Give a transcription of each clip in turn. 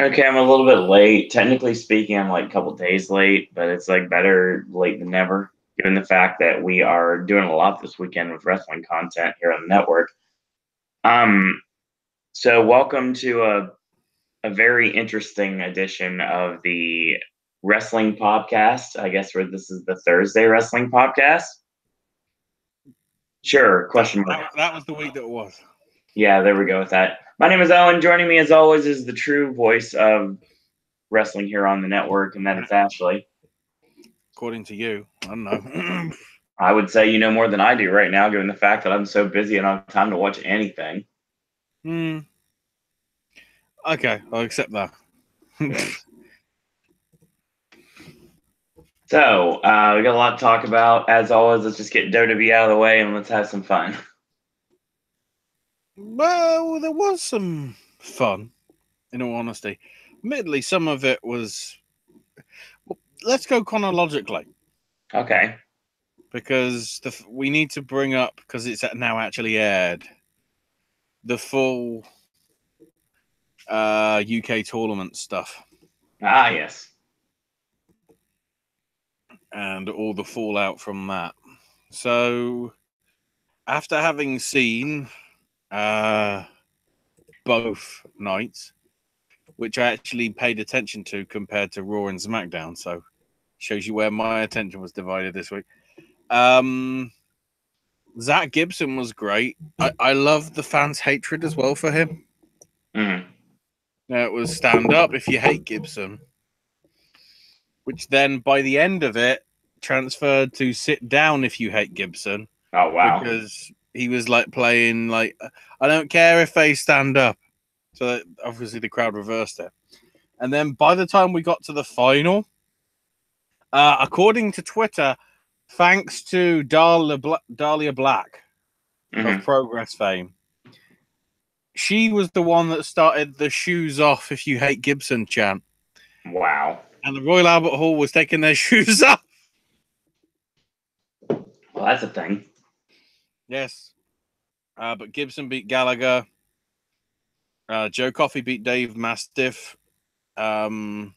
Okay, I'm a little bit late. Technically speaking, I'm like a couple days late, but it's like better late than never, given the fact that we are doing a lot this weekend with wrestling content here on the network. Um, so welcome to a very interesting edition of the wrestling podcast. I guess where this is the Thursday wrestling podcast. Sure, That, question mark. that that was the week that it was. Yeah, there we go with that. My name is Owen. Joining me as always is the true voice of wrestling here on the network, and that is Ashley. According to you, I don't know. I would say you know more than I do right now, given the fact that I'm so busy and I don't have time to watch anything. Okay, I'll accept that. Yes. So, we got a lot to talk about. As always, let's just get WWE out of the way and let's have some fun. Well, there was some fun, in all honesty. Admittedly, some of it was. Well, let's go chronologically Okay. because we need to bring up, because it's now actually aired, the full UK tournament stuff Ah, yes. and all the fallout from that. So, after having seen both nights, which I actually paid attention to compared to Raw and SmackDown, so shows you where my attention was divided this week. Zach Gibson was great. I love the fans' hatred as well for him. Mm. Now, it was stand up if you hate Gibson, which then by the end of it transferred to sit down if you hate Gibson, Oh, wow. because he was like playing like, I don't care if they stand up. So that, obviously the crowd reversed it. And then by the time we got to the final, according to Twitter, thanks to Dahlia Black of Progress fame, she was the one that started the shoes off if you hate Gibson chant. Wow. And the Royal Albert Hall was taking their shoes off. Well, that's a thing. Yes. But Gibson beat Gallagher. Joe Coffey beat Dave Mastiff, who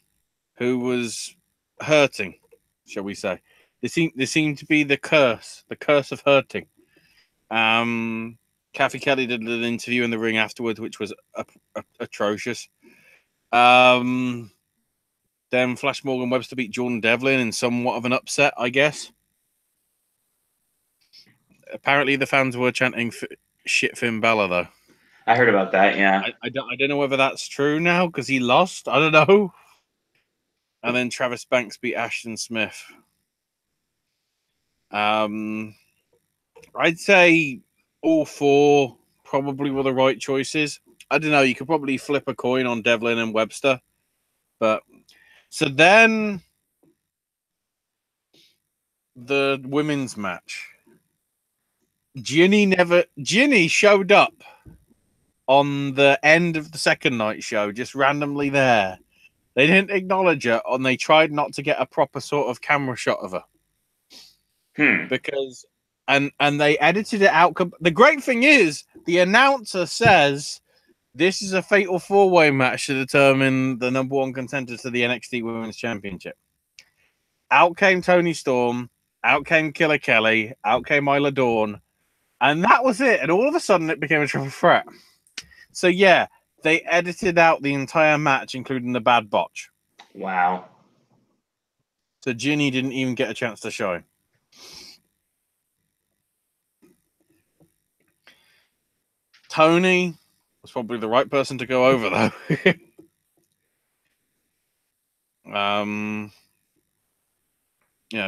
was hurting, shall we say. There seemed to be the curse of hurting. Kathy Kelly did an interview in the ring afterwards, which was atrocious. Then Flash Morgan Webster beat Jordan Devlin in somewhat of an upset, I guess. Apparently, the fans were chanting "shit Finn Balor," though. I heard about that, yeah. I don't know whether that's true now because he lost. I don't know. And then Travis Banks beat Ashton Smith. I'd say all four probably were the right choices. I don't know. You could probably flip a coin on Devlin and Webster. But so then the women's match. Ginny showed up on the end of the second night show, just randomly there. They didn't acknowledge her, and they tried not to get a proper sort of camera shot of her. Because and they edited it out. The great thing is, the announcer says this is a fatal four-way match to determine the number one contender to the NXT Women's Championship. Out came Toni Storm, out came Killer Kelly, out came Isla Dawn, and that was it. And all of a sudden, it became a triple threat. So yeah, they edited out the entire match, including the bad botch. Wow. So Ginny didn't even get a chance to shine. Tony was probably the right person to go over, though.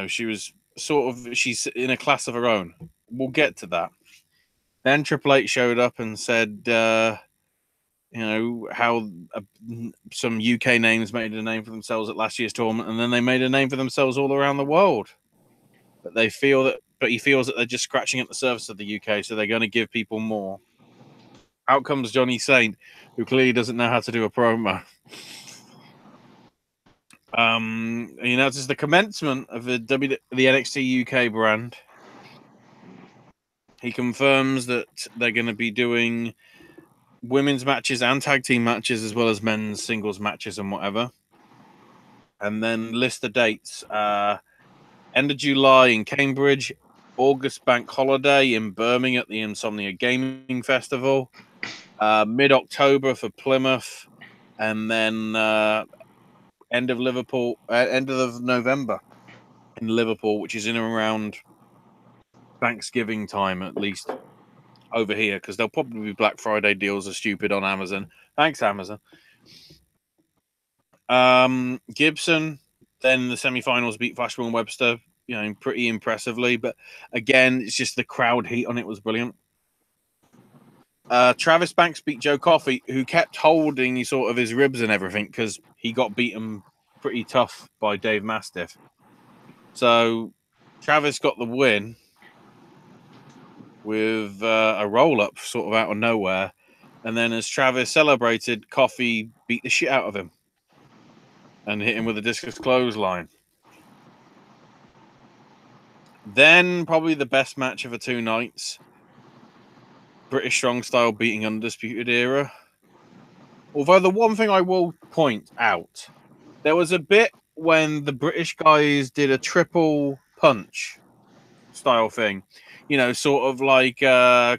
She was she's in a class of her own. We'll get to that. Then Triple H showed up and said, how some UK names made a name for themselves at last year's tournament, and then they made a name for themselves all around the world. But he feels that they're just scratching at the surface of the UK, so they're going to give people more. Out comes Johnny Saint, who clearly doesn't know how to do a promo. He announces the commencement of the NXT UK brand. He confirms that they're going to be doing women's matches and tag team matches, as well as men's singles matches and whatever. And then list the dates. End of July in Cambridge, August Bank Holiday in Birmingham at the Insomnia Gaming Festival, mid-October for Plymouth, and then end of November in Liverpool, which is in and around Thanksgiving time, at least over here, because there'll probably be Black Friday deals are stupid on Amazon. Thanks, Amazon. Gibson, then the semi-finals beat Flashball Webster, pretty impressively. But again, it's just the crowd heat on it was brilliant. Travis Banks beat Joe Coffey, who kept holding sort of his ribs and everything because he got beaten pretty tough by Dave Mastiff. So Travis got the win with a roll-up sort of out of nowhere. And then as Travis celebrated, Coffey beat the shit out of him and hit him with a discus clothesline. Then probably the best match of the 2 nights. British Strong Style beating Undisputed Era. Although the one thing I will point out, there was a bit when the British guys did a triple punch style thing. Sort of like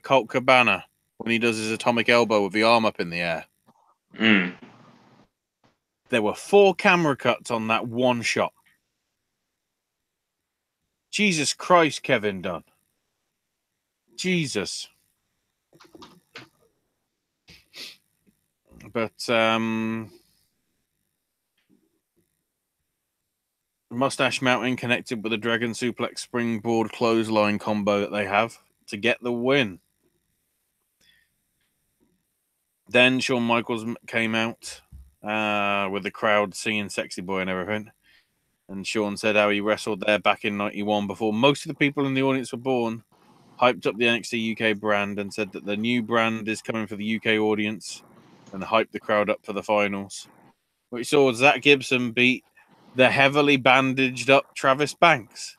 Colt Cabana when he does his atomic elbow with the arm up in the air. Mm. There were 4 camera cuts on that one shot. Jesus Christ, Kevin Dunn. Jesus. But Mustache Mountain connected with a Dragon Suplex Springboard Clothesline combo that they have to get the win. Then Shawn Michaels came out with the crowd singing Sexy Boy and everything. And Shawn said how he wrestled there back in 91 before most of the people in the audience were born, hyped up the NXT UK brand and said that the new brand is coming for the UK audience and hyped the crowd up for the finals. What we saw was Zach Gibson beat the heavily bandaged up Travis Banks.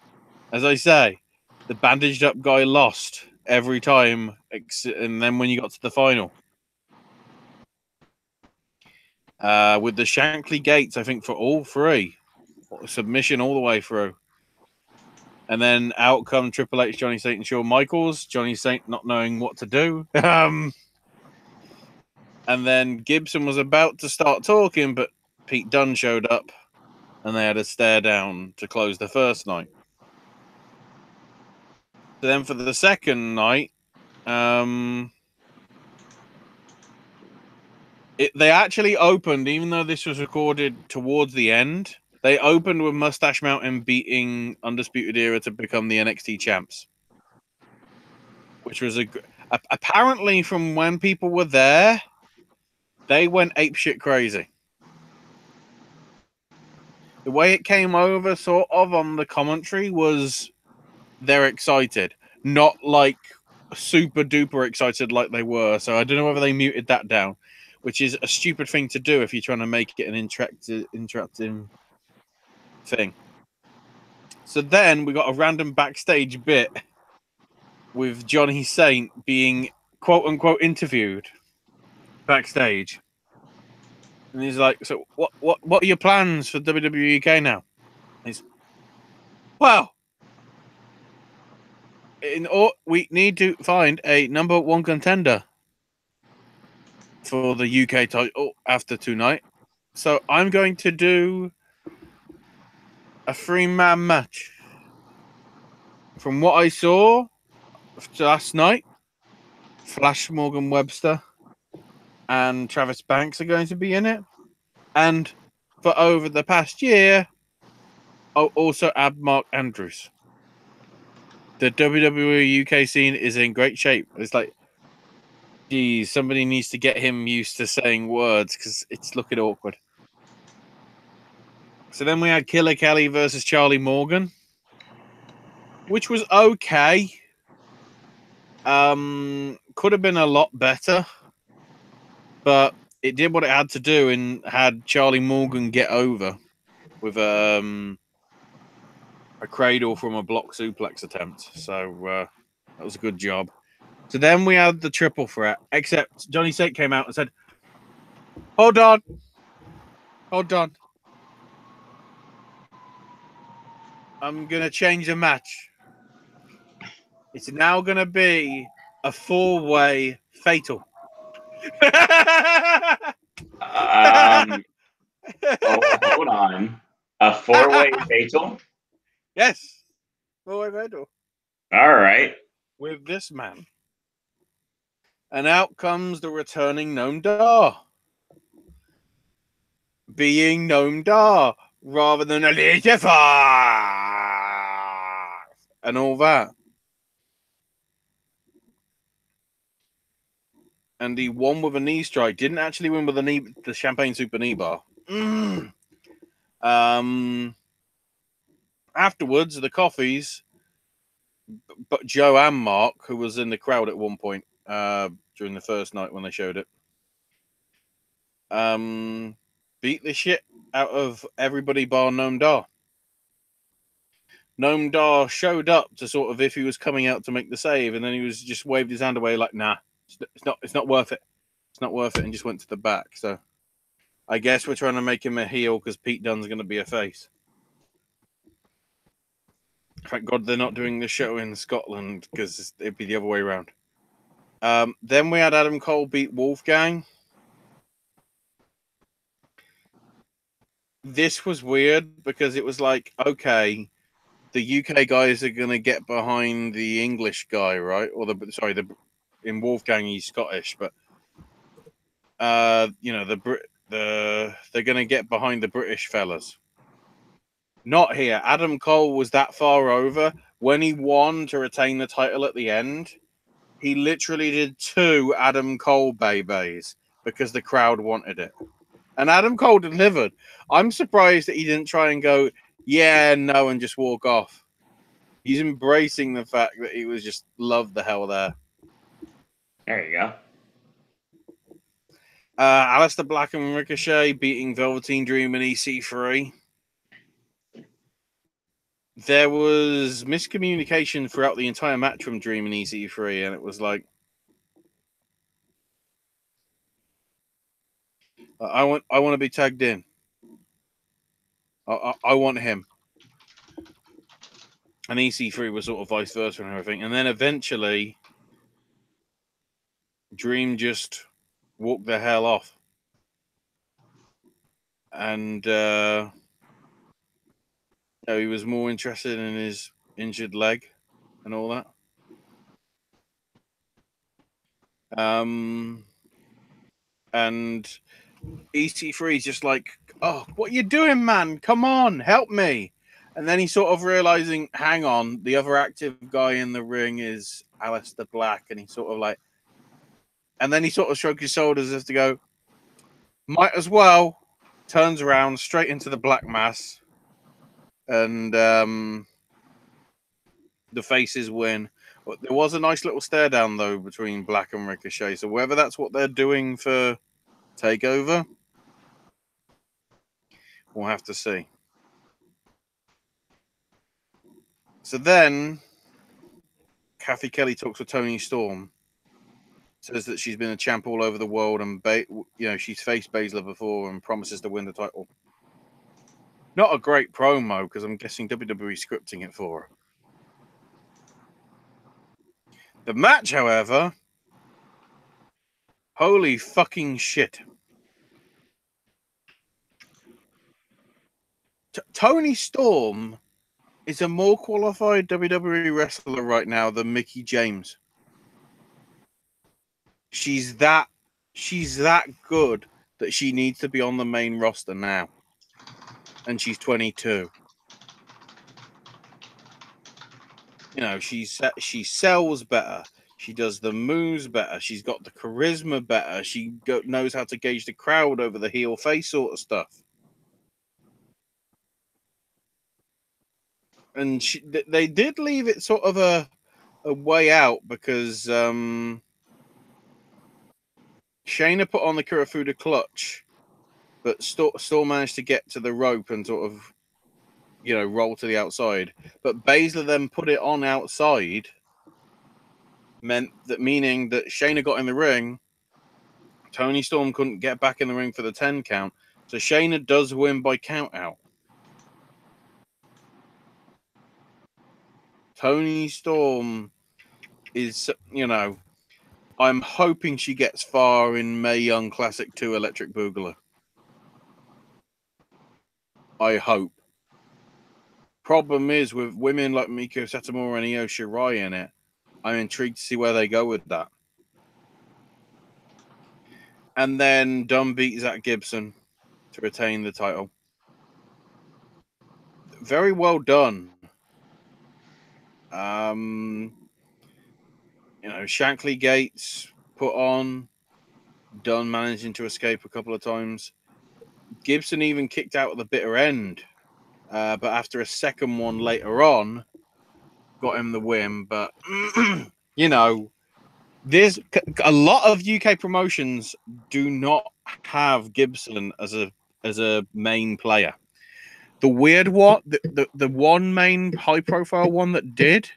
As I say, the bandaged up guy lost every time, and then when you got to the final. With the Shankly Gates, I think, for all 3. Submission all the way through. And then out come Triple H, Johnny Saint, and Shawn Michaels. Johnny Saint not knowing what to do. And then Gibson was about to start talking, but Pete Dunne showed up, and they had a stare down to close the first night. So then for the second night, they actually opened, even though this was recorded towards the end, they opened with Mustache Mountain beating Undisputed Era to become the NXT champs. Which was apparently from when people were there, they went apeshit crazy. The way it came over sort of on the commentary was they're excited. Not like super duper excited like they were. So I don't know whether they muted that down, which is a stupid thing to do if you're trying to make it an interactive thing. So then we got a random backstage bit with Johnny Saint being quote unquote interviewed backstage. And he's like, so what are your plans for WWE UK now? And he's, well, we need to find a number 1 contender for the UK title after tonight. So I'm going to do a 3-man match. From what I saw last night, Flash Morgan Webster and Travis Banks are going to be in it. And for over the past year, I'll also add Mark Andrews. The WWE UK scene is in great shape. It's like, geez, somebody needs to get him used to saying words because it's looking awkward. So then we had Killer Kelly versus Charlie Morgan, which was okay. Could have been a lot better, but it did what it had to do and had Charlie Morgan get over with a cradle from a block suplex attempt. So that was a good job. So then we had the triple threat, except Johnny Sate came out and said, hold on. I'm going to change the match. It's now going to be a 4-way fatal. Hold on. A 4-way fatal? Yes. 4-way fatal. All right. With this man. And out comes the returning Noam Dar. Being Noam Dar rather than Alicia Fox and all that. And he won with a knee strike. Didn't actually win with the champagne super knee bar. Afterwards, the coffees, but Joe and Mark, who was in the crowd at one point during the first night when they showed it, beat the shit out of everybody bar Noam Dar. Noam Dar showed up to sort of if he was coming out to make the save, and then he was just waved his hand away like, nah, it's not worth it. It's not worth it, and just went to the back. So I guess we're trying to make him a heel because Pete Dunne's going to be a face. Thank God they're not doing the show in Scotland because it'd be the other way around. Then we had Adam Cole beat Wolfgang. This was weird because it was like, okay, the UK guys are going to get behind the English guy, right? Or in Wolfgang he's Scottish, but they're going to get behind the British fellas. Not here. Adam Cole was that far over when he won to retain the title at the end. He literally did 2 Adam Cole babies because the crowd wanted it. And Adam Cole delivered. I'm surprised that he didn't try and go, yeah, no, and just walk off. He's embracing the fact that he was just loved the hell there. There you go. Aleister Black and Ricochet beating Velveteen Dream and EC3. There was miscommunication throughout the entire match from Dream and EC3, and it was like, I want to be tagged in. I want him. And EC3 was sort of vice versa and everything. And then eventually, Dream just walked the hell off. And he was more interested in his injured leg and all that. And EC3 is just like, oh, what you doing, man? Come on, help me. And then he's sort of realizing, hang on, the other active guy in the ring is Aleister Black. And he's sort of like, and then he sort of shrugs his shoulders as to go, might as well. Turns around straight into the Black Mass. And the faces win. But there was a nice little stare down, though, between Black and Ricochet. So whether that's what they're doing for TakeOver, we'll have to see. So then, Kathy Kelly talks with Toni Storm. Says that she's been a champ all over the world and, she's faced Baszler before and promises to win the title. Not a great promo because I'm guessing WWE scripting it for her. The match, however, holy fucking shit. Toni Storm is a more qualified WWE wrestler right now than Mickie James. She's that good that she needs to be on the main roster now. And she's 22. She sells better. She does the moves better. She's got the charisma better. She knows how to gauge the crowd over the heel face sort of stuff. And they did leave it sort of a way out because Shayna put on the Kirifuda clutch, but still managed to get to the rope and sort of, roll to the outside. But Baszler then put it on outside meaning that Shayna got in the ring. Toni Storm couldn't get back in the ring for the 10 count. So Shayna does win by count out. Toni Storm is, I'm hoping she gets far in Mae Young Classic 2 Electric Boogaloo. I hope. Problem is, with women like Miko Satomura and Io Shirai in it, I'm intrigued to see where they go with that. And then Dunn beat Zach Gibson to retain the title. Very well done. Shankly Gates put on, Dunn managing to escape a couple of times. Gibson even kicked out at the bitter end, but after a second one later on, got him the win. But there's a lot of UK promotions do not have Gibson as a main player. The weird one, the one main high profile one that did.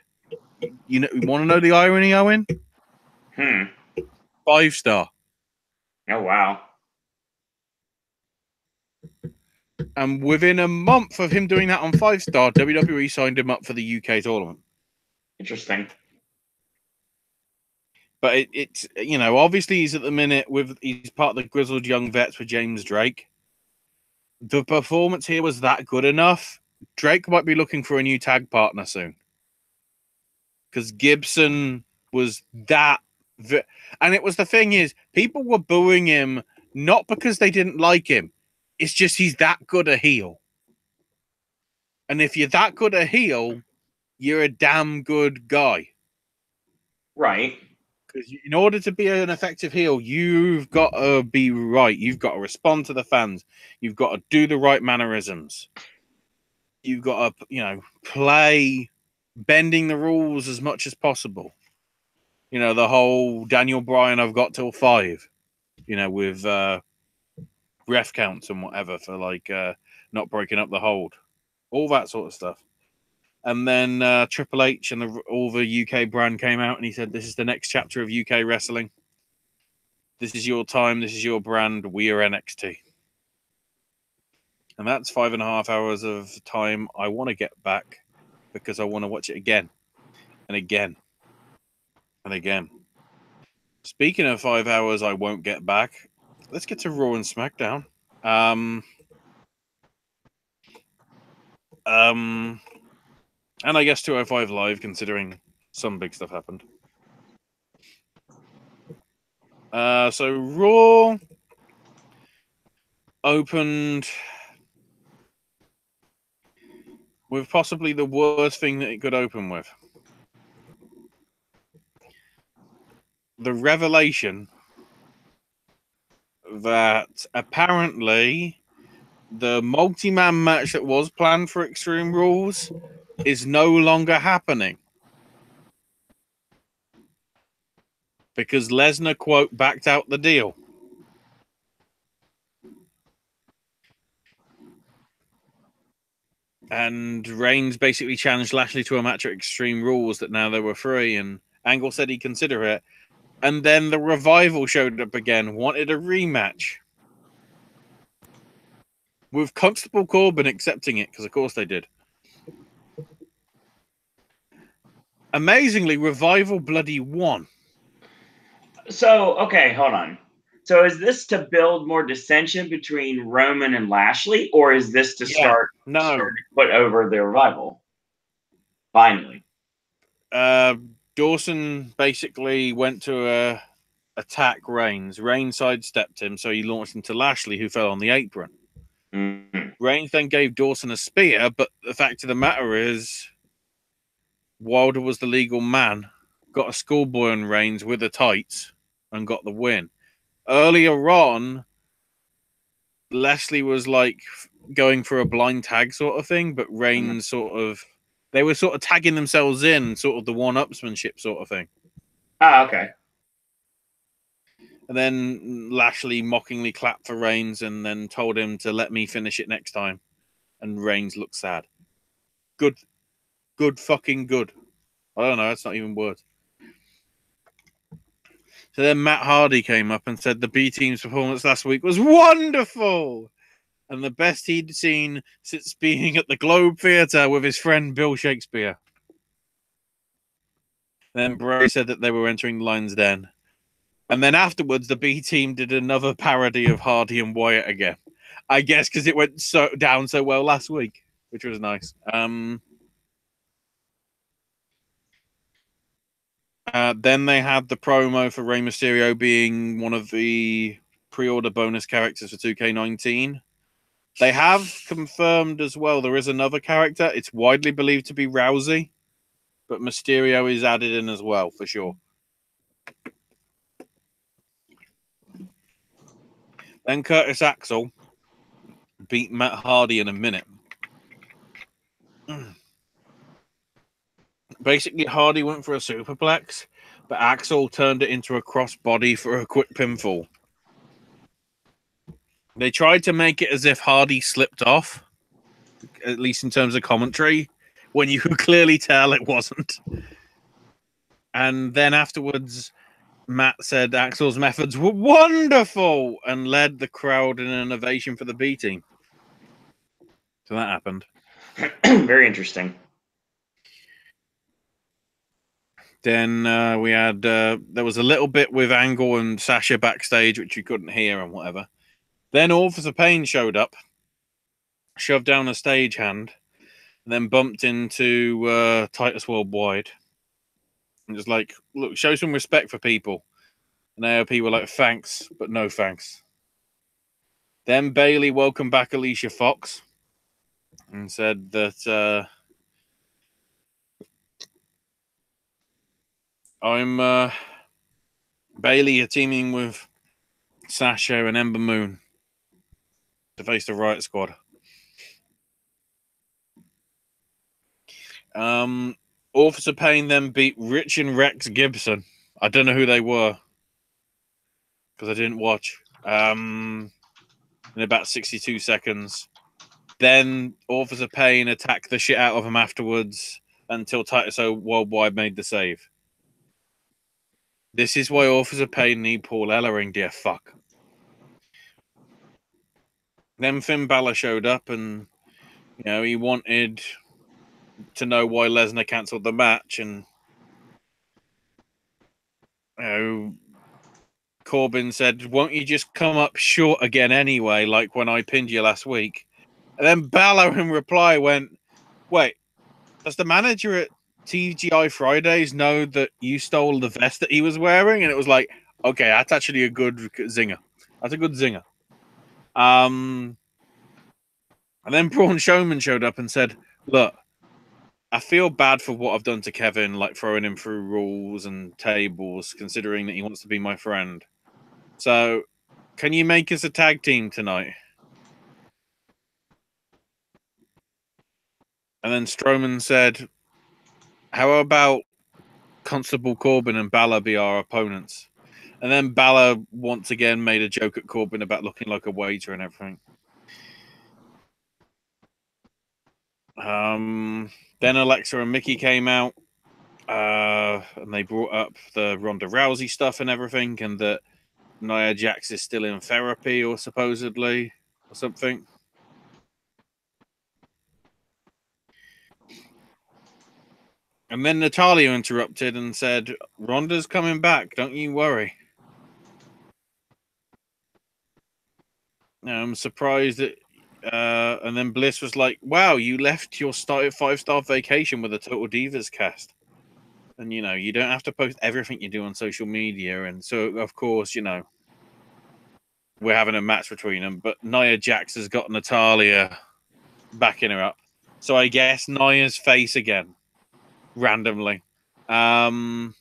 You want to know the irony, Owen? 5-star. Oh wow. And within a month of him doing that on 5-star, WWE signed him up for the UK tournament. Interesting. But it's obviously he's at the minute he's part of the grizzled young vets with James Drake. The performance here was that good enough. Drake might be looking for a new tag partner soon. Because Gibson was that... And it was the thing is, people were booing him not because they didn't like him. It's just he's that good a heel. And if you're that good a heel, you're a damn good guy. Right. Because in order to be an effective heel, you've got to be right. You've got to respond to the fans. You've got to do the right mannerisms. You've got to, play bending the rules as much as possible. The whole Daniel Bryan, I've got till 5, with ref counts and whatever for not breaking up the hold. All that sort of stuff. And then Triple H and all the UK brand came out and he said, this is the next chapter of UK wrestling. This is your time. This is your brand. We are NXT. And that's 5.5 hours of time I want to get back because I want to watch it again and again and again. Speaking of 5 hours I won't get back, let's get to Raw and SmackDown. And I guess 205 Live, considering some big stuff happened. So Raw opened with possibly the worst thing that it could open with. The revelation that apparently the multi-man match that was planned for Extreme Rules is no longer happening. Because Lesnar, quote, backed out the deal. And Reigns basically challenged Lashley to a match at Extreme Rules that now they were free, and Angle said he'd consider it. And then the Revival showed up again, wanted a rematch. With Constable Corbin accepting it, because of course they did. Amazingly, Revival bloody won. So, okay, hold on. So is this to build more dissension between Roman and Lashley, or is this to start to put over the Revival? Finally. Dawson basically went to attack Reigns. Reigns sidestepped him, so he launched into Lashley, who fell on the apron. Mm-hmm. Reigns then gave Dawson a spear, but the fact of the matter is, Wilder was the legal man, got a schoolboy on Reigns with the tights, and got the win. Earlier on, Lashley was going for a blind tag sort of thing, but Reigns they were sort of tagging themselves in, sort of the one-upsmanship sort of thing. Ah, okay. And then Lashley mockingly clapped for Reigns and then told him to let me finish it next time. And Reigns looked sad. Good fucking good. I don't know, that's not even words. So then Matt Hardy came up and said the B team's performance last week was wonderful and the best he'd seen since being at the Globe Theatre with his friend Bill Shakespeare. Then Bray said that they were entering the Lion's Den. And then afterwards, the B team did another parody of Hardy and Wyatt again. I guess because it went down so well last week, which was nice. Then they had the promo for Rey Mysterio being one of the pre-order bonus characters for 2K19. They have confirmed as well there is another character. It's widely believed to be Rousey, but Mysterio is added in as well, for sure. Then Curtis Axel beat Matt Hardy in a minute. Basically, Hardy went for a superplex, but Axel turned it into a crossbody for a quick pinfall. They tried to make it as if Hardy slipped off, at least in terms of commentary, when you could clearly tell it wasn't. And then afterwards, Matt said Axel's methods were wonderful and led the crowd in an ovation for the B team. So that happened. Very interesting. Then we had there was a little bit with Angle and Sasha backstage, which you couldn't hear and whatever. Then Officer Payne showed up, shoved down a stagehand, and then bumped into Titus Worldwide. And just like, look, show some respect for people. And AOP were like, thanks, but no thanks. Then Bayley welcomed back Alicia Fox and said that I'm Bayley are teaming with Sasha and Ember Moon to face the Riot Squad. Officer Payne then beat Rich and Rex Gibson. I don't know who they were because I didn't watch. In about 62 seconds. Then Officer Payne attacked the shit out of him afterwards until Titus Worldwide made the save. This is why Officer Payne need Paul Ellering, dear fuck. Then Finn Balor showed up and, you know, he wanted to know why Lesnar cancelled the match, and, you know, Corbin said, won't you just come up short again anyway, like when I pinned you last week? And then Balor in reply went, wait, does the manager at TGI Fridays know that you stole the vest that he was wearing? And it was like, okay, that's actually a good zinger. That's a good zinger. And then Braun Strowman showed up and said, look, I feel bad for what I've done to Kevin, like throwing him through rules and tables, considering that he wants to be my friend. So, can you make us a tag team tonight? And then Strowman said, how about Constable Corbin and Balor be our opponents? And then Balor once again made a joke at Corbin about looking like a waiter and everything. Then Alexa and Mickey came out, and they brought up the Ronda Rousey stuff and everything, and that Nia Jax is still in therapy, or supposedly, or something. And then Natalia interrupted and said, Ronda's coming back, don't you worry. I'm surprised that and then Bliss was like, wow, you left your 5-star vacation with a Total Divas cast. And, you know, you don't have to post everything you do on social media. And so, of course, you know, we're having a match between them. But Nia Jax has got Natalia backing her up. So I guess Nia's face again, randomly. The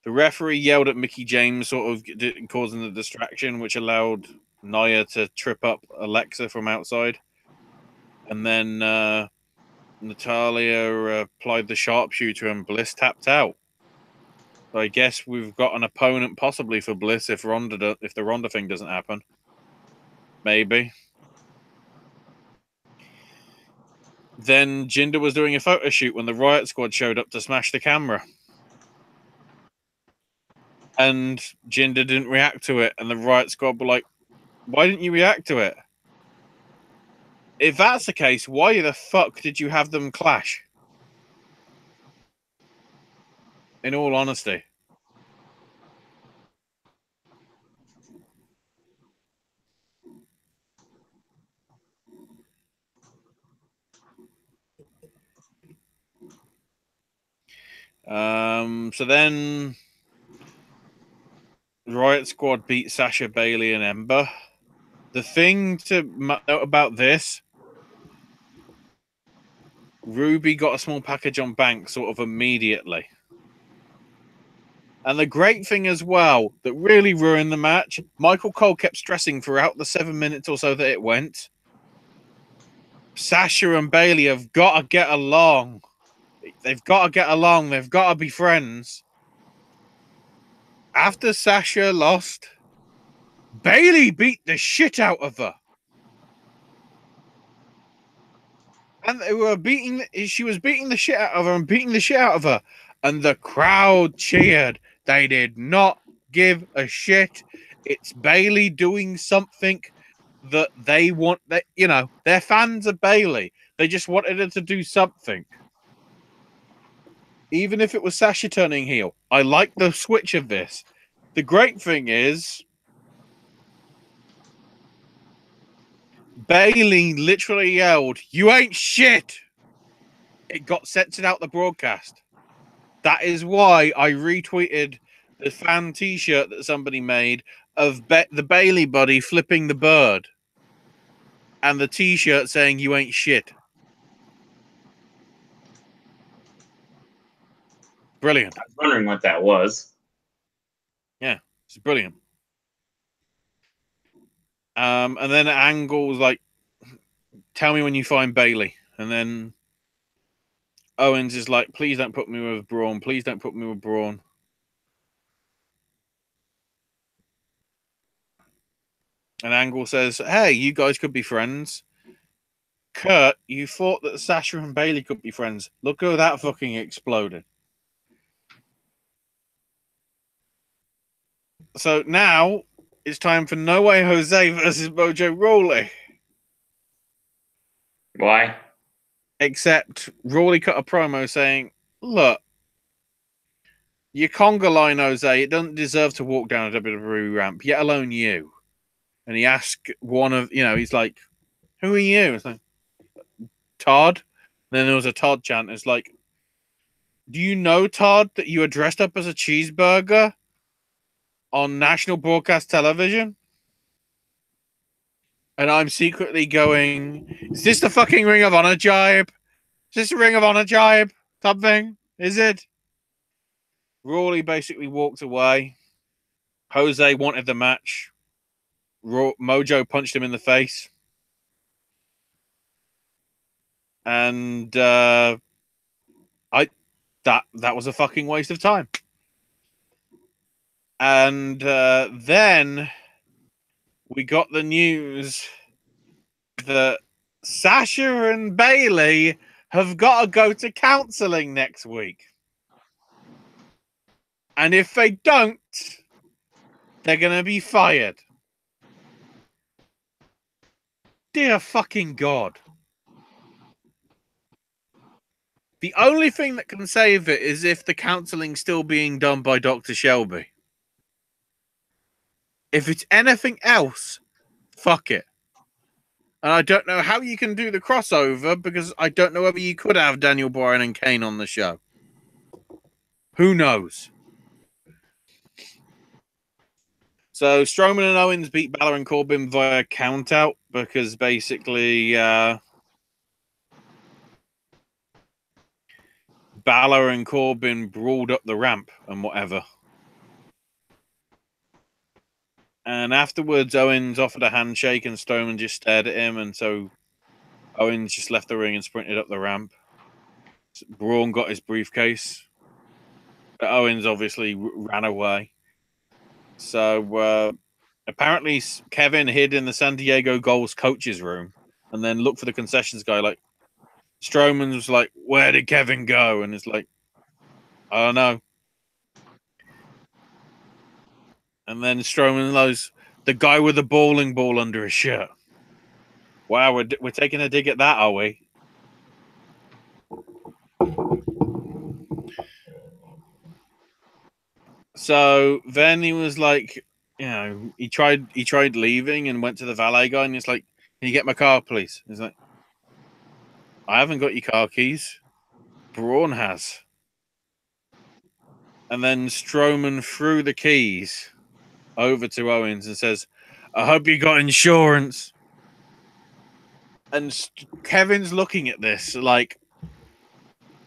referee yelled at Mickey James, sort of causing the distraction, which allowed Nia to trip up Alexa from outside. And then Natalia applied the sharpshooter and Bliss tapped out. So I guess we've got an opponent possibly for Bliss if the Ronda thing doesn't happen. Maybe. Then Jinder was doing a photo shoot when the Riot Squad showed up to smash the camera. and Jinder didn't react to it, and the Riot Squad were like, why didn't you react to it? If that's the case, why the fuck did you have them clash? In all honesty. So then Riot Squad beat Sasha, Bailey, and Ember. The thing to note about this, Ruby got a small package on Bank sort of immediately. And the great thing as well that really ruined the match, Michael Cole kept stressing throughout the 7 minutes or so that it went, Sasha and Bailey have got to get along. They've got to get along. They've got to be friends. After Sasha lost, Bailey beat the shit out of her. And they were she was beating the shit out of her and beating the shit out of her. And the crowd cheered. They did not give a shit. It's Bailey doing something that they want. That, you know, they're fans of Bailey. They just wanted her to do something. Even if it was Sasha turning heel. I like the switch of this. The great thing is, Bailey literally yelled, "You ain't shit!" It got censored out the broadcast. That is why I retweeted the fan T-shirt that somebody made of the Bailey buddy flipping the bird, and the T-shirt saying "You ain't shit." Brilliant. I was wondering what that was. Yeah, it's brilliant. And then Angle was like, "Tell me when you find Bailey," and then Owens is like, "Please don't put me with Braun. Please don't put me with Braun." And Angle says, "Hey, you guys could be friends." Kurt, you thought that Sasha and Bailey could be friends. Look at that fucking exploded. So now it's time for No Way Jose versus Mojo Rawley. Why? Except Rawley cut a promo saying, look, your conga line, Jose, it doesn't deserve to walk down a WWE ramp, yet alone you. And he asked one of, he's like, who are you? It's like, Todd. And then there was a Todd chant. It's like, do you know, Todd, that you were dressed up as a cheeseburger on national broadcast television? And I'm secretly going, is this the fucking Ring of Honor jibe? Is this a Ring of Honor jibe? Something? Is it? Rawley basically walked away. Jose wanted the match. Mojo punched him in the face. And that was a fucking waste of time. And then we got the news that Sasha and Bailey have got to go to counseling next week. And if they don't, they're going to be fired. Dear fucking God. The only thing that can save it is if the counseling's still being done by Dr. Shelby. If it's anything else, fuck it. And I don't know how you can do the crossover because I don't know whether you could have Daniel Bryan and Kane on the show. Who knows? So Strowman and Owens beat Balor and Corbin via countout because basically Balor and Corbin brawled up the ramp and whatever. And afterwards, Owens offered a handshake and Strowman just stared at him. And so Owens just left the ring and sprinted up the ramp. Braun got his briefcase. But Owens obviously ran away. So apparently Kevin hid in the San Diego Gulls coach's room and then looked for the concessions guy. Like Strowman was like, where did Kevin go? And it's like, I don't know. And then Strowman knows the guy with the bowling ball under his shirt. Wow, we're taking a dig at that, are we? So then he was like, he tried leaving and went to the valet guy and he's like, "Can you get my car, please?" He's like, "I haven't got your car keys. Braun has." And then Strowman threw the keys over to Owens and says, "I hope you got insurance." And Kevin's looking at this like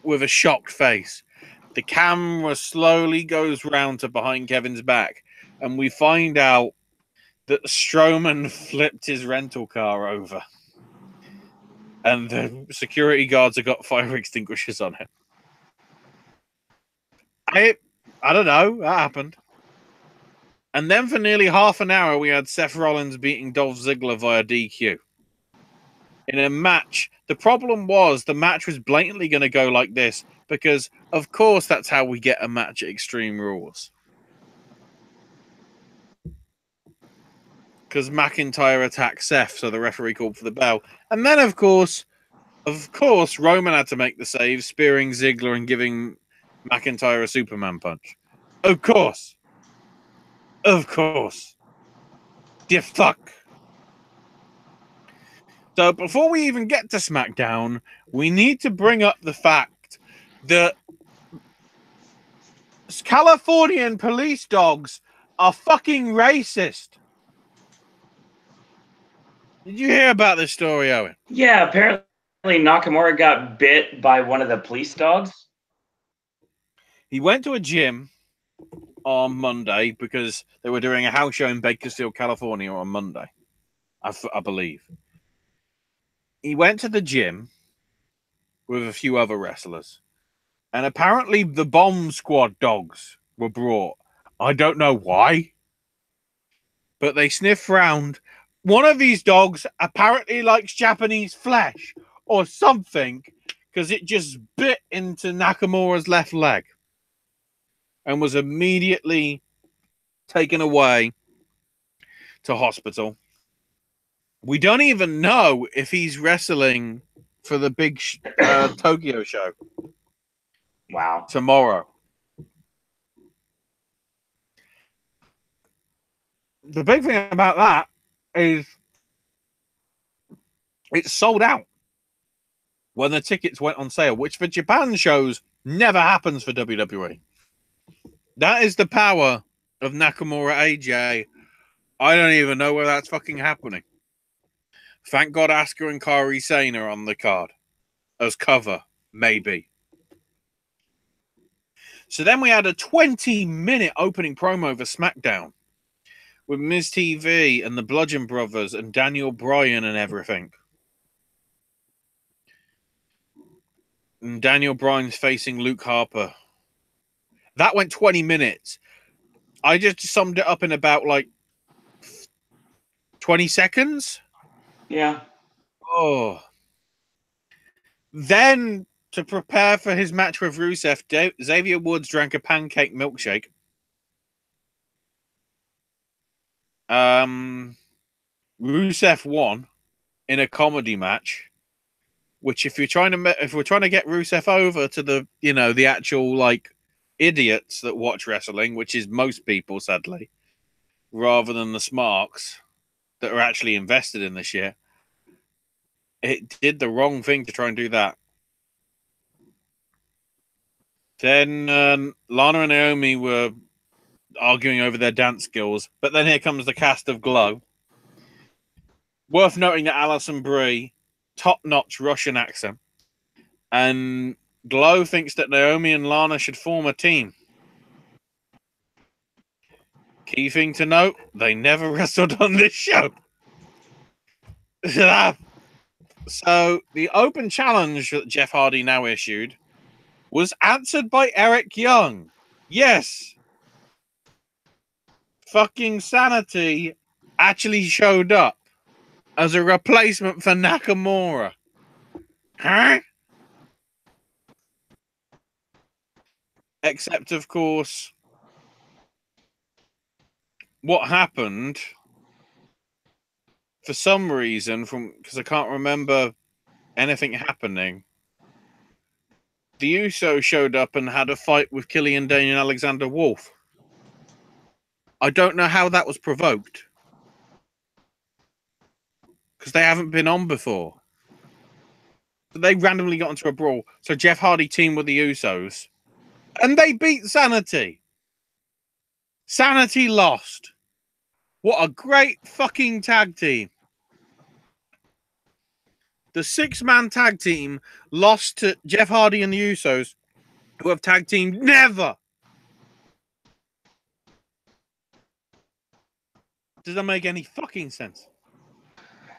with a shocked face. The camera slowly goes round to behind Kevin's back, and we find out that Strowman flipped his rental car over, and the security guards have got fire extinguishers on him. I don't know. That happened. And then for nearly half an hour, we had Seth Rollins beating Dolph Ziggler via DQ. In a match, the problem was the match was blatantly going to go like this because, of course, that's how we get a match at Extreme Rules. Because McIntyre attacked Seth, so the referee called for the bell. And then, of course, Roman had to make the save, spearing Ziggler and giving McIntyre a Superman punch. Of course. You fuck. So before we even get to SmackDown, we need to bring up the fact that Californian police dogs are fucking racist. Did you hear about this story, Owen? Yeah, apparently Nakamura got bit by one of the police dogs. He went to a gym on Monday because they were doing a house show in Bakersfield, California on Monday, I believe. He went to the gym with a few other wrestlers, and apparently the Bomb Squad dogs were brought. I don't know why, but they sniffed round. One of these dogs apparently likes Japanese flesh or something because it just bit into Nakamura's left leg and was immediately taken away to hospital. We don't even know if he's wrestling for the big Tokyo show. Wow. Tomorrow. The big thing about that is it's sold out when the tickets went on sale, which for Japan shows never happens for WWE. That is the power of Nakamura AJ. I don't even know where that's fucking happening. Thank God Asuka and Kairi Sane are on the card as cover, maybe. So then we had a 20-minute opening promo for SmackDown with Miz TV and the Bludgeon Brothers and Daniel Bryan and everything. And Daniel Bryan's facing Luke Harper. That went 20 minutes. I just summed it up in about like 20 seconds. Yeah. Oh. Then, to prepare for his match with Rusev, Xavier Woods drank a pancake milkshake. Rusev won in a comedy match, which if we're trying to get Rusev over to the actual like idiots that watch wrestling, which is most people sadly, rather than the smarks that are actually invested in this shit, it did the wrong thing to try and do that. Then Lana and Naomi were arguing over their dance skills, but then here comes the cast of Glow. Worth noting that Alison Brie, top-notch Russian accent, and Glow thinks that Naomi and Lana should form a team. Key thing to note, they never wrestled on this show. So the open challenge that Jeff Hardy now issued was answered by Eric Young. Yes. Fucking Sanity actually showed up as a replacement for Nakamura. Huh? Except, of course, what happened, for some reason, because I can't remember anything happening, the Usos showed up and had a fight with Killian Dane and Alexander Wolf. I don't know how that was provoked, because they haven't been on before. So they randomly got into a brawl. So Jeff Hardy teamed with the Usos, and they beat Sanity. Sanity lost. What a great fucking tag team. The 6-man tag team lost to Jeff Hardy and the Usos, who have tag teamed never. Does that make any fucking sense?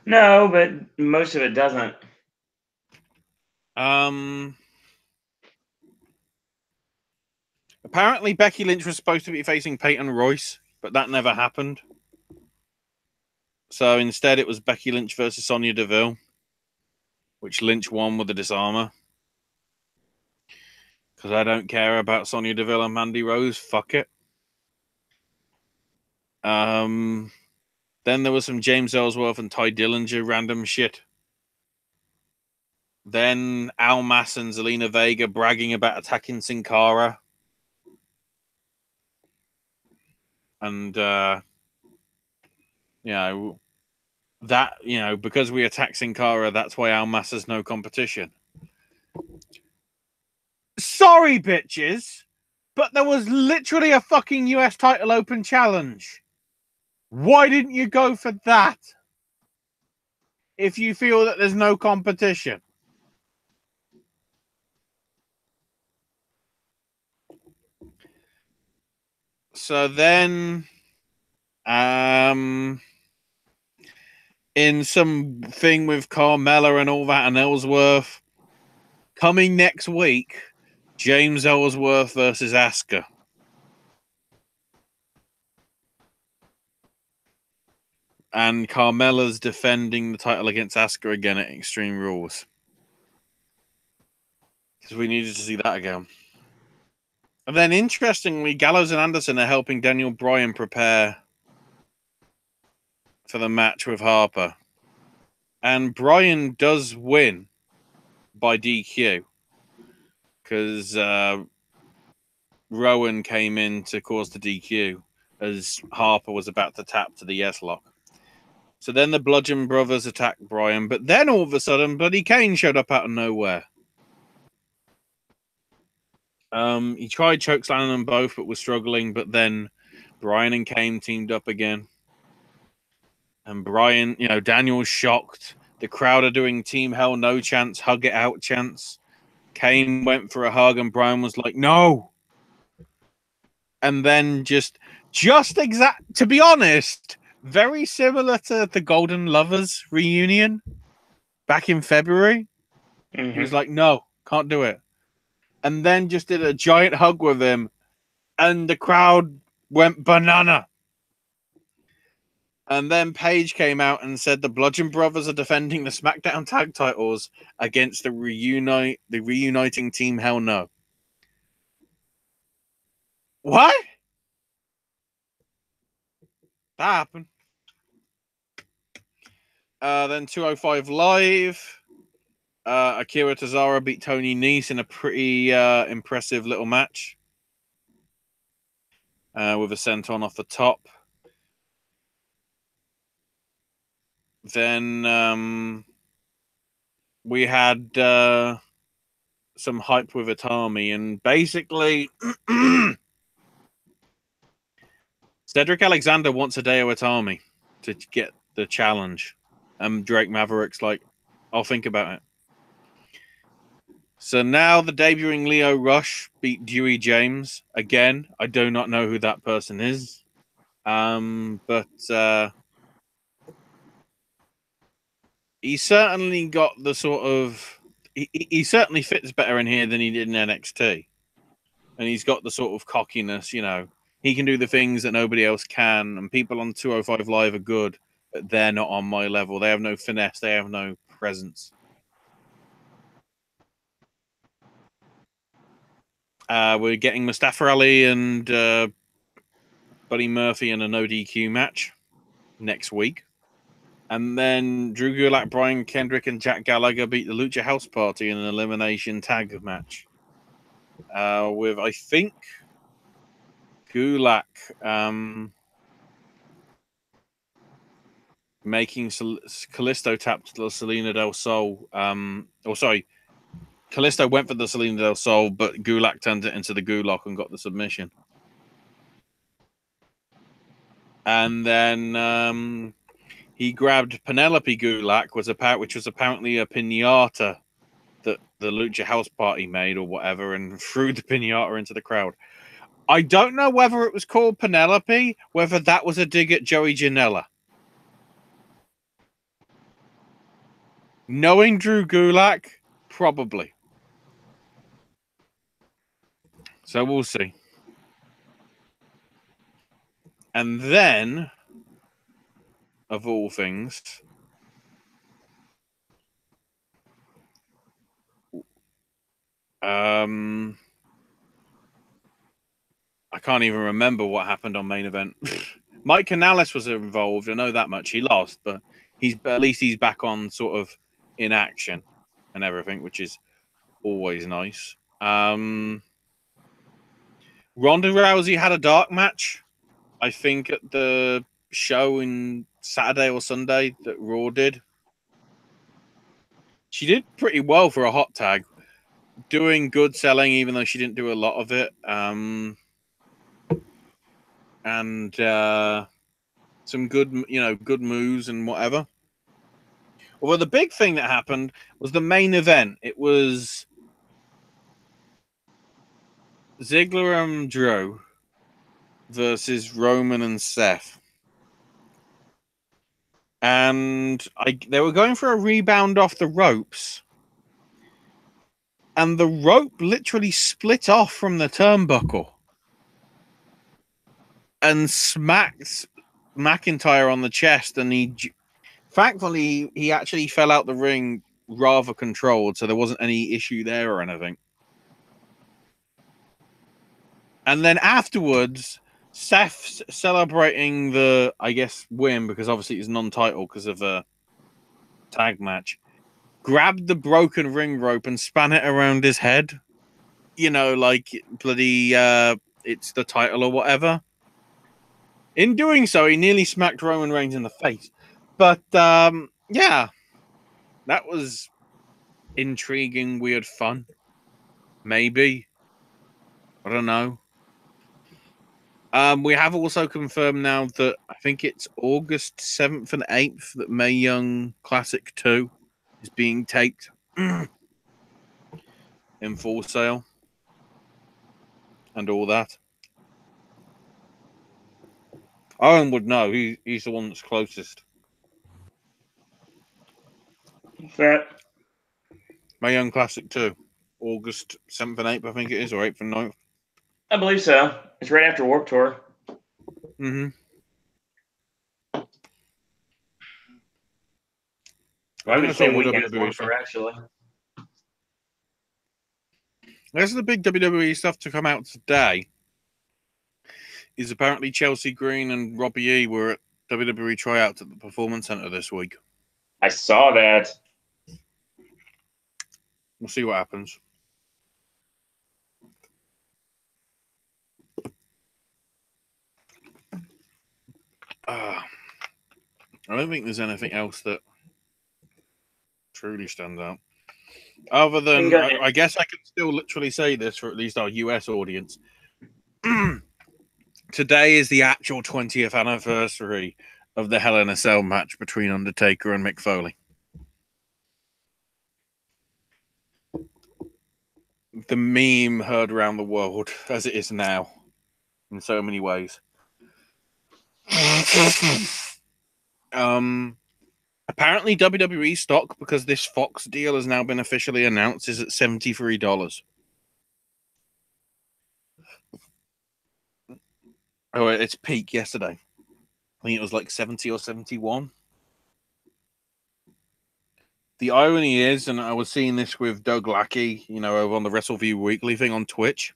No, but most of it doesn't. Apparently Becky Lynch was supposed to be facing Peyton Royce, but that never happened. So instead it was Becky Lynch versus Sonya Deville, which Lynch won with a disarmer. Because I don't care about Sonya Deville and Mandy Rose. Fuck it. Then there was some James Ellsworth and Ty Dillinger random shit. Then Al Mass and Zelina Vega bragging about attacking Sin Cara. And, because we attack Sin Cara, that's why Al Mass has no competition. Sorry, bitches, but there was literally a fucking US title open challenge. Why didn't you go for that? If you feel that there's no competition. So then, in some thing with Carmella and all that and Ellsworth, coming next week, James Ellsworth versus Asuka. And Carmella's defending the title against Asuka again at Extreme Rules. Because we needed to see that again. And then, interestingly, Gallows and Anderson are helping Daniel Bryan prepare for the match with Harper. And Bryan does win by DQ. Because Rowan came in to cause the DQ as Harper was about to tap to the yes lock. So then the Bludgeon Brothers attacked Bryan, but then all of a sudden, Bloody Kane showed up out of nowhere. He tried chokeslamming them both, but was struggling. But then Bryan and Kane teamed up again. And Bryan, Daniel's shocked. The crowd are doing Team Hell No chants, hug it out chants. Kane went for a hug, and Bryan was like, no. And then to be honest, very similar to the Golden Lovers reunion back in February. Mm-hmm. He was like, no, can't do it. And then just did a giant hug with him, and the crowd went banana. And then Paige came out and said the Bludgeon Brothers are defending the SmackDown tag titles against the reuniting Team Hell No. What? That happened. Then 205 Live. Akira Tozawa beat Tony Nese in a pretty impressive little match. With a senton off the top. Then we had some hype with Itami, and basically Cedric Alexander wants Hideo Itami to get the challenge. Drake Maverick's like, I'll think about it. So now the debuting Leo Rush beat Dewey James. Again, I do not know who that person is. But he certainly got the sort of... He certainly fits better in here than he did in NXT. And he's got the sort of cockiness, He can do the things that nobody else can. And people on 205 Live are good, but they're not on my level. They have no finesse. They have no presence. We're getting Mustafa Ali and Buddy Murphy in a no DQ match next week. And then Drew Gulak, Brian Kendrick, and Jack Gallagher beat the Lucha House Party in an elimination tag match. With, I think, Gulak making Kalisto tap to the Selena del Sol. Kalisto went for the Selena del Sol, but Gulak turned it into the Gulak and got the submission. And then he grabbed Penelope Gulak, which was apparently a pinata that the Lucha House Party made or whatever, and threw the pinata into the crowd. I don't know whether it was called Penelope, whether that was a dig at Joey Janela. Knowing Drew Gulak, probably. So we'll see. And then, of all things, I can't even remember what happened on main event. Mike Canales was involved. I know that much. He lost, but at least he's back on sort of in action and everything, which is always nice. Ronda Rousey had a dark match, I think, at the show in Saturday or Sunday that Raw did. She did pretty well for a hot tag, doing good selling, even though she didn't do a lot of it. And some good moves and whatever. Although the big thing that happened was the main event. It was Ziggler and Drew versus Roman and Seth. And they were going for a rebound off the ropes. And the rope literally split off from the turnbuckle and smacked McIntyre on the chest. And thankfully, he actually fell out the ring rather controlled, so there wasn't any issue there or anything. And then afterwards, Seth's celebrating the, I guess, win, because obviously it's non-title because of a tag match, grabbed the broken ring rope and span it around his head. You know, like bloody, it's the title or whatever. In doing so, he nearly smacked Roman Reigns in the face. But, yeah, that was intriguing, weird fun. Maybe. I don't know. We have also confirmed now that I think it's August 7th and 8th that Mae Young Classic 2 is being taped in Full Sail and all that. Owen would know. He's the one that's closest. What's that? Mae Young Classic 2. August 7th and 8th, I think it is, or 8th and 9th. I believe so. It's right after Warped Tour. Mm-hmm. I would say weekend is Warped Tour, actually. There's the big WWE stuff to come out today. Is apparently Chelsea Green and Robbie E were at WWE tryouts at the Performance Center this week. I saw that. We'll see what happens. I don't think there's anything else that truly stands out. Other than, I guess I can still literally say this for at least our US audience. Today is the actual 20th anniversary of the Hell in a Cell match between Undertaker and Mick Foley. The meme heard around the world as it is now in so many ways. Apparently WWE stock, because this Fox deal has now been officially announced, is at $73. Oh, its peak yesterday. I think it was like 70 or 71. The irony is, and I was seeing this with Doug Lackey, over on the WrestleView Weekly thing on Twitch.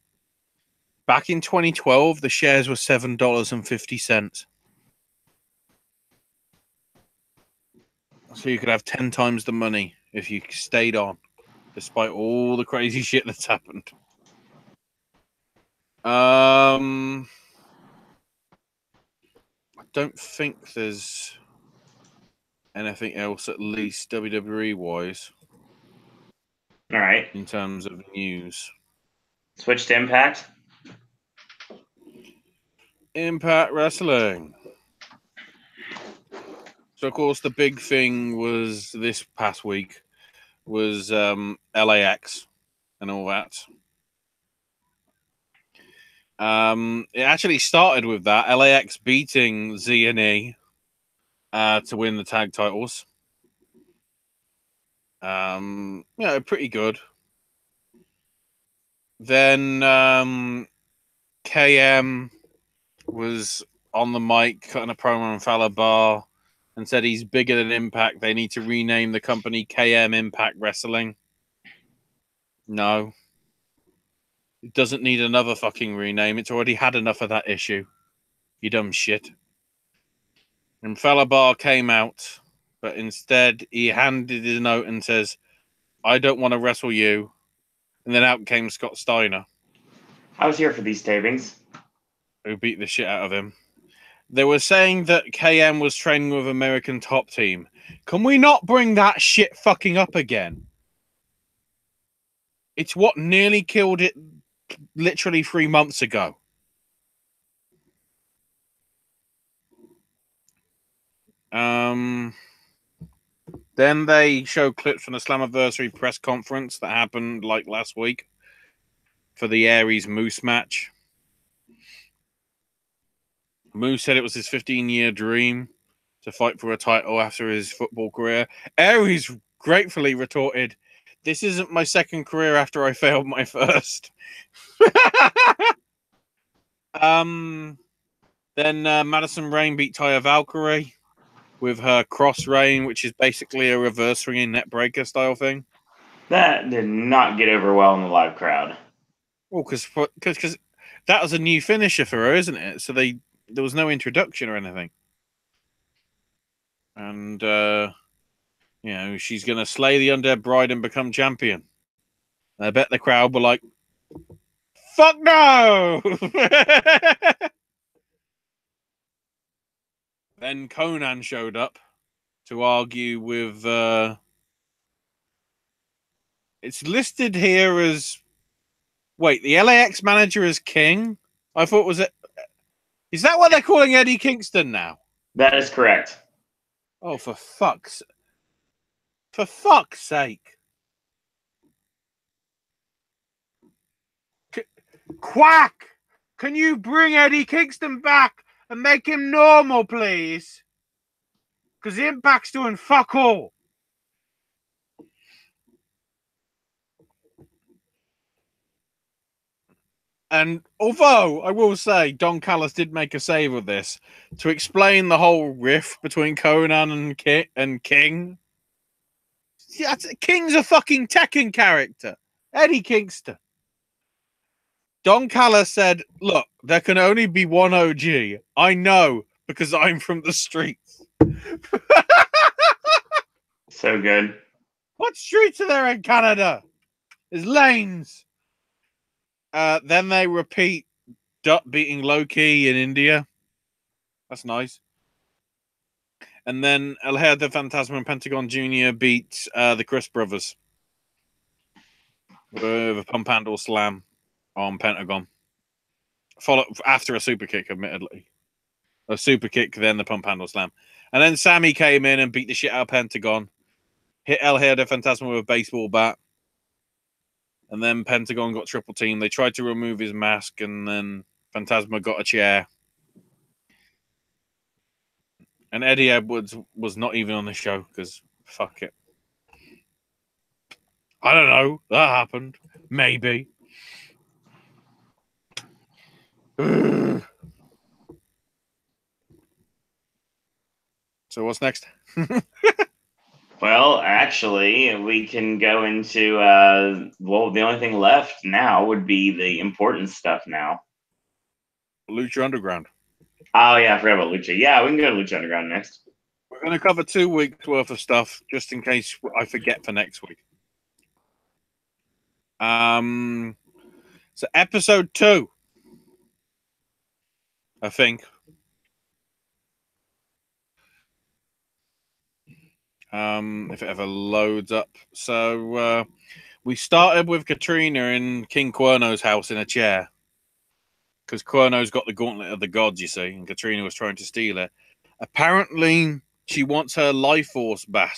Back in 2012, the shares were $7.50. So you could have 10 times the money if you stayed on, despite all the crazy shit that's happened. I don't think there's anything else, at least WWE wise, All right. in terms of news. Switch to Impact. Impact Wrestling. So, of course, the big thing was this past week was LAX and all that. It actually started with that LAX beating Z&E to win the tag titles. Pretty good. Then KM was on the mic cutting a promo on Fowler Bar and said he's bigger than Impact. They need to rename the company KM Impact Wrestling. No. It doesn't need another fucking rename. It's already had enough of that issue. You dumb shit. And Fowler Bar came out, but instead he handed his note and says, I don't want to wrestle you. And then out came Scott Steiner, I was here for these tapings. who beat the shit out of him. They were saying that KM was training with American Top Team. Can we not bring that shit fucking up again? It's what nearly killed it literally 3 months ago. Then they showed clips from the Slammiversary press conference that happened like last week for the Aries Moose match. Moose said it was his 15-year dream to fight for a title after his football career. Aries gratefully retorted, this isn't my second career after I failed my first. Then Madison Rayne beat Taya Valkyrie with her cross Rain, which is basically a reverse ringing net breaker style thing. That did not get over well in the live crowd. Well, because that was a new finisher for her, isn't it? So there was no introduction or anything. And she's gonna slay the Undead Bride and become champion. And I bet the crowd were like, "Fuck no!" Then Conan showed up to argue with. It's listed here as. Wait, the LAX manager is King? I thought was it. Is that what they're calling Eddie Kingston now? That is correct. Oh, for fuck's sake! Quack! Can you bring Eddie Kingston back and make him normal, please? Because the Impact's doing fuck all. And although I will say Don Callis did make a save of this to explain the whole rift between Conan and King. Yeah, King's a fucking Tekken character. Eddie Kingston. Don Callis said, look, there can only be one OG. I know because I'm from the streets. So good. What streets are there in Canada? There's lanes. Then they repeat Dutt beating Loki in India. That's nice. And then El Hijo Fantasma and Pentagon Jr. beat the Chris Brothers with a pump handle slam on Pentagon. Followed after a super kick, admittedly. A super kick, then the pump handle slam. And then Sammy came in and beat the shit out of Pentagon. Hit El Hijo Fantasma with a baseball bat. And then Pentagon got triple teamed. They tried to remove his mask, and then Phantasma got a chair. And Eddie Edwards was not even on the show because fuck it. I don't know. That happened. Maybe. So what's next? Well, actually, we can go into the only thing left now would be the important stuff now. Lucha Underground. Oh, yeah, I forgot about Lucha. Yeah, we can go to Lucha Underground next. We're going to cover 2 weeks worth of stuff just in case I forget for next week. So episode 2, I think. If it ever loads up. So we started with Katrina in King Cuerno's house in a chair. Because Cuerno's got the gauntlet of the gods, you see, and Katrina was trying to steal it. Apparently, she wants her life force back,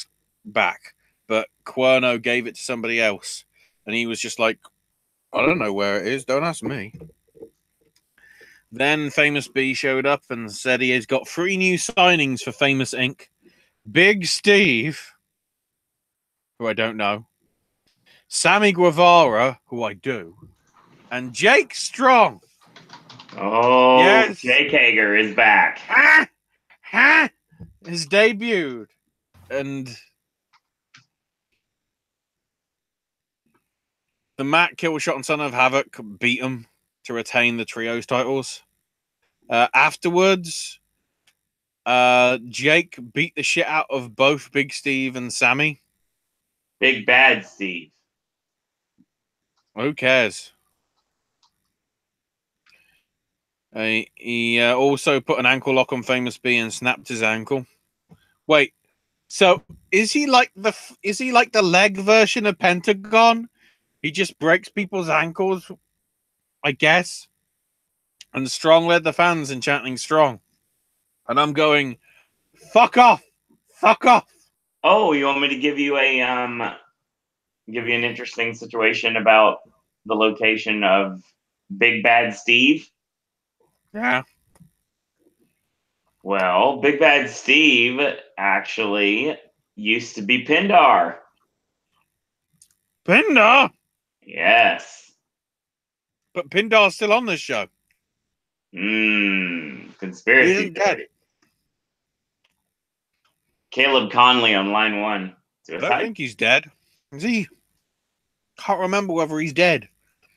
but Cuerno gave it to somebody else. And he was just like, I don't know where it is, don't ask me. Then Famous B showed up and said he has got 3 new signings for Famous Inc. Big Steve, who I don't know, Sammy Guevara, who I do, and Jake Strong. Oh, yes. Jake Hager is back. His debuted. And the Matt Killshot and Son of Havoc beat him to retain the trios titles. Afterwards, Jake beat the shit out of both Big Steve and Sammy. Big Bad Steve. Who cares? He also put an ankle lock on Famous B and snapped his ankle. Wait, so is he like the leg version of Pentagon? He just breaks people's ankles, I guess. And Strong led the fans in chanting Strong. And I'm going, fuck off. Fuck off. Oh, you want me to give you an interesting situation about the location of Big Bad Steve? Yeah. Well, Big Bad Steve actually used to be Pindar. Pindar? Yes. But Pindar's still on this show. Conspiracy He isn't dead. Caleb Conley on line 1. I don't think he's dead. Is he? Can't remember whether he's dead.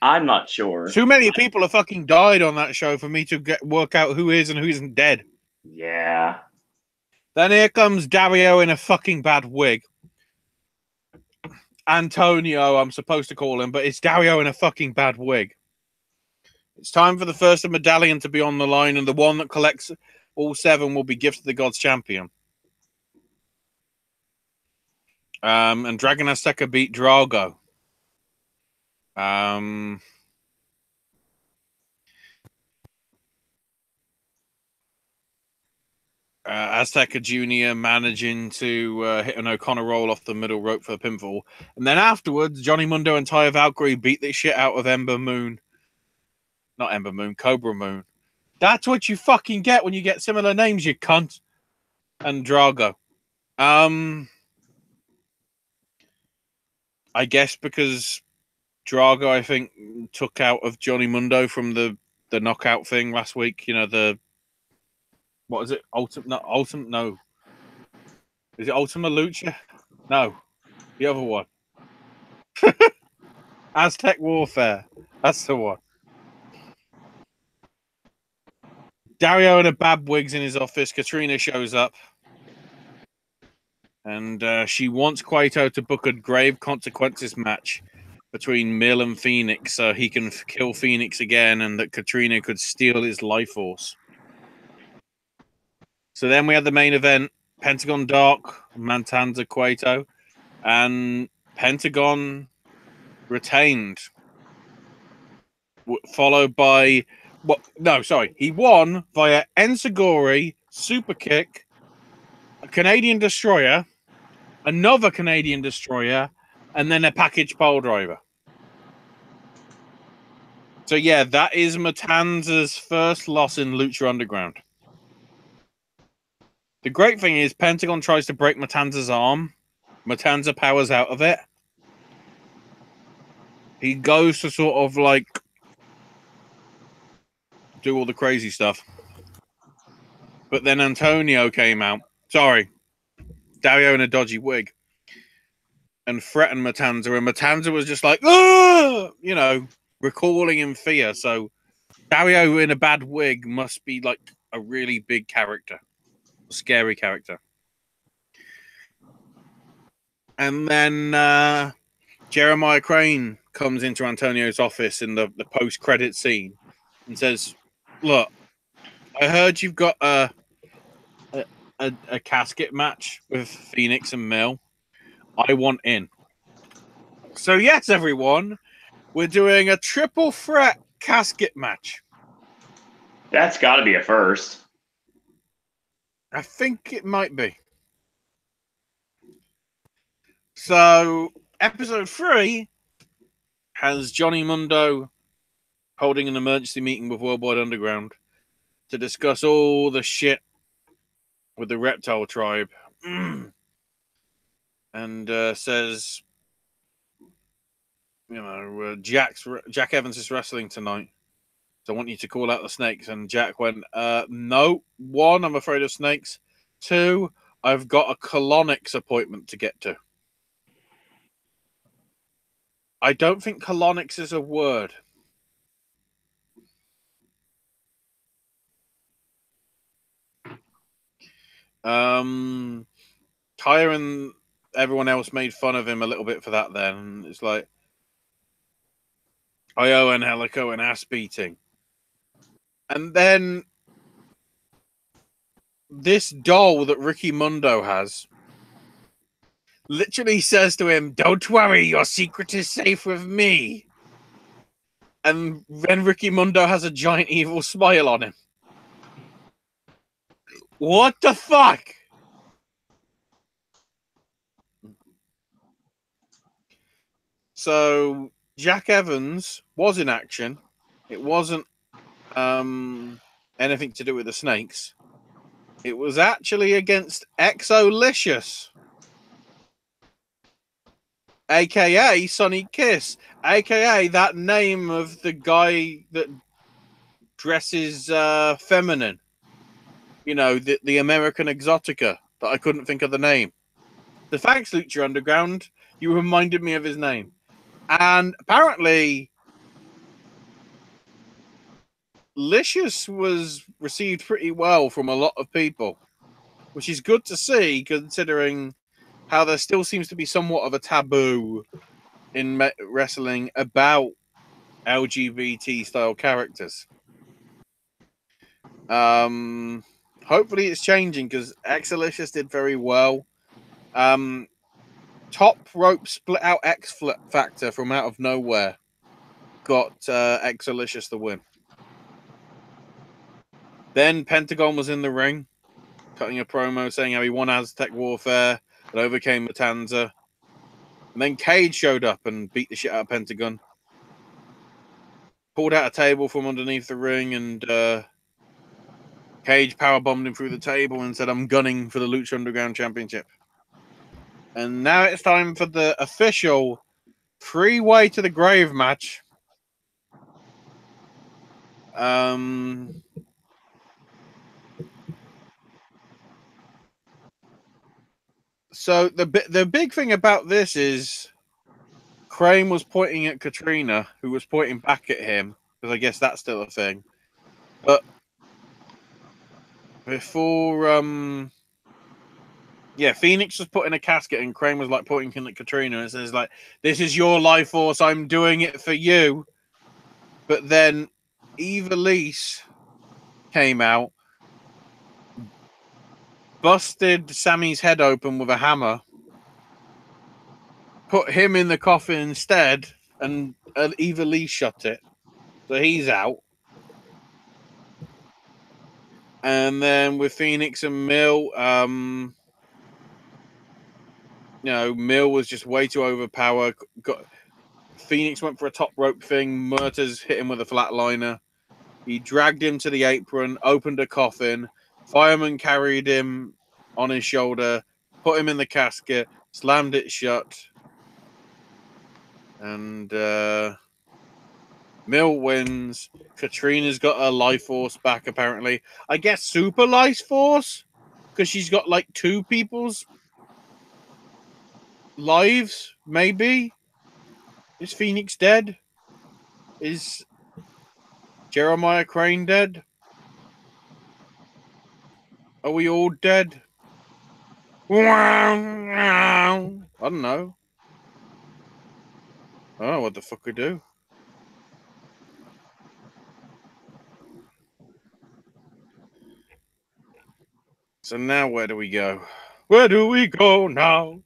I'm not sure. Too many people have fucking died on that show for me to work out who is and who isn't dead. Yeah. Then here comes Dario in a fucking bad wig. Antonio, I'm supposed to call him, but it's Dario in a fucking bad wig. It's time for the first medallion to be on the line, and the one that collects all 7 will be gifted the Gods champion. And Dragon Azteca beat Drago. Azteca Jr. managing to hit an O'Connor roll off the middle rope for the pinfall. And then afterwards, Johnny Mundo and Taya Valkyrie beat the shit out of Ember Moon. Not Ember Moon, Cobra Moon. That's what you fucking get when you get similar names, you cunt. And Drago. I guess because Drago, I think, took out of Johnny Mundo from the knockout thing last week. You know, what is it? Ultimate? No. Is it Ultima Lucha? No. The other one. Aztec Warfare. That's the one. Dario in a bad wig's in his office. Katrina shows up. And she wants Cueto to book a grave consequences match between Mill and Phoenix so he can kill Phoenix again and that Katrina could steal his life force. So then we had the main event, Pentagon Dark, Matanza Cueto, and Pentagon retained. Followed by... he won via Enziguri, Super Kick, a Canadian Destroyer, another Canadian Destroyer, and then a package pole driver. So yeah, that is Matanza's first loss in Lucha Underground. The great thing is Pentagon tries to break Matanza's arm. Matanza powers out of it. He goes to sort of like do all the crazy stuff. But then Antonio came out. Sorry. Dario in a dodgy wig. And threatened Matanza. And Matanza was just like, you know, recalling in fear. So Dario in a bad wig must be like a really big character, a scary character. And then Jeremiah Crane comes into Antonio's office in the post-credit scene and says, "Look, I heard you've got a casket match with Phoenix and Mill. I want in." So yes, everyone, we're doing a triple threat casket match. That's got to be a first. I think it might be. So episode 3 has Johnny Mundo holding an emergency meeting with Worldwide Underground to discuss all the shit with the reptile tribe. And says, Jack Evans is wrestling tonight, so I want you to call out the snakes. And Jack went, no. 1, I'm afraid of snakes. 2, I've got a colonics appointment to get to. I don't think colonics is a word. Tyre and everyone else made fun of him a little bit for that then. It's like, Io and Helico and ass beating. And then this doll that Ricky Mundo has literally says to him, "Don't worry, your secret is safe with me." And then Ricky Mundo has a giant evil smile on him. What the fuck? So Jack Evans was in action. It wasn't anything to do with the snakes. It was actually against Exolicious, aka Sonny Kiss, aka that name of the guy that dresses feminine. You know, the American Exotica that I couldn't think of the name. The thanks, Lucha Underground. You reminded me of his name. And apparently, Licious was received pretty well from a lot of people, which is good to see considering how there still seems to be somewhat of a taboo in wrestling about LGBT style characters. Hopefully it's changing because Exolicious did very well. Top Rope split out X Factor from out of nowhere. Got Exolicious the win. Then Pentagon was in the ring, cutting a promo saying how he won Aztec Warfare and overcame Matanza. And then Cage showed up and beat the shit out of Pentagon. Pulled out a table from underneath the ring, and Cage powerbombed him through the table and said, "I'm gunning for the Lucha Underground Championship." And now it's time for the official Freeway to the Grave match. So the big thing about this is Crane was pointing at Katrina, who was pointing back at him, because I guess that's still a thing. But before, Phoenix was put in a casket, and Crane was like pointing at Katrina, and it says like, "This is your life force. I'm doing it for you." But then Evilise came out, busted Sammy's head open with a hammer, put him in the coffin instead, and Evilise shut it. So he's out. And then with Phoenix and Mill, Mill was just way too overpowered. Phoenix went for a top rope thing. Murta's hit him with a flatliner. He dragged him to the apron, opened a coffin. Fireman carried him on his shoulder, put him in the casket, slammed it shut. And Mill wins. Katrina's got her life force back, apparently. I guess super life force? Because she's got like 2 people's lives, maybe? Is Phoenix dead? Jeremiah Crane dead? Are we all dead? I don't know. I don't know what the fuck we do. So now where do we go? Where do we go now?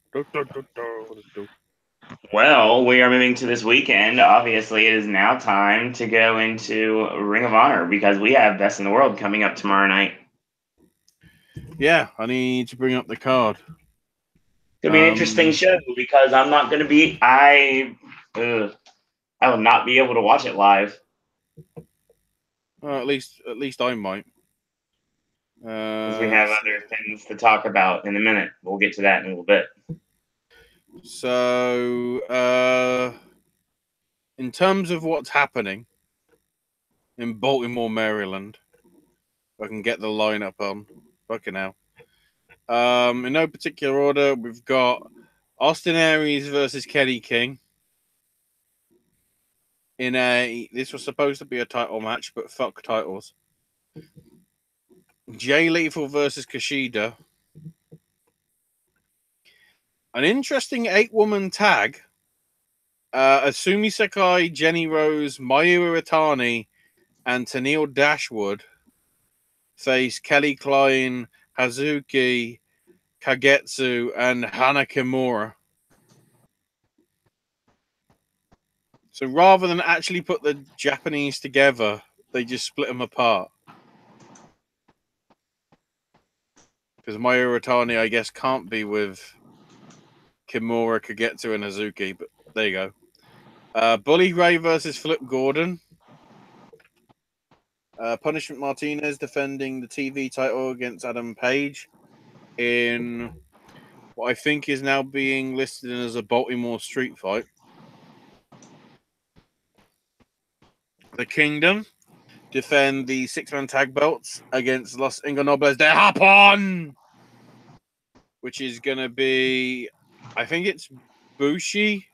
Well, we are moving to this weekend. Obviously, it is now time to go into Ring of Honor because we have Best in the World coming up tomorrow night. Yeah, I need to bring up the card. It'll be an interesting show because I'm not going to be. I will not be able to watch it live. At least I might. Because we have other things to talk about in a minute. We'll get to that in a little bit. So, in terms of what's happening in Baltimore, Maryland, if I can get the lineup on. Fucking hell. In no particular order, we've got Austin Aries versus Kenny King. This was supposed to be a title match, but fuck titles. Jay Lethal versus Kushida. An interesting 8-woman tag. Asumi Sakai, Jenny Rose, Mayu Iwatani, and Tennille Dashwood face Kelly Klein, Hazuki, Kagetsu, and Hana Kimura. So rather than actually put the Japanese together, they just split them apart. Because Mayu Iwatani, I guess, can't be with Kimura, Kagetsu, and Hazuki, but there you go. Bully Ray versus Flip Gordon. Punishment Martinez defending the TV title against Adam Page in what I think is now being listed as a Baltimore street fight. The Kingdom defend the 6-man tag belts against Los Ingonobles de Japón, which is going to be, I think it's Bushi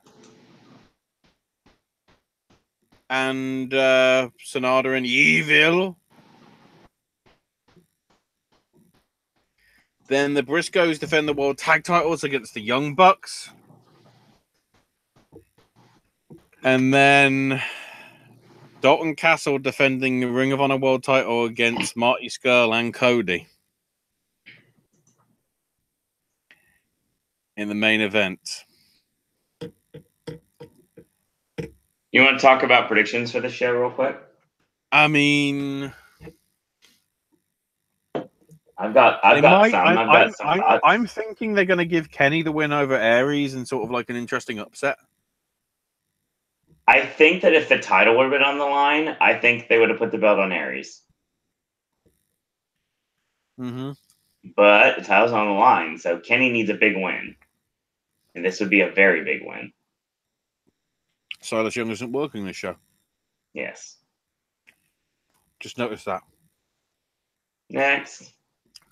and Sonata and Evil. Then the Briscoes defend the world tag titles against the Young Bucks. And then Dalton Castle defending the Ring of Honor world title against Marty Scurll and Cody in the main event. You want to talk about predictions for the show real quick? I mean, I've got some. I'm thinking they're going to give Kenny the win over Aries and sort of like an interesting upset. I think that if the title would have been on the line, I think they would have put the belt on Aries. Mm-hmm. But the title's on the line, so Kenny needs a big win. And this would be a very big win. Silas Young isn't working this show. Yes. Just noticed that. Next.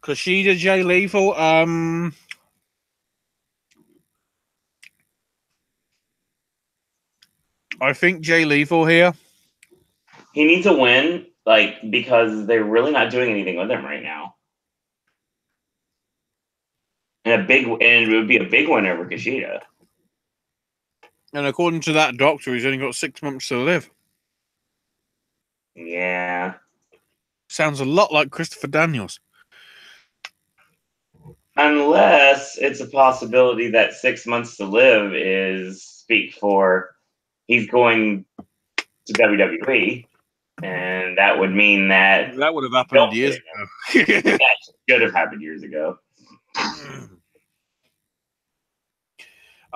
Kushida, Jay Lethal. I think Jay Lethal here. He needs a win, because they're really not doing anything with him right now. And it would be a big win over Kushida. And according to that doctor, he's only got 6 months to live. Yeah. Sounds a lot like Christopher Daniels. Unless it's a possibility that 6 months to live he's going to WWE, and that would mean that would have happened years ago. That should have happened years ago.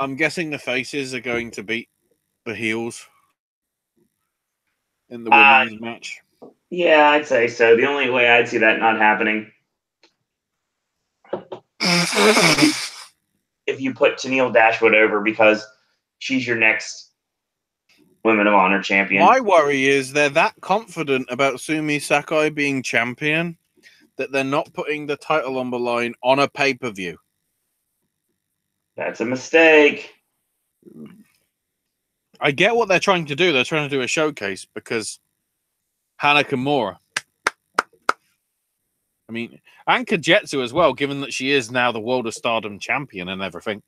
I'm guessing the faces are going to beat the heels in the women's match. Yeah, I'd say so. The only way I'd see that not happening if you put Tennille Dashwood over because she's your next Women of Honor champion. My worry is they're that confident about Sumi Sakai being champion that they're not putting the title on the line on a pay-per-view. That's a mistake. I get what they're trying to do. They're trying to do a showcase because Hana Kimura. I mean, and Kajetsu as well, given that she is now the World of Stardom champion and everything,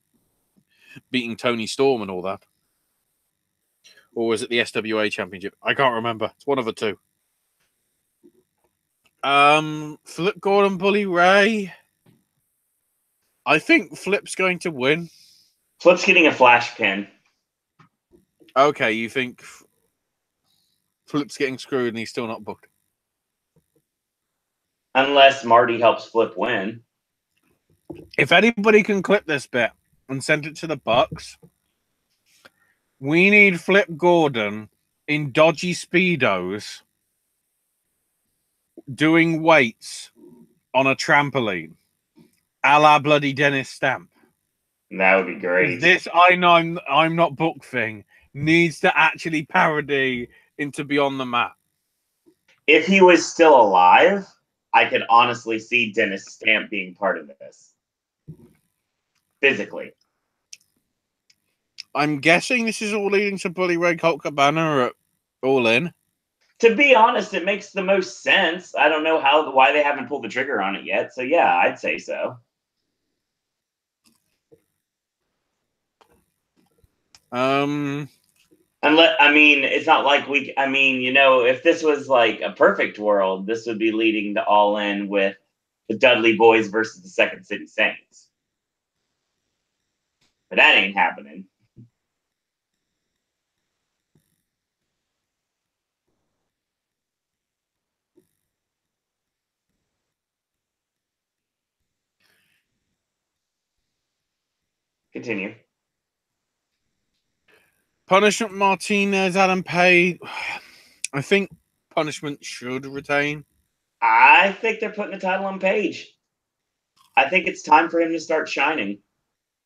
beating Tony Storm and all that. Or was it the SWA championship? I can't remember. It's one of the two. Flip Gordon, Bully Ray. I think Flip's going to win. Flip's getting a flash pin. Okay, you think Flip's getting screwed and he's still not booked? Unless Marty helps Flip win. If anybody can clip this bit and send it to the Bucks, we need Flip Gordon in dodgy Speedos doing weights on a trampoline, a la bloody Dennis Stamp. That would be great. This I know I'm not book thing needs to actually parody into Beyond the Mat. If he was still alive, I could honestly see Dennis Stamp being part of this. Physically. I'm guessing this is all leading to Bully Ray Colt Cabana at All In. To be honest, it makes the most sense. I don't know why they haven't pulled the trigger on it yet. So yeah, I'd say so. It's not like if this was like a perfect world, this would be leading to All In with the Dudley Boys versus the Second City Saints. But that ain't happening. Continue. Punishment Martinez, Adam Page. I think Punishment should retain. I think they're putting the title on Page. I think it's time for him to start shining.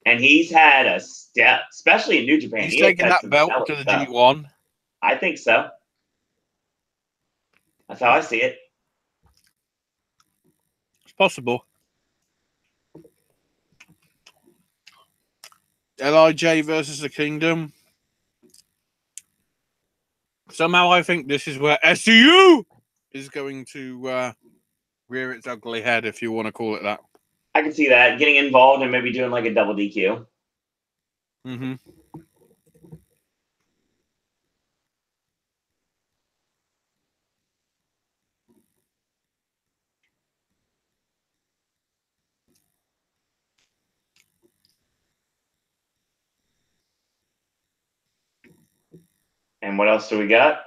And he's had a step, especially in New Japan. He's taking that belt to the G1. I think so. That's how I see it. It's possible. LIJ versus the Kingdom. Somehow I think this is where SCU is going to rear its ugly head, if you want to call it that. I can see that. Getting involved and maybe doing like a double DQ. Mm-hmm. And what else do we got?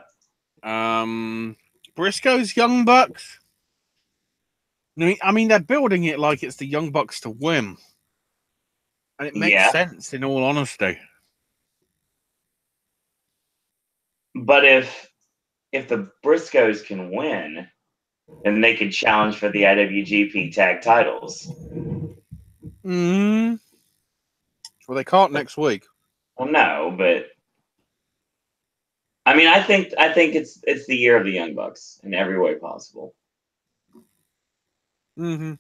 Briscoe's Young Bucks. I mean, they're building it like it's the Young Bucks to win. And it makes sense, in all honesty. But if the Briscoes can win, then they could challenge for the IWGP tag titles. Well, they can't next week. Well, no, but I mean, I think it's the year of the Young Bucks in every way possible. Mm-hmm.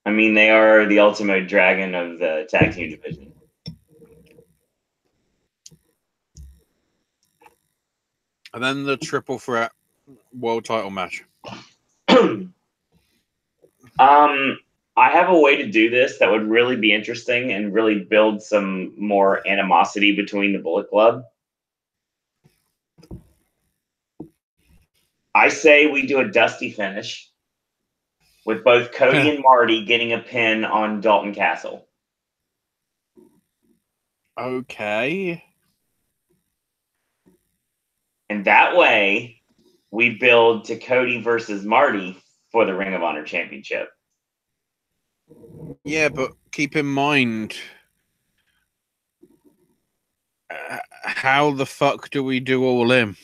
I mean, they are the ultimate dragon of the tag team division. And then the triple threat world title match. I have a way to do this that would really be interesting and really build some more animosity between the Bullet Club. I say we do a dusty finish with both Cody and Marty getting a pin on Dalton Castle. Okay. And that way, we build to Cody versus Marty for the Ring of Honor Championship. Yeah, but keep in mind, how the fuck do we do All In?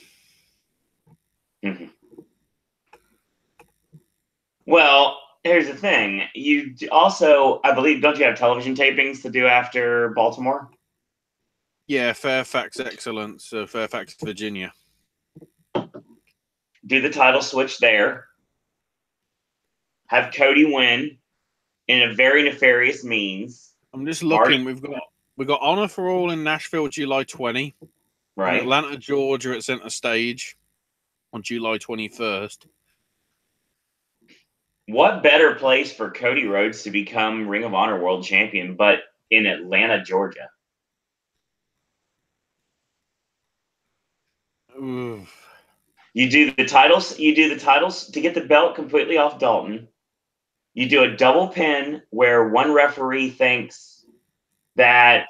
Mm-hmm. Well, here's the thing. You also, I believe, don't you have television tapings to do after Baltimore? Yeah, Fairfax Excellence, Fairfax, Virginia. Do the title switch there. Have Cody win in a very nefarious means. I'm just looking. We've got Honor for All in Nashville, July 20. Right. Atlanta, Georgia at Center Stage. on July 21st. What better place for Cody Rhodes to become Ring of Honor World Champion but in Atlanta, Georgia? Ooh. You do the titles to get the belt completely off Dalton. You do a double pin where one referee thinks that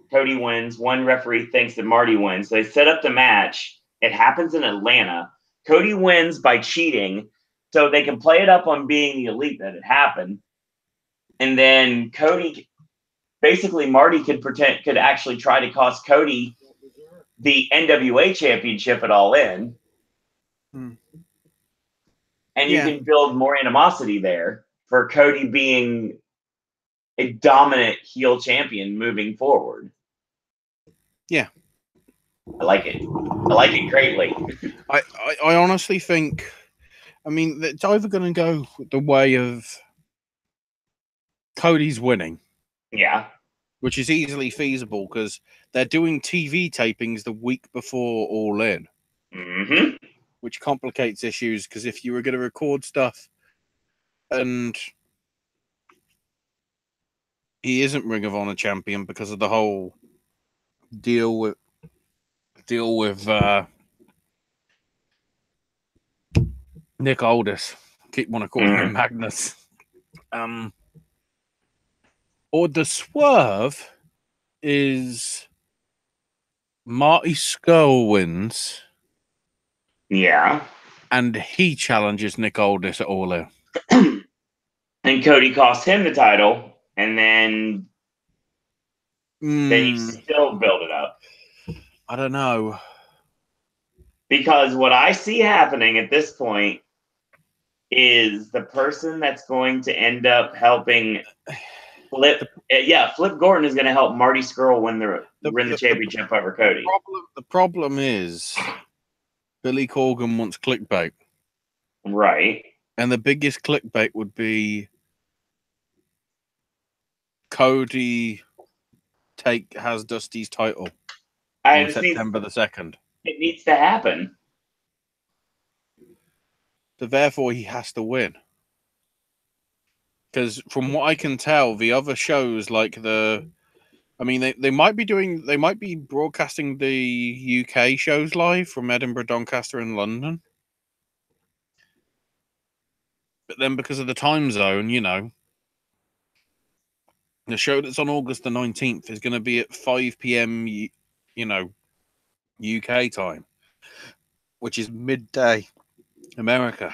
Cody wins, one referee thinks that Marty wins. So they set up the match. It happens in Atlanta. Cody wins by cheating, so they can play it up on being the elite that it happened. And then Cody, basically Marty could actually try to cost Cody the NWA championship at All In. And you can build more animosity there for Cody being a dominant heel champion moving forward. Yeah. I like it. I like it greatly. I honestly think, I mean, it's either going to go the way of Cody's winning. Yeah. Which is easily feasible because they're doing TV tapings the week before All In. Mm-hmm. Which complicates issues because if you were going to record stuff and he isn't Ring of Honor champion because of the whole deal with Nick Aldis. Keep want to call him Magnus. Or the swerve is Marty Scurll wins. Yeah. And he challenges Nick Aldis at All In. And Cody costs him the title, and then you still build it up. I don't know. Because what I see happening at this point is the person that's going to end up helping Flip Gordon is going to help Marty Scurll win the championship over Cody. The problem is Billy Corgan wants clickbait. Right. And the biggest clickbait would be Cody has Dusty's title on September the 2nd. It needs to happen. So therefore, he has to win. Because from what I can tell, the other shows like they might be broadcasting the UK shows live from Edinburgh, Doncaster, and London. But then because of the time zone, the show that's on August the 19th is going to be at 5 p.m., UK time, which is midday America.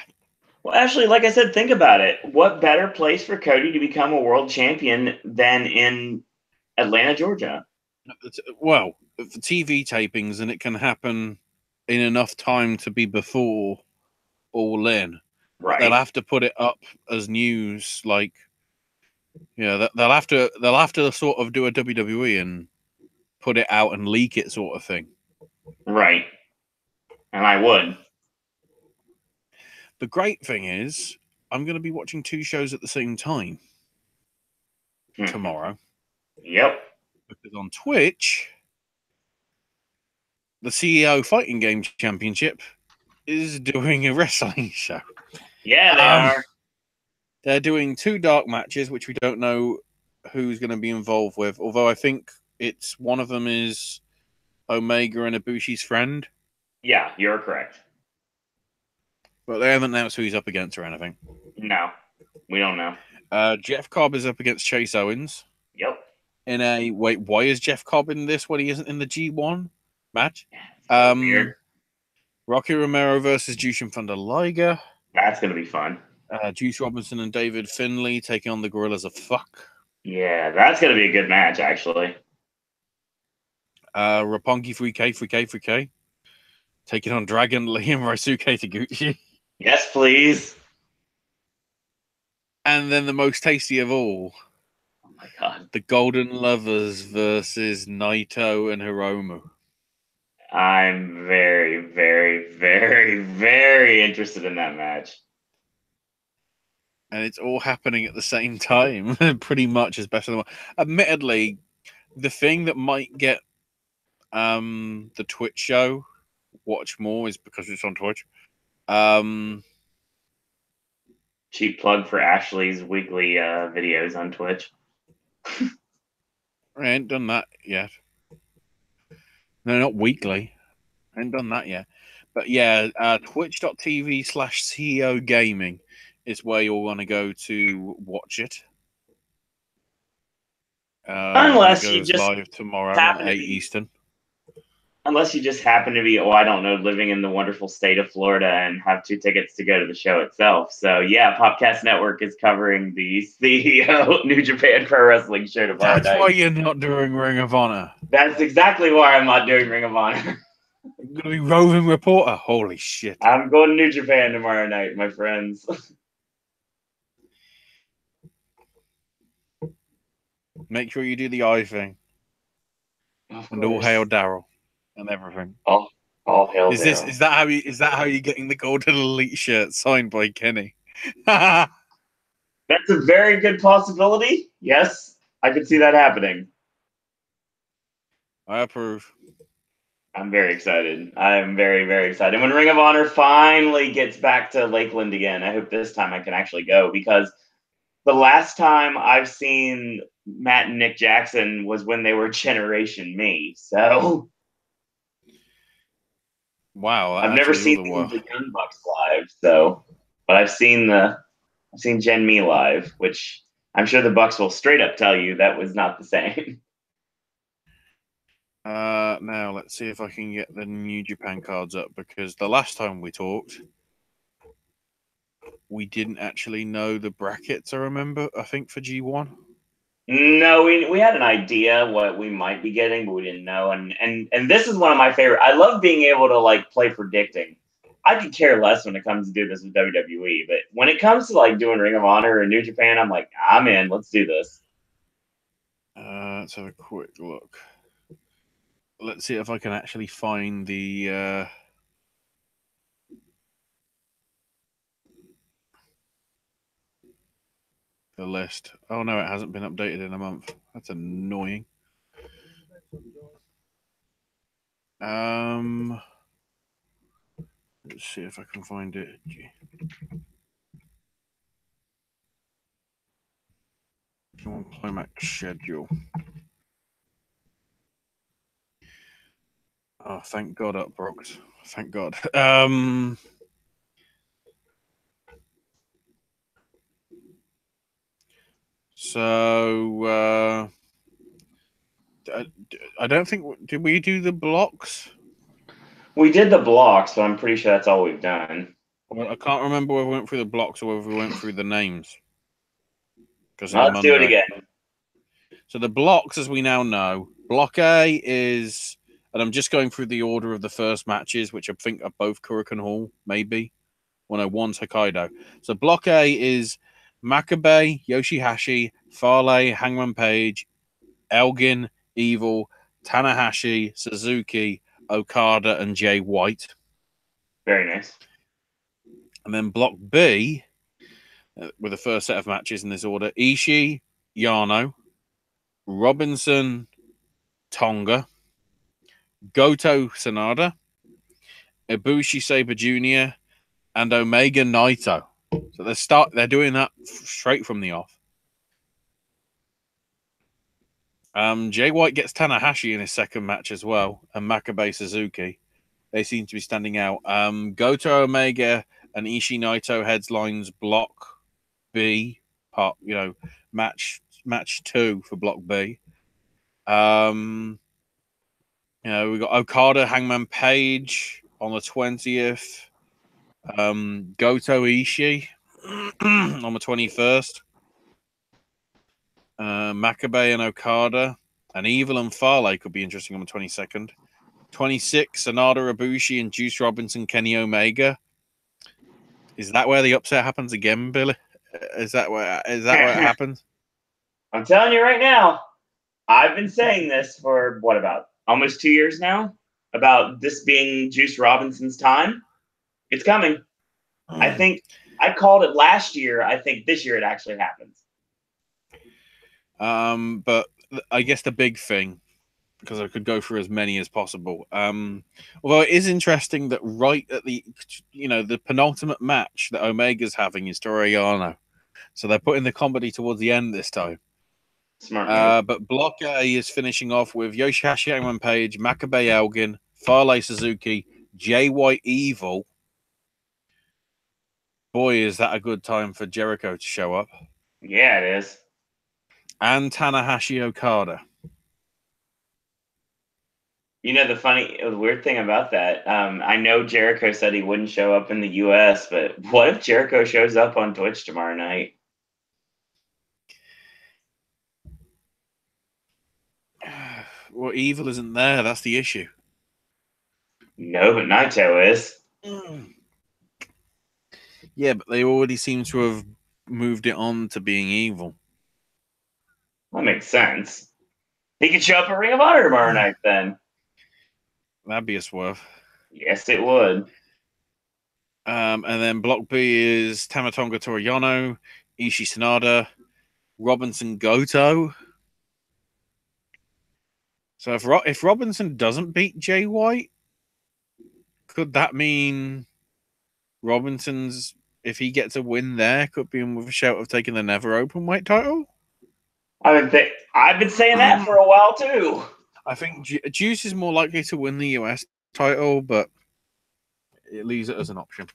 Well, actually, like I said, think about it. What better place for Cody to become a world champion than in Atlanta, Georgia? Well, for TV tapings, and it can happen in enough time to be before All In. Right. They'll have to put it up as news, like, they'll have to sort of do a WWE and put it out and leak it, sort of thing. Right. And I would. The great thing is, I'm going to be watching two shows at the same time tomorrow. Yep. Because on Twitch, the CEO Fighting Game Championship is doing a wrestling show. Yeah, they are. They're doing two dark matches, which we don't know who's going to be involved with. Although I think it's one of them is Omega and Ibushi's friend. Yeah, you're correct. But they haven't announced who he's up against or anything. No, we don't know. Jeff Cobb is up against Chase Owens. Yep. Why is Jeff Cobb in this when he isn't in the G1 match? Weird. Rocky Romero versus Jushin Thunder Liger. That's going to be fun. Juice Robinson and David Finlay taking on the Gorillas of Fuck. Yeah, that's going to be a good match, actually. Roppongi 3K taking on Dragon Lee and Ryusuke Taguchi. Yes, please. And then the most tasty of all. Oh my God. The Golden Lovers versus Naito and Hiromu. I'm very, very, very, very interested in that match. And it's all happening at the same time, pretty much as best of the one. Admittedly, the thing that might get the Twitch show watch more is because it's on Twitch. Cheap plug for Ashley's weekly videos on Twitch. I ain't done that yet. No, not weekly. I ain't done that yet. But yeah, twitch.tv/CEO Gaming is where you'll want to go to watch it. When it Unless you goes just live tomorrow happen at to 8 be, Eastern. unless you just happen to be, I don't know, living in the wonderful state of Florida and have 2 tickets to go to the show itself. So yeah, Popcast Network is covering the CEO New Japan Pro Wrestling show tomorrow That's night. why you're not doing Ring of Honor. That's exactly why I'm not doing Ring of Honor. You're going to be roving reporter. Holy shit. I'm going to New Japan tomorrow night, my friends. Make sure you do the eye thing. And all hail Daryl and everything. All hail Daryl. Is that how you're getting the Golden Elite shirt signed by Kenny? That's a very good possibility. Yes, I could see that happening. I approve. I'm very excited. I'm very, very excited. When Ring of Honor finally gets back to Lakeland again, I hope this time I can actually go, because the last time I've seen Matt and Nick Jackson was when they were Generation Me. So wow, I've never seen the Young Bucks live. So, but I've seen Gen Me live, which I'm sure the Bucks will straight up tell you that was not the same. Now let's see if I can get the New Japan cards up, because the last time we talked, we didn't actually know the brackets. I think for G1. No, we had an idea what we might be getting, but we didn't know. And this is one of my favorite. I love being able to like play predicting. I could care less when it comes to do this with WWE, but when it comes to like doing Ring of Honor or New Japan, I'm like, I'm in. Let's do this. Let's have a quick look. Let's see if I can actually find the list. Oh no, it hasn't been updated in a month. That's annoying. Let's see if I can find it. Climax schedule. Oh, thank God, up Brooks. Thank God. So I don't think, did we do the blocks? We did the blocks, but I'm pretty sure that's all we've done. Well, I can't remember whether we went through the blocks or whether we went through the names. Let's do it again. So the blocks, as we now know, Block A is, and I'm just going through the order of the first matches, which I think are both Kurikan Hall, maybe. Well, no, one's Hokkaido. So Block A is Makabe, Yoshihashi, Fale, Hangman Page, Elgin, Evil, Tanahashi, Suzuki, Okada, and Jay White. Very nice. And then Block B, with the first set of matches in this order, Ishii, Yano, Robinson, Tonga, Goto, Sanada, Ibushi, Sabre Jr., and Omega Naito. So they're doing that straight from the off. Jay White gets Tanahashi in his second match as well, and Makabe Suzuki. They seem to be standing out. Goto, Omega, and Ishii Naito headlines Block B, match 2 for Block B. We got Okada, Hangman Page on the 20th. Goto Ishii on the 21st. Makabe and Okada. And Evil and Fale could be interesting on the 22nd. 26, Sanada, Ibushi, and Juice Robinson, Kenny Omega. Is that where the upset happens again, Billy? Is that where it happens? I'm telling you right now, I've been saying this for about almost 2 years now, about this being Juice Robinson's time. It's coming. I think I called it last year. I think this year it actually happens. But I guess the big thing because I could go through as many as possible. Although it is interesting that right at the penultimate match that Omega's having is Toru Yano. So they're putting the comedy towards the end this time. Smart move. But Block A is finishing off with Yoshihashi Hangman Page, Makabe Elgin, Farley Suzuki, Jay White Evil. Boy, is that a good time for Jericho to show up. Yeah, it is. And Tanahashi Okada. The weird thing about that, I know Jericho said he wouldn't show up in the U.S., but what if Jericho shows up on Twitch tomorrow night? Well, Evil isn't there. That's the issue. No, but Naito is. Yeah, but they already seem to have moved it on to being Evil. That makes sense. He could show up at Ring of Honor tomorrow night then. That'd be a swerve. Yes, it would. And then Block B is Tamatonga Toriano, Ishii Sanada, Robinson Goto. So if Robinson doesn't beat Jay White, could that mean Robinson's, if he gets a win there, could be in with a shout of taking the Never Openweight title? I've been saying that for a while too. I think Juice is more likely to win the US title, but it leaves it as an option.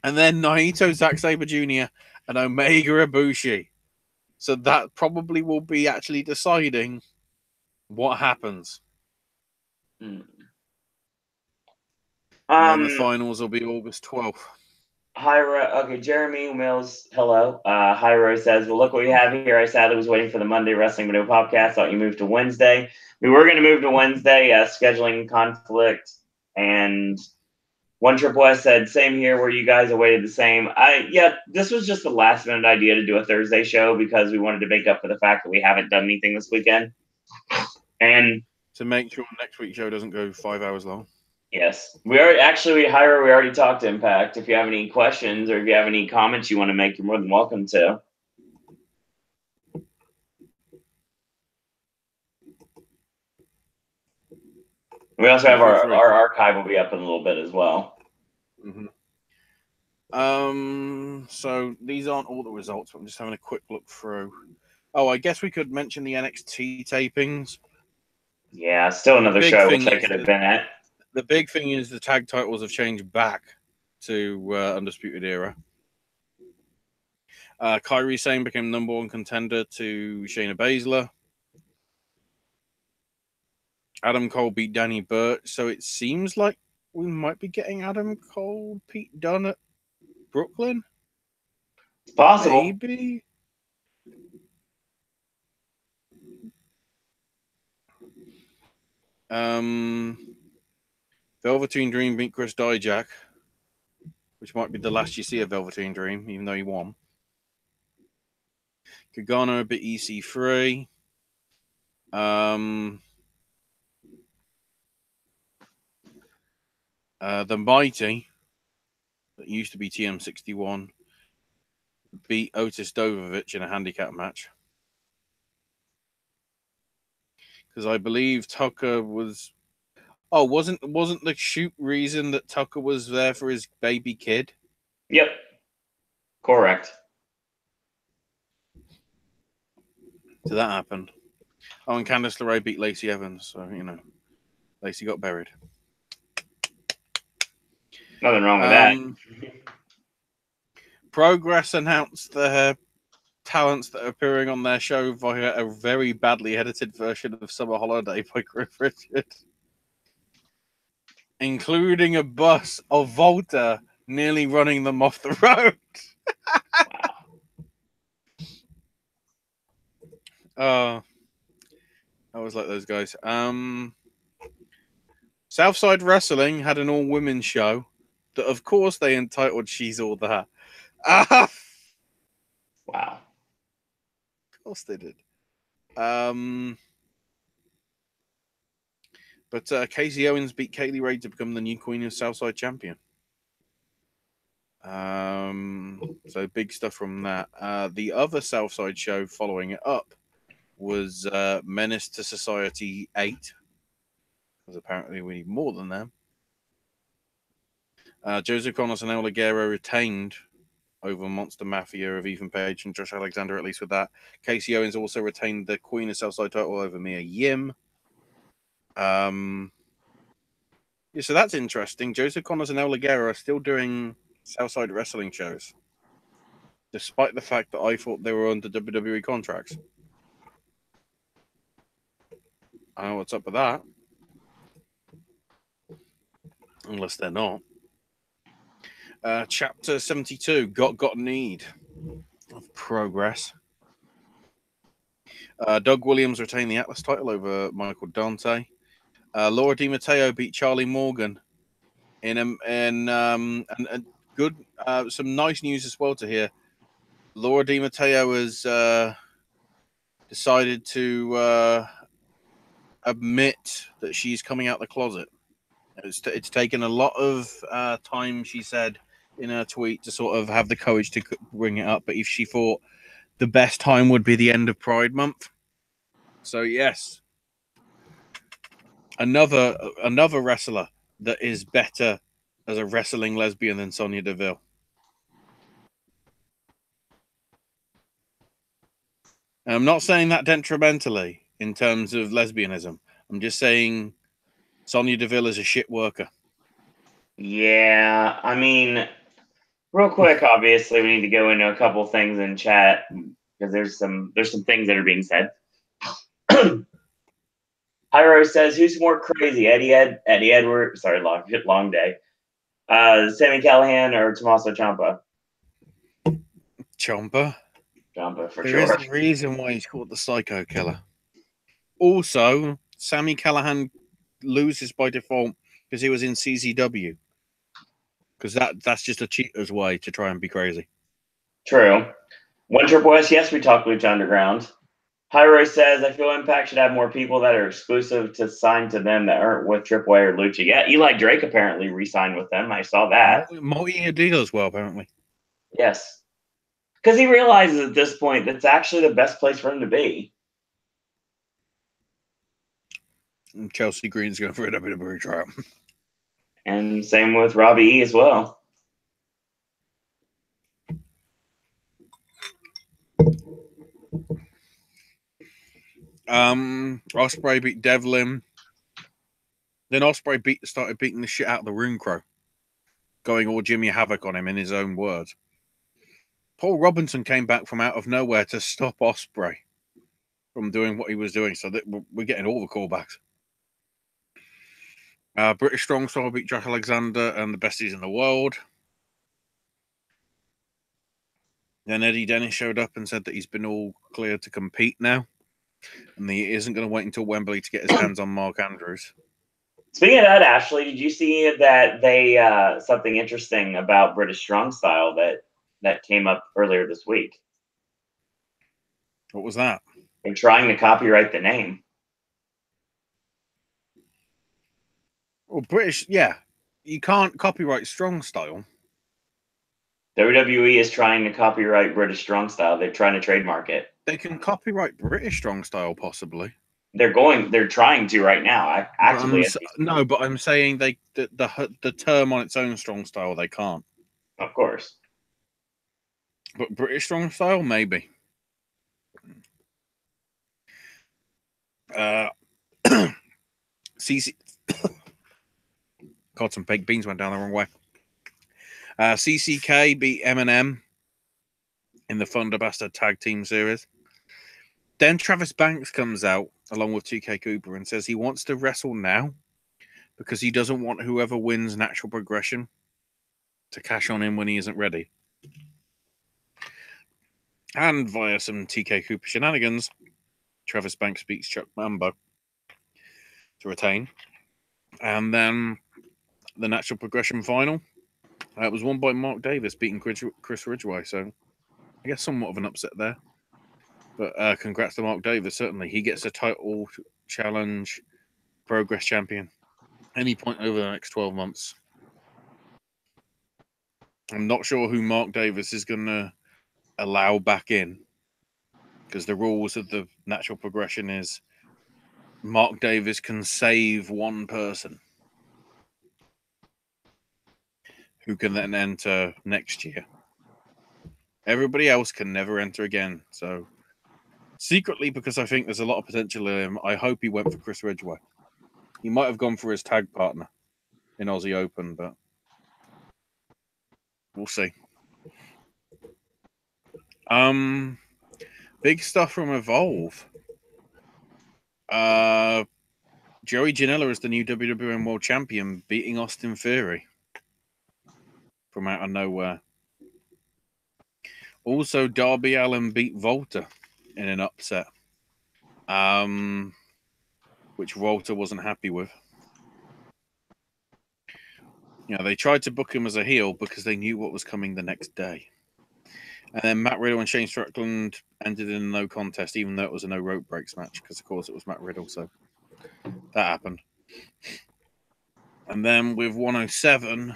And then Naito, Zack Sabre Jr., and Omega Ibushi. So that probably will be actually deciding what happens. And then the finals will be August 12th. Okay, Jeremy Mills, hello. Hyro says, well, look what we have here. I sadly was waiting for the Monday Wrestling Video podcast. Thought you moved to Wednesday. We were going to move to Wednesday, scheduling conflict. And One Triple S said, same here, where you guys awaited the same. This was just the last minute idea to do a Thursday show because we wanted to make up for the fact that we haven't done anything this weekend. And to make sure next week's show doesn't go 5 hours long. Yes. We already talked to Impact. If you have any questions or if you have any comments you want to make, you're more than welcome to. We also have our archive will be up in a little bit as well. Mm-hmm. So these aren't all the results, but I'm just having a quick look through. Oh, I guess we could mention the NXT tapings. Yeah, still another show which I could have been at. The big thing is the tag titles have changed back to Undisputed Era. Kairi Sane became number one contender to Shayna Baszler. Adam Cole beat Danny Burch, so it seems like we might be getting Adam Cole, Pete Dunne at Brooklyn. It's possible. Maybe. Velveteen Dream beat Chris Dijak, which might be the last you see of Velveteen Dream, even though he won. Kagano beat EC3. The Mighty, that used to be TM61, beat Otis Dovovich in a handicap match. Because I believe Tucker was... Oh, wasn't the shoot reason that Tucker was there for his baby kid? Yep. Correct. So that happened. Oh, and Candice LeRae beat Lacey Evans. So, Lacey got buried. Nothing wrong with that. Progress announced their talents that are appearing on their show via a very badly edited version of Summer Holiday by Griff Richard, including a bus of Volta nearly running them off the road. Wow. I was like those guys. Southside Wrestling had an all-women show that, of course, they entitled She's All That. Wow. Of course they did. But Casey Owens beat Kaylee Ray to become the new Queen of Southside champion. So big stuff from that. The other Southside show following it up was Menace to Society 8 because apparently we need more than them. Joseph Connors and El Ligero retained over Monster Mafia of Ethan Page and Josh Alexander, at least with that. Casey Owens also retained the Queen of Southside title over Mia Yim. Yeah, so that's interesting. Joseph Connors and El Ligero are still doing Southside wrestling shows, despite the fact that I thought they were under WWE contracts. I don't know what's up with that. Unless they're not. Chapter 72, Got Need of Progress. Doug Williams retained the Atlas title over Michael Dante. Laura Di Matteo beat Charlie Morgan in good some nice news as well to hear. Laura Di Matteo has decided to admit that she's coming out the closet. It's taken a lot of time, she said in her tweet, to sort of have the courage to bring it up. But if she thought the best time would be the end of Pride Month. So yes, another wrestler that is better as a wrestling lesbian than Sonya Deville. And I'm not saying that detrimentally in terms of lesbianism. I'm just saying Sonya Deville is a shit worker. Yeah, I mean, real quick, obviously, we need to go into a couple things in chat because there's some things that are being said. Hyro says, "Who's more crazy, Eddie Edwards? Sorry, long day. Sammy Callahan or Tommaso Ciampa?" Ciampa. Ciampa for There sure. is a reason why he's called the Psycho Killer. Also, Sammy Callahan loses by default because he was in CZW. Because that's just a cheater's way to try and be crazy. True. Winter Boys, yes, we talked Lucha Underground. Hyro says, "I feel Impact should have more people that are exclusive to sign to them that aren't with AAA or Lucha." Yeah, Eli Drake apparently re-signed with them. I saw that. Multi-year deal as well, apparently. Yes. Because he realizes at this point that's actually the best place for him to be. And Chelsea Green's going for a WWE tryout. And same with Robbie E as well. Ospreay beat Devlin. Then Ospreay started beating the shit out of the Rune Crow, going all Jimmy Havoc on him in his own words. Paul Robinson came back from out of nowhere to stop Ospreay from doing what he was doing, so that we're getting all the callbacks. British Strong Style beat Josh Alexander and the besties in the world. Then Eddie Dennis showed up and said that he's been all cleared to compete now, and he isn't going to wait until Wembley to get his hands on Mark Andrews. Speaking of that, Ashley, did you see that they something interesting about British Strong Style that came up earlier this week? What was that? They're trying to copyright the name. Well, British, yeah. You can't copyright Strong Style. WWE is trying to copyright British Strong Style. They're trying to trademark it. They can copyright British Strong Style, possibly. They're trying to right now. But I'm saying the term on its own Strong Style, they can't. Of course. But British Strong Style, maybe. CC. God, some baked beans went down the wrong way. CCK beat Eminem in the Thunder Bastard Tag Team Series. Then Travis Banks comes out along with TK Cooper and says he wants to wrestle now because he doesn't want whoever wins Natural Progression to cash on him when he isn't ready. And via some TK Cooper shenanigans, Travis Banks beats Chuck Mambo to retain. And then the Natural Progression final was won by Mark Davis beating Chris Ridgway. So I guess somewhat of an upset there. But congrats to Mark Davis. Certainly, he gets a title challenge Progress champion any point over the next 12 months. I'm not sure who Mark Davis is going to allow back in because the rules of the Natural Progression is Mark Davis can save one person who can then enter next year. Everybody else can never enter again. So, secretly, because I think there's a lot of potential in him, I hope he went for Chris Ridgway. He might have gone for his tag partner in Aussie Open, but we'll see. Big stuff from Evolve. Joey Janela is the new WWN World Champion, beating Austin Theory from out of nowhere. Also, Darby Allin beat Volta in an upset, which Volta wasn't happy with. You know, they tried to book him as a heel because they knew what was coming the next day. And then Matt Riddle and Shane Strickland ended in a no contest, even though it was a no rope breaks match, because of course it was Matt Riddle, so that happened. And then with 107,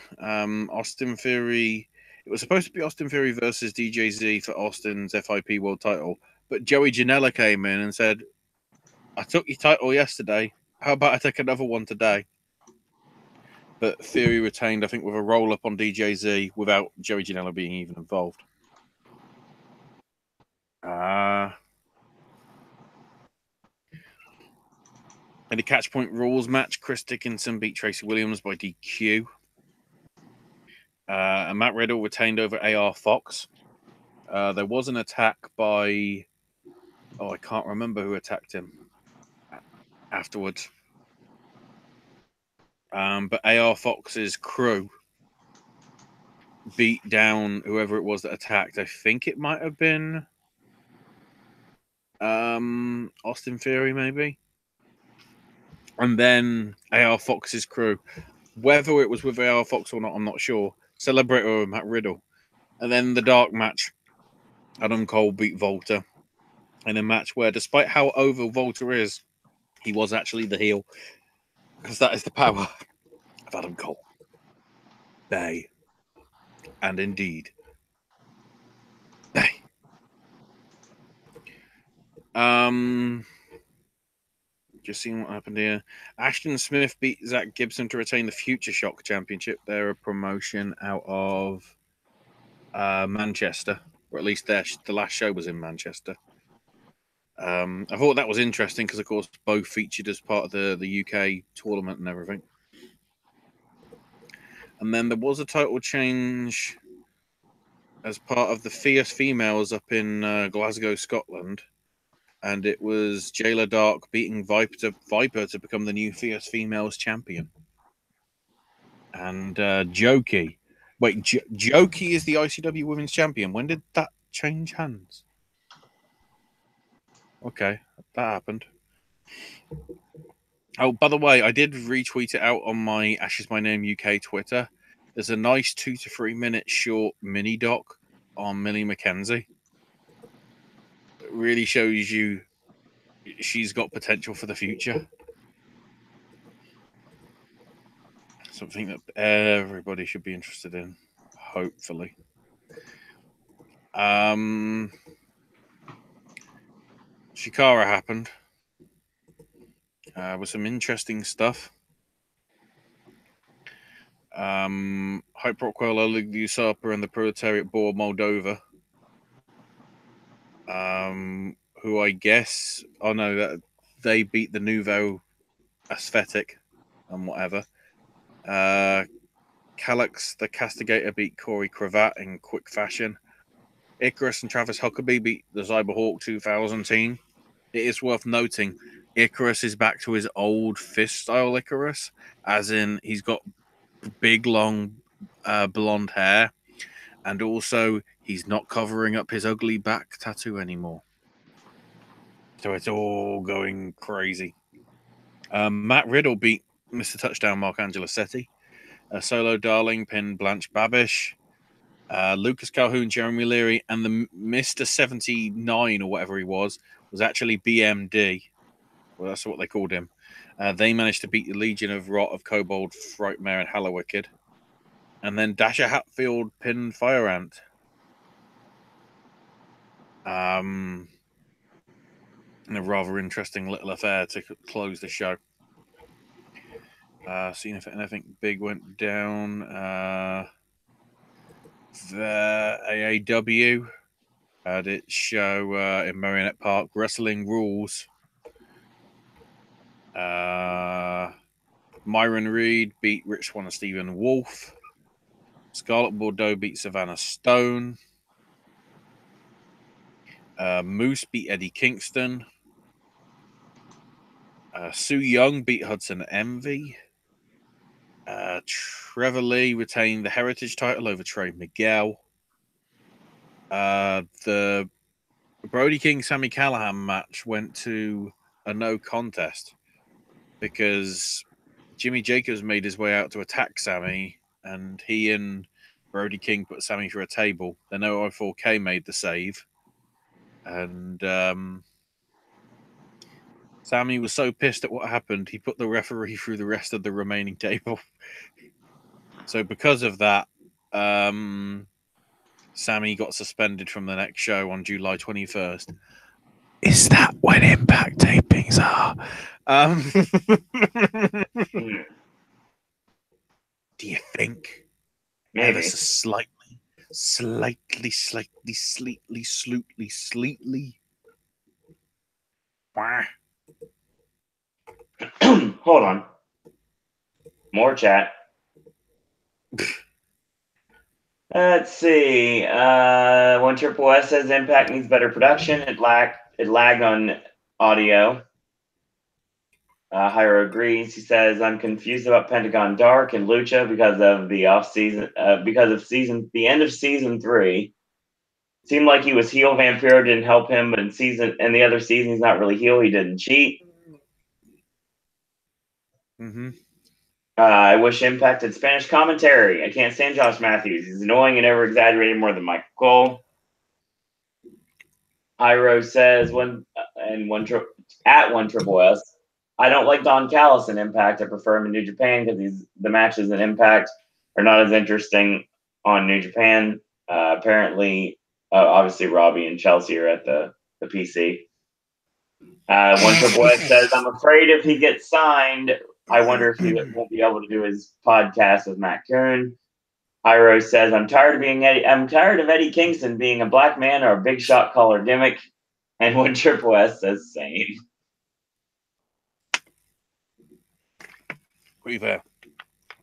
Austin Theory. It was supposed to be Austin Theory versus DJZ for Austin's FIP World Title, but Joey Janela came in and said, "I took your title yesterday. How about I take another one today?" But Theory retained, I think, with a roll up on DJZ without Joey Janela being even involved. In the Catch Point Rules match, Chris Dickinson beat Tracy Williams by DQ. And Matt Riddle retained over AR Fox. There was an attack by... Oh, I can't remember who attacked him afterwards. But AR Fox's crew beat down whoever it was that attacked. I think it might have been Austin Theory, maybe. And then AR Fox's crew, whether it was with AR Fox or not, I'm not sure, celebrated with Matt Riddle. And then the dark match, Adam Cole beat Volta in a match where, despite how over Volta is, he was actually the heel. Because that is the power of Adam Cole. Bay. And indeed. Bay. Just seeing what happened here. Ashton Smith beat Zach Gibson to retain the Future Shock Championship. They're a promotion out of Manchester, or at least the last show was in Manchester. I thought that was interesting because, of course, both featured as part of the UK tournament and everything. And then there was a title change as part of the Fierce Females up in Glasgow, Scotland. And it was Jayla Dark beating Viper to become the new Fierce Females champion. And Jokey. Wait, Jokey is the ICW Women's Champion. When did that change hands? Okay, that happened. Oh, by the way, I did retweet it out on my Ashes My Name UK Twitter. There's a nice 2 to 3 minute short mini doc on Millie McKenzie. It really shows you she's got potential for the future. Something that everybody should be interested in, hopefully. Shikara happened with some interesting stuff. Hype Rockwell, Oleg the Usurper, and the Proletariat Boar Moldova. Who I guess, that they beat the Nouveau Aesthetic and whatever. Calyx the Castigator beat Corey Cravat in quick fashion. Icarus and Travis Huckabee beat the Cyberhawk 2000 team. It is worth noting Icarus is back to his old fist style Icarus, as in he's got big, long, blonde hair, and also he's not covering up his ugly back tattoo anymore. So it's all going crazy. Matt Riddle beat Mr. Touchdown Mark Angelo Setti. Solo Darling pinned Blanche Babish. Lucas Calhoun, Jeremy Leary, and the Mr. 79 or whatever he was actually BMD. Well, that's what they called him. They managed to beat the Legion of Rot of Kobold, Frightmare, and Hallowicked. And then Dasher Hatfield pinned Fire Ant. in a rather interesting little affair to close the show. Seeing if anything big went down. The AAW had its show in Marionette Park, Wrestling Rules. Myron Reed beat Rich Swann and Stephen Wolf. Scarlett Bordeaux beat Savannah Stone. Moose beat Eddie Kingston. Sue Young beat Hudson Envy. Trevor Lee retained the Heritage title over Trey Miguel. The Brody King Sami Callihan match went to a no contest because Jimmy Jacobs made his way out to attack Sami, and he and Brody King put Sami through a table. Then OI4K made the save, and Sami was so pissed at what happened, he put the referee through the rest of the remaining table. So because of that, Sami got suspended from the next show on July 21st. Is that when Impact tapings are? Do you think? Maybe. Ever so slightly, sleetly. Hold on. More chat. Let's see. When Triple S says Impact needs better production, it lagged on audio. Hyro agrees. He says, "I'm confused about Pentagon Dark and Lucha because of the off season, because of the end of season 3. Seemed like he was heel. Vampiro didn't help him, but in the other season, he's not really heel. He didn't cheat. Mm-hmm. I wish Impact had Spanish commentary. I can't stand Josh Matthews. He's annoying and ever exaggerating more than Michael Cole." Hyro says, at one Triple S, "I don't like Don Callis in Impact. I prefer him in New Japan because the matches in Impact are not as interesting on New Japan." Apparently, obviously, Robbie and Chelsea are at the PC. One Triple S says, "I'm afraid if he gets signed, I wonder if he won't be able to do his podcast with Matt Coon." Hyro says, I'm tired of Eddie Kingston being a black man or a big shot caller gimmick." And when Triple S says same. Pretty fair.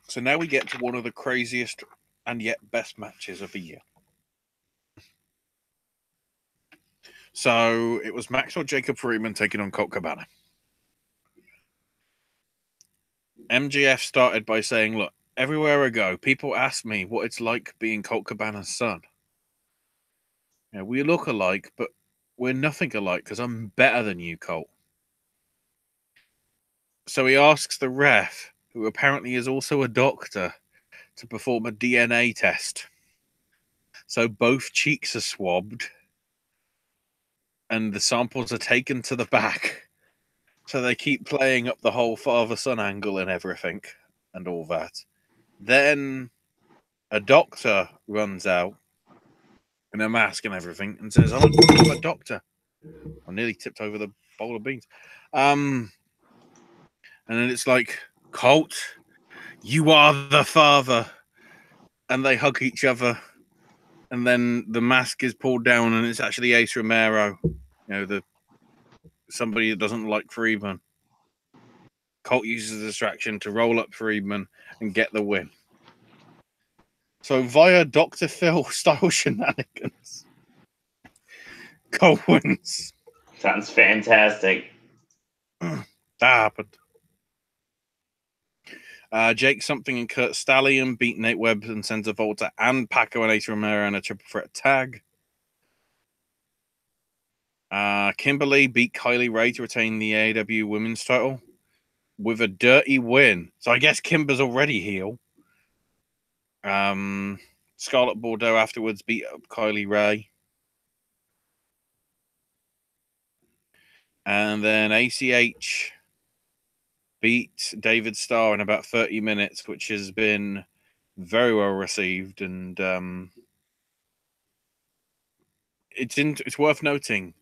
So now we get to one of the craziest and yet best matches of the year. So it was Maxwell Jacob Friedman taking on Colt Cabana. MJF started by saying, "Look, everywhere I go, people ask me what it's like being Colt Cabana's son. We look alike, but we're nothing alike because I'm better than you, Colt." So he asks the ref, who apparently is also a doctor, to perform a DNA test. So both cheeks are swabbed, and the samples are taken to the back. So they keep playing up the whole father-son angle and everything, and all that. Then a doctor runs out in a mask and everything and says, I'm a doctor." I nearly tipped over the bowl of beans. And then it's like, "Colt, you are the father." And they hug each other. And then the mask is pulled down and it's actually Ace Romero, somebody that doesn't like Friedman. Colt uses the distraction to roll up Friedman and get the win. So via Dr. Phil style shenanigans, Colt wins. Sounds fantastic. That happened. Jake Something and Kurt Stallion beat Nate Webb and Senza Volta and Paco and Ace Romero in a triple threat tag. Kimberly beat Kylie Ray to retain the AEW Women's title with a dirty win. So I guess Kimber's already heel. Scarlett Bordeaux afterwards beat up Kylie Ray. And then ACH beat David Starr in about 30 minutes, which has been very well received. And it's worth noting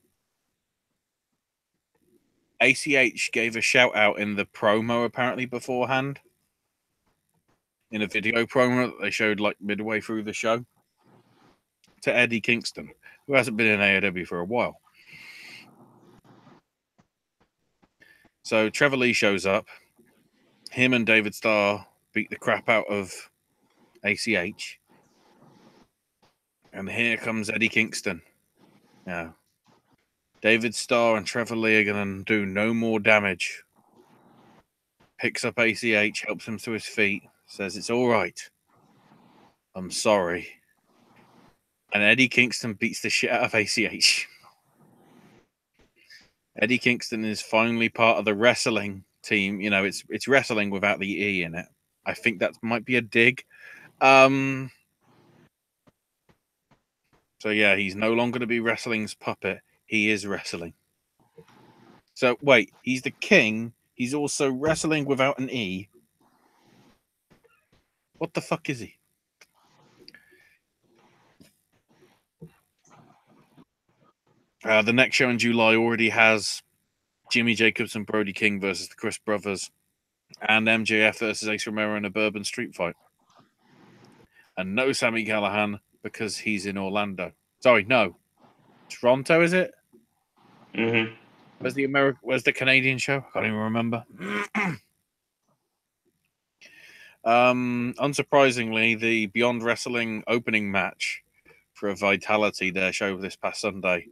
ACH gave a shout out in the promo apparently beforehand, in a video promo that they showed like midway through the show, to Eddie Kingston, who hasn't been in AEW for a while. So Trevor Lee shows up. Him and David Starr beat the crap out of ACH. And here comes Eddie Kingston. Now, David Starr and Trevor Lee are going to do no more damage. Picks up ACH, helps him to his feet, says it's all right. I'm sorry. And Eddie Kingston beats the shit out of ACH. Eddie Kingston is finally part of the wrestling team. You know, it's wrestling without the E in it. I think that might be a dig. So yeah, he's no longer to be wrestling's puppet. He is wrestling. So wait, he's the king. He's also wrestling without an E. What the fuck is he? The next show in July already has Jimmy Jacobs and Brody King versus the Chris Brothers, and MJF versus Ace Romero in a Bourbon Street fight. And no Sami Callihan because he's in Orlando. Sorry, no. Toronto, is it? Mm-hmm. Where's the Canadian show? I can't even remember. Unsurprisingly, the Beyond Wrestling opening match for Vitality, their show this past Sunday,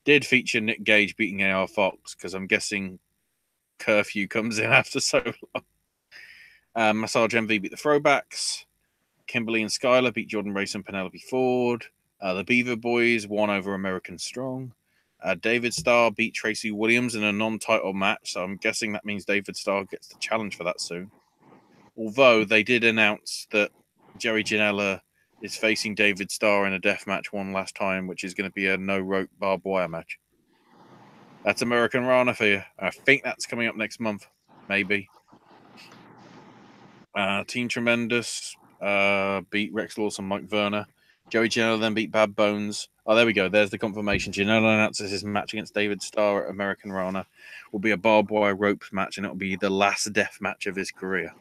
did feature Nick Gage beating AR Fox, because I'm guessing curfew comes in after so long. Massage MV beat the Throwbacks. Kimberly and Skylar beat Jordan Race and Penelope Ford. The Beaver Boys won over American Strong. David Starr beat Tracy Williams in a non-title match, so I'm guessing that means David Starr gets the challenge for that soon. Although they did announce that Joey Janela is facing David Starr in a death match one last time, which is going to be a no-rope barbed wire match. That's American Rana for you. I think that's coming up next month, maybe. Team Tremendous beat Rex Lawson, Mike Werner. Joey Janela then beat Bad Bones. Oh, there we go. There's the confirmation. Janela announces his match against David Starr at American Rana will be a barbed wire ropes match, and it'll be the last death match of his career.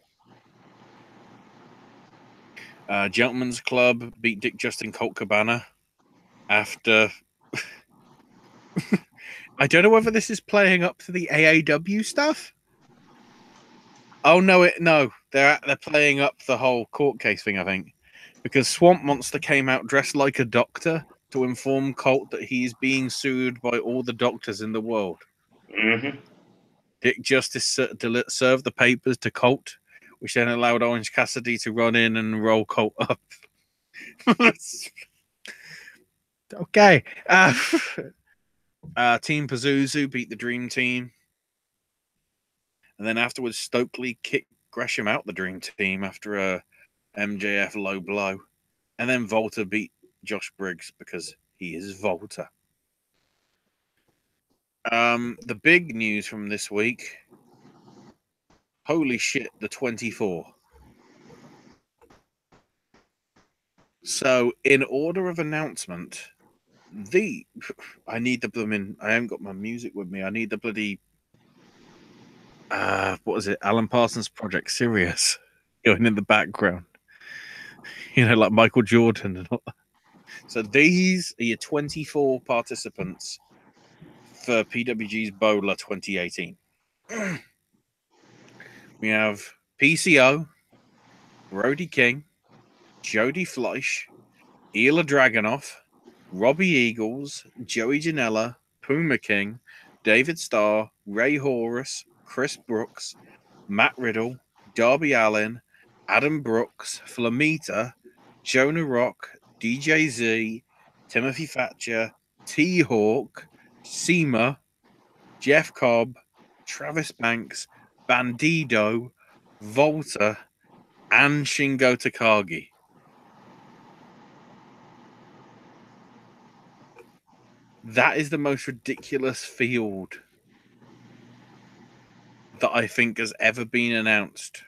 Gentleman's Club beat Dick Justin Colt Cabana after... I don't know whether this is playing up to the AAW stuff. Oh, no, they're playing up the whole court case thing, I think. Because Swamp Monster came out dressed like a doctor to inform Colt that he's being sued by all the doctors in the world. Mm-hmm. Dick Justice served the papers to Colt, which then allowed Orange Cassidy to run in and roll Colt up. Okay. Team Pazuzu beat the Dream Team. And then afterwards, Stokely kicked Gresham out the Dream Team after a MJF low blow. And then Volta beat Josh Briggs because he is Volta. The big news from this week. Holy shit, the 24. So, in order of announcement, I need the blooming... I haven't got my music with me. I need the bloody... what is it? Alan Parsons Project Sirius going in the background. You know, like Michael Jordan and all that. So these are your 24 participants for PWG's Bowler 2018. We have PCO, Brody King, Jody Fleisch, Ela Dragunov, Robbie Eagles, Joey Janela, Puma King, David Starr, Ray Horus, Chris Brooks, Matt Riddle, Darby Allin, Adam Brooks, Flamita, Jonah Rock, DJ Z, Timothy Thatcher, T-Hawk, Seema, Jeff Cobb, Travis Banks, Bandido, Volta, and Shingo Takagi. That is the most ridiculous field that I think has ever been announced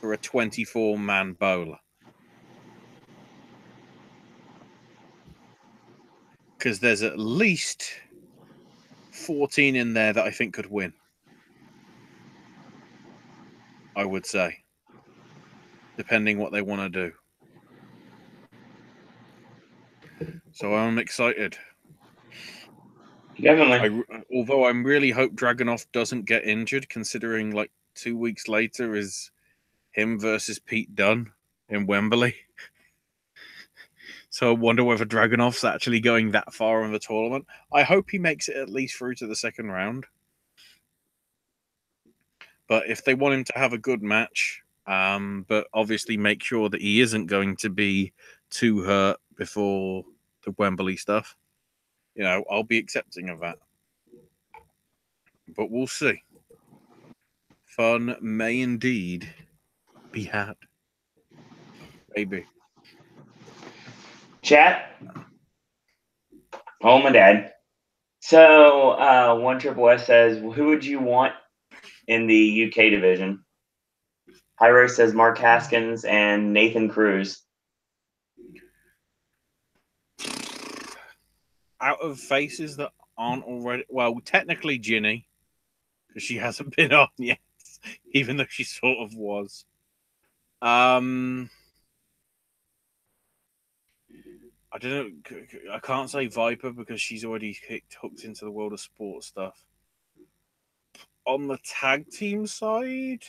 for a 24-man bowler. Because there's at least 14 in there that I think could win. I would say, depending what they want to do. So I'm excited. Definitely. Although I really hope Dragunov doesn't get injured, considering like 2 weeks later is him versus Pete Dunne in Wembley. So I wonder whether Dragunov's actually going that far in the tournament. I hope he makes it at least through to the second round. But if they want him to have a good match, but obviously make sure that he isn't going to be too hurt before the Wembley stuff, I'll be accepting of that. But we'll see. Fun may indeed be had. Maybe. Chat. Home and dad. So one Triple S says, who would you want in the UK division? Hyro says Mark Haskins and Nathan Cruz. Out of faces that aren't already, well, technically Ginny, because she hasn't been on yet, even though she sort of was. I don't know. I can't say Viper because she's already hooked into the world of sports stuff. On the tag team side,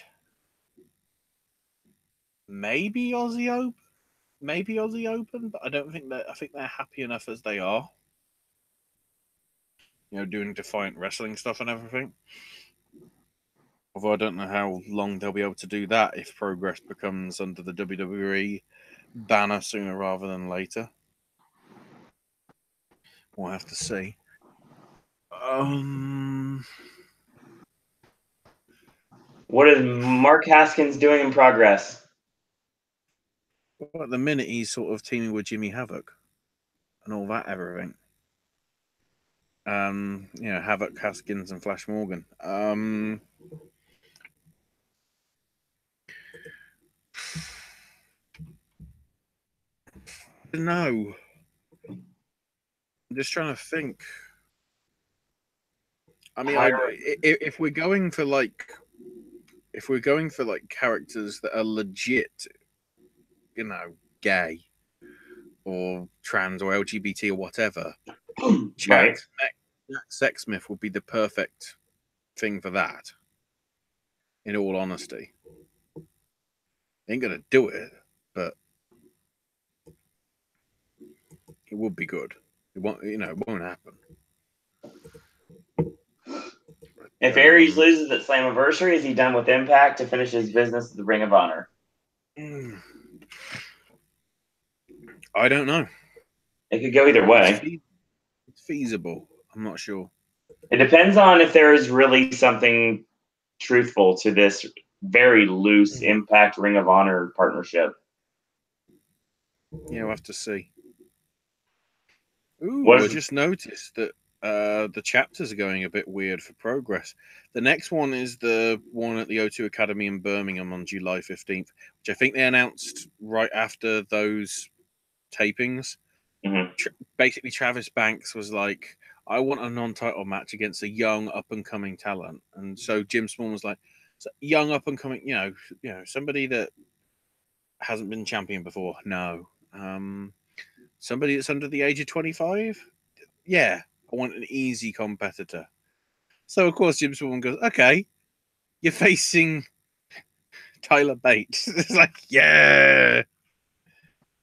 maybe Aussie Open, but I don't think that. I think they're happy enough as they are. Doing Defiant Wrestling stuff and everything. Although I don't know how long they'll be able to do that if Progress becomes under the WWE banner sooner rather than later. We'll have to see. What is Mark Haskins doing in Progress? Well, at the minute, he's sort of teaming with Jimmy Havoc and all that everything. Havoc, Haskins, and Flash Morgan. No. I'm just trying to think. I mean, if we're going for characters that are legit, gay or trans or LGBT or whatever, Right. Jack Sexsmith would be the perfect thing for that. In all honesty, ain't gonna do it, but it would be good. It won't, it won't happen. If Aries loses at Slammiversary, is he done with Impact to finish his business at the Ring of Honor? I don't know. It could go either way. It's feasible. I'm not sure. It depends on if there is really something truthful to this very loose Impact Ring of Honor partnership. Yeah, we'll have to see. Ooh, I just noticed that the chapters are going a bit weird for Progress. The next one is the one at the O2 Academy in Birmingham on July 15th, which I think they announced right after those tapings. Basically, Travis Banks was like, I want a non-title match against a young up-and-coming talent. And so Jim Small was like, young up-and-coming, somebody that hasn't been champion before. No. Somebody that's under the age of 25? Yeah, I want an easy competitor. So, of course, Jim Smallman goes, okay, you're facing Tyler Bates. It's like, yeah.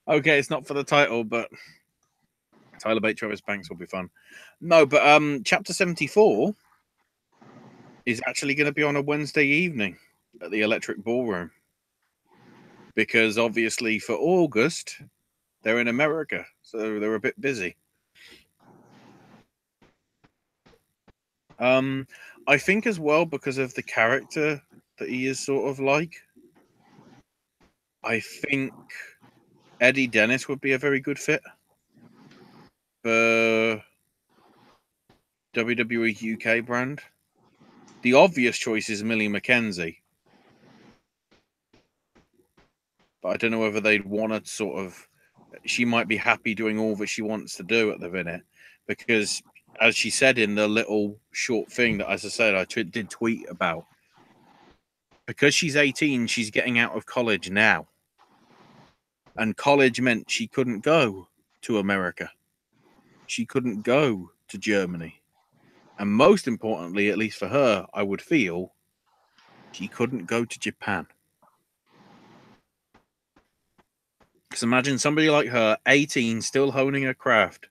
Okay, it's not for the title, but Tyler Bates, Travis Banks will be fun. No, but Chapter 74 is actually going to be on a Wednesday evening at the Electric Ballroom. Because, obviously, for August, they're in America, so they're a bit busy. I think as well, because of the character that he is sort of like, I think Eddie Dennis would be a very good fit for WWE UK brand. The obvious choice is Millie McKenzie, but I don't know whether they'd want to she might be happy doing all that she wants to do at the minute, because as she said in the little short thing that, as I said, I did tweet about, because she's 18, she's getting out of college now. And college meant she couldn't go to America. She couldn't go to Germany. And most importantly, at least for her, I would feel, she couldn't go to Japan. Because imagine somebody like her, 18, still honing her craft,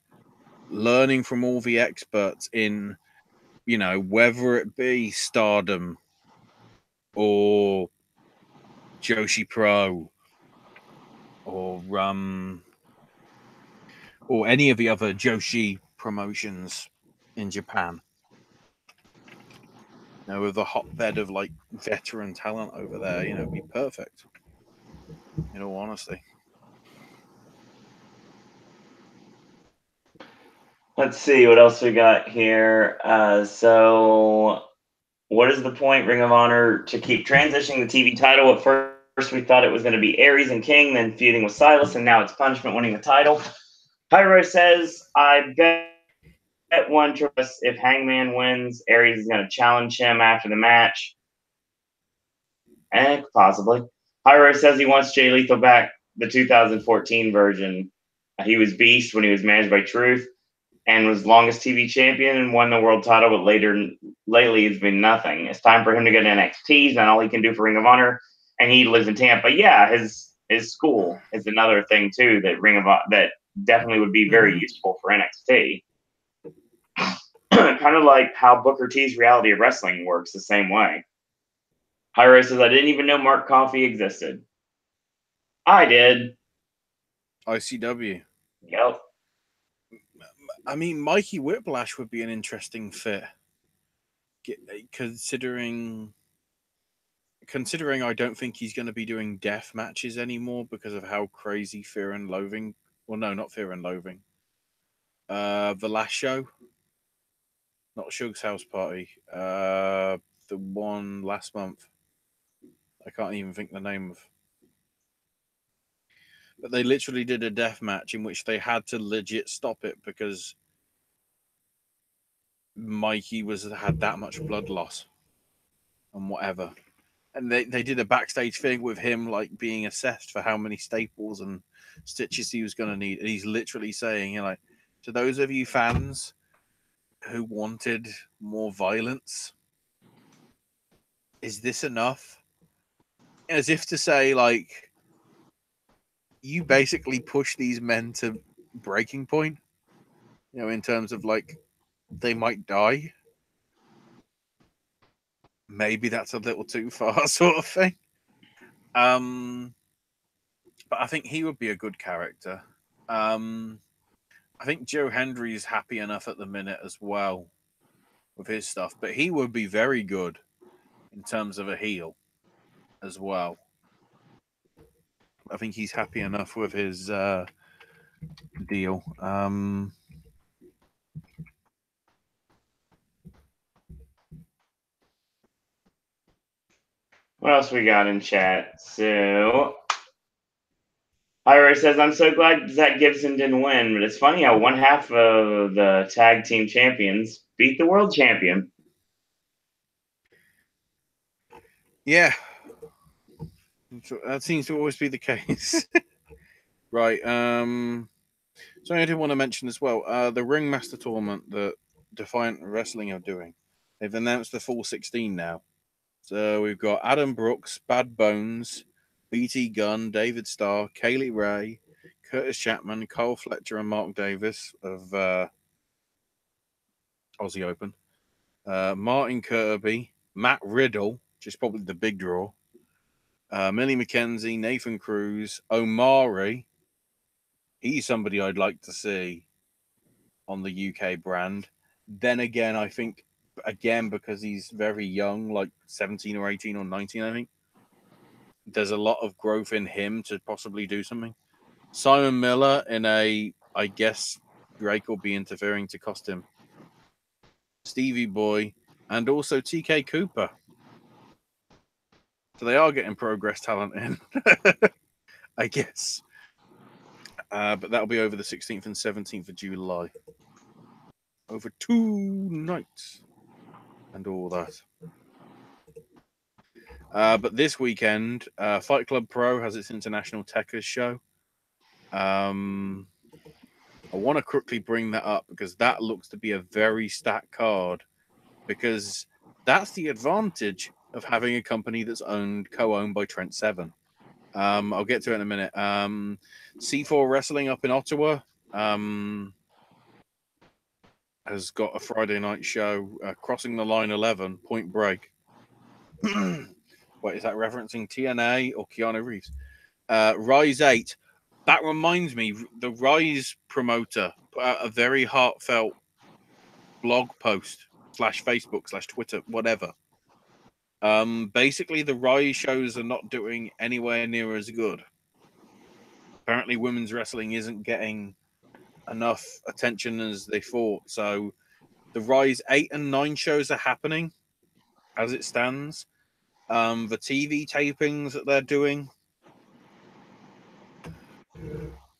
learning from all the experts in, whether it be Stardom or Joshi Pro or any of the other Joshi promotions in Japan. With a hotbed of like veteran talent over there, it'd be perfect. In all honesty. Let's see what else we got here. So, what is the point, Ring of Honor, to keep transitioning the TV title? At first, we thought it was going to be Aries and King, then feuding with Silas, and now it's Punishment winning the title. Pyro says, I bet one trust if Hangman wins, Aries is going to challenge him after the match. Possibly. Pyro says he wants Jay Lethal back, the 2014 version. He was Beast when he was managed by Truth and was longest TV champion and won the world title, but lately it's been nothing. It's time for him to go to NXT. He's not all he can do for Ring of Honor, and he lives in Tampa. Yeah, his school is another thing too that definitely would be very useful for NXT. Kind of like how Booker T's Reality of Wrestling works the same way. Pyro says, I didn't even know Mark Coffey existed. I did. ICW. Yep. I mean, Mikey Whiplash would be an interesting fit, considering I don't think he's going to be doing death matches anymore because of how crazy Fear and Loathing. Well, no, not Fear and Loathing. The last show, not Suge's House Party. The one last month. I can't even think the name of. But they literally did a death match in which they had to legit stop it because Mikey had that much blood loss and whatever. And they did a backstage thing with him like being assessed for how many staples and stitches he was going to need. And he's literally saying, to those of you fans who wanted more violence, is this enough? As if to say, like, you basically push these men to breaking point, in terms of like they might die. Maybe that's a little too far, sort of thing. But I think he would be a good character. I think Joe Hendry is happy enough at the minute as well with his stuff, but he would be very good in terms of a heel as well. I think he's happy enough with his deal. What else we got in chat? So, Ira says, I'm so glad Zach Gibson didn't win, but it's funny how one half of the tag team champions beat the world champion. Yeah. That seems to always be the case. Right. So I did want to mention as well, the Ringmaster tournament that Defiant Wrestling are doing. They've announced the full 16 now. So we've got Adam Brooks, Bad Bones, BT Gunn, David Starr, Kaylee Ray, Curtis Chapman, Kyle Fletcher, and Mark Davis of Aussie Open. Martin Kirby, Matt Riddle, which is probably the big draw. Millie McKenzie, Nathan Cruz, Omari. He's somebody I'd like to see on the UK brand. Then again, I think, because he's very young, like 17 or 18 or 19, I think, there's a lot of growth in him to possibly do something. Simon Miller I guess Drake will be interfering to cost him. Stevie Boy, and also TK Cooper. So they are getting Progress talent in, I guess. But that'll be over the 16th and 17th of July. over 2 nights and all that. But this weekend, Fight Club Pro has its International Techers show. I want to quickly bring that up because that looks to be a very stacked card. Because that's the advantage of having a company that's co-owned by Trent Seven. I'll get to it in a minute. C4 Wrestling up in Ottawa has got a Friday night show, Crossing the Line 11, Point Break. Wait, is that referencing TNA or Keanu Reeves? Rise 8. That reminds me, the Rise promoter put out a very heartfelt blog post / Facebook / Twitter, whatever. Basically, the Rise shows are not doing anywhere near as good. Apparently, women's wrestling isn't getting enough attention as they thought. So, the Rise 8 and 9 shows are happening as it stands. The TV tapings that they're doing.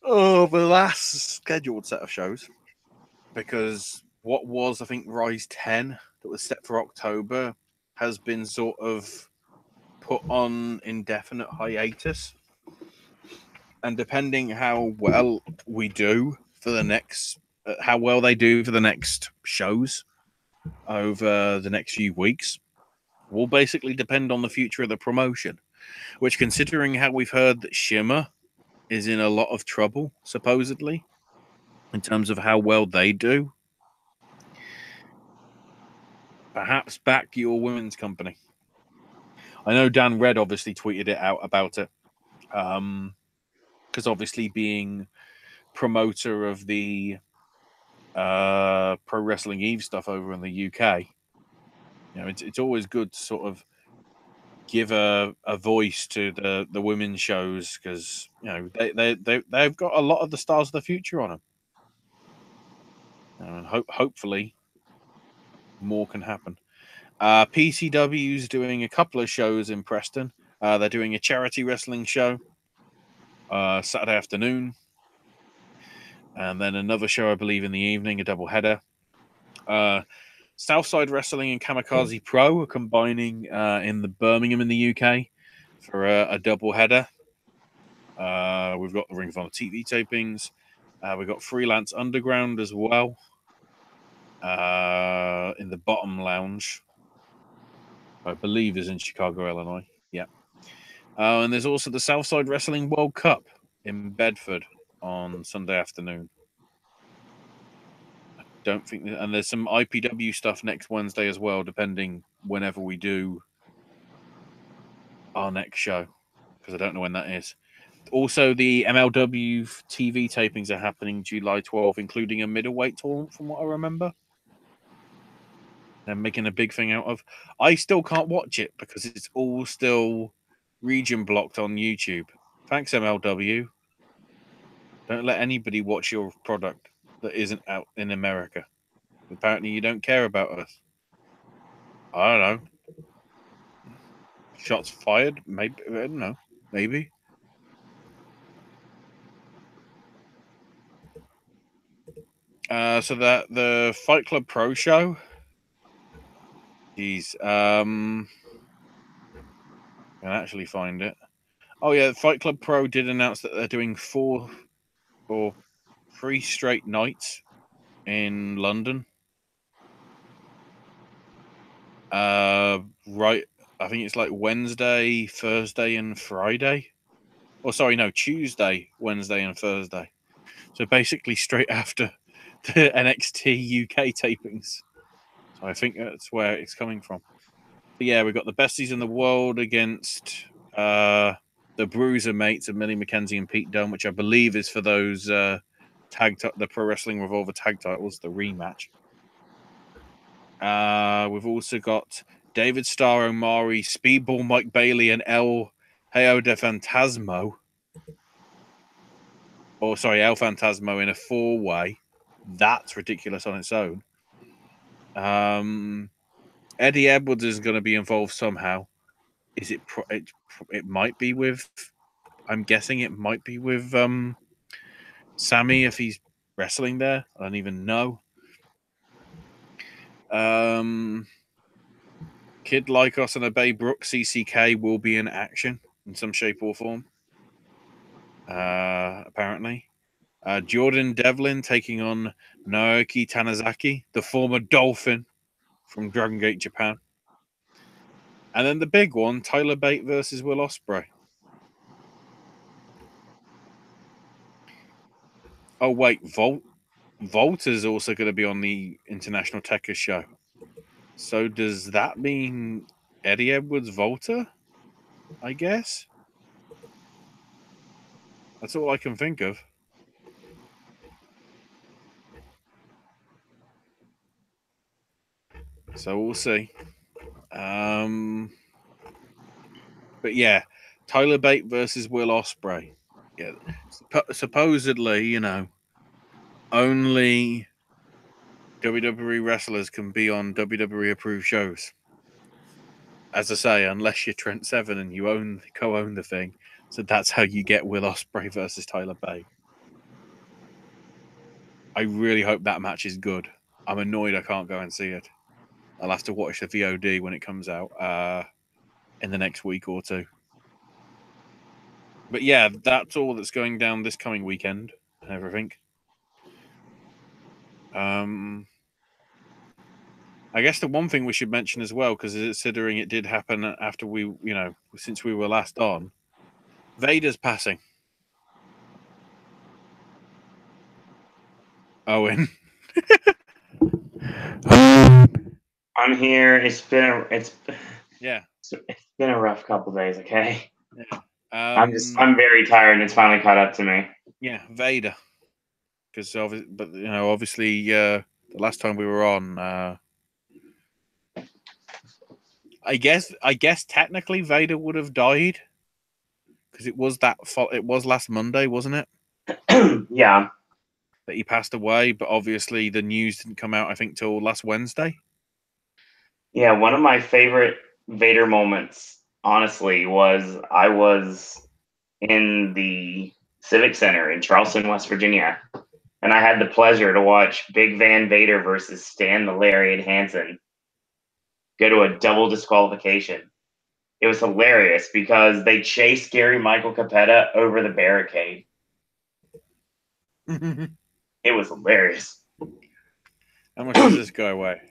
Oh, the last scheduled set of shows. Because what was, I think, Rise 10 that was set for October has been sort of put on indefinite hiatus. And depending how well we do for the next, how well they do for the next shows over the next few weeks, will basically depend on the future of the promotion. Which, considering how we've heard that Shimmer is in a lot of trouble, supposedly, in terms of how well they do, perhaps back your women's company. I know Dan Red obviously tweeted it out about it. Because obviously being promoter of the Pro Wrestling Eve stuff over in the UK, you know, it's always good to sort of give a voice to the women's shows because you know they've got a lot of the stars of the future on them, and hopefully more can happen. PCW's doing a couple of shows in Preston. They're doing a charity wrestling show Saturday afternoon, and then another show, I believe, in the evening, a double header. Southside Wrestling and Kamikaze Pro are combining in the Birmingham in the UK for a double header. We've got the Ring of Honor TV tapings. We've got Freelance Underground as well in the Bottom Lounge. I believe is in Chicago, Illinois. Yeah. And there's also the Southside Wrestling World Cup in Bedford on Sunday afternoon. Don't think that, and there's some IPW stuff next Wednesday as well, depending whenever we do our next show, because I don't know when that is. Also, the MLW TV tapings are happening July 12th, including a middleweight tournament, from what I remember. They're making a big thing out of. I still can't watch it because it's all still region blocked on YouTube. Thanks, MLW. Don't let anybody watch your product that isn't out in America. Apparently, you don't care about us. I don't know. Shots fired? Maybe. I don't know. Maybe. So that the Fight Club Pro show. Geez. I can actually find it. Oh yeah, Fight Club Pro did announce that they're doing 4 or 3 straight nights in London. Right. I think it's like Wednesday, Thursday, and Friday. Or sorry, no, Tuesday, Wednesday, and Thursday. So basically straight after the NXT UK tapings. So I think that's where it's coming from. But yeah, we've got the besties in the world against the Bruiser mates of Millie McKenzie and Pete Dunne, which I believe is for those the Pro Wrestling Revolver tag titles, the rematch. We've also got David Starr O'Mari, Speedball Mike Bailey, and El Hijo de Fantasmo. Or sorry, El Fantasmo in a 4-way. That's ridiculous on its own. Eddie Edwards is going to be involved somehow. Is it? It might be with. I'm guessing it might be with Sammy if he's wrestling there. I don't even know. Kid Lycos and Obey Brook CCK will be in action in some shape or form. Apparently. Jordan Devlin taking on Naoki Tanizaki, the former Dolphin from Dragon Gate Japan. And then the big one, Tyler Bate versus Will Ospreay. Oh, wait, Volta's also going to be on the International Tekkers show. So does that mean Eddie Edwards Volta? I guess? That's all I can think of. So we'll see. But yeah, Tyler Bate versus Will Ospreay. Yeah, supposedly, only WWE wrestlers can be on WWE approved shows. As I say, unless you're Trent Seven and you co-own the thing, so that's how you get Will Ospreay versus Tyler Bate. I really hope that match is good. I'm annoyed I can't go and see it. I'll have to watch the VOD when it comes out in the next week or two. But yeah, that's all that's going down this coming weekend and everything. I guess the one thing we should mention as well, because considering it did happen after since we were last on, Vader's passing. Owen. I'm here. It's been a rough couple days. Okay. Yeah. I'm very tired, and it's finally caught up to me. Yeah, Vader. Because obviously, the last time we were on, I guess technically Vader would have died because it was last Monday, wasn't it? Yeah. That he passed away, but obviously the news didn't come out, I think, till last Wednesday. Yeah, one of my favorite Vader moments, honestly, was I was in the Civic Center in Charleston, West Virginia, and I had the pleasure to watch Big Van Vader versus Stan the Lariat Hansen go to a double disqualification. It was hilarious because they chased Gary Michael Capetta over the barricade. It was hilarious. How much does this go away?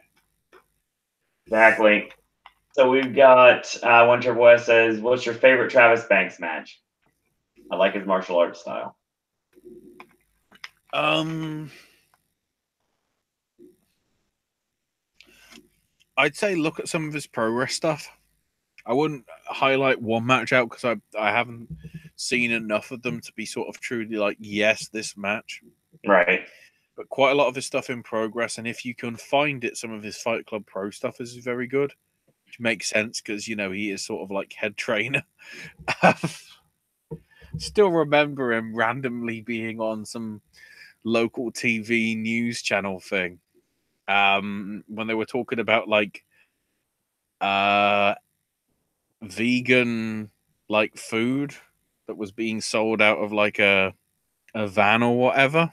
Exactly. So we've got One Turbo West says, "What's your favorite Travis Banks match?" I like his martial arts style. I'd say look at some of his progress stuff. I wouldn't highlight one match out because I haven't seen enough of them to be sort of truly like, yes, this match. Right. But quite a lot of his stuff in progress, and if you can find it, some of his Fight Club Pro stuff is very good, which makes sense because he is sort of like head trainer. Still remember him randomly being on some local TV news channel thing when they were talking about like vegan like food that was being sold out of like a van or whatever.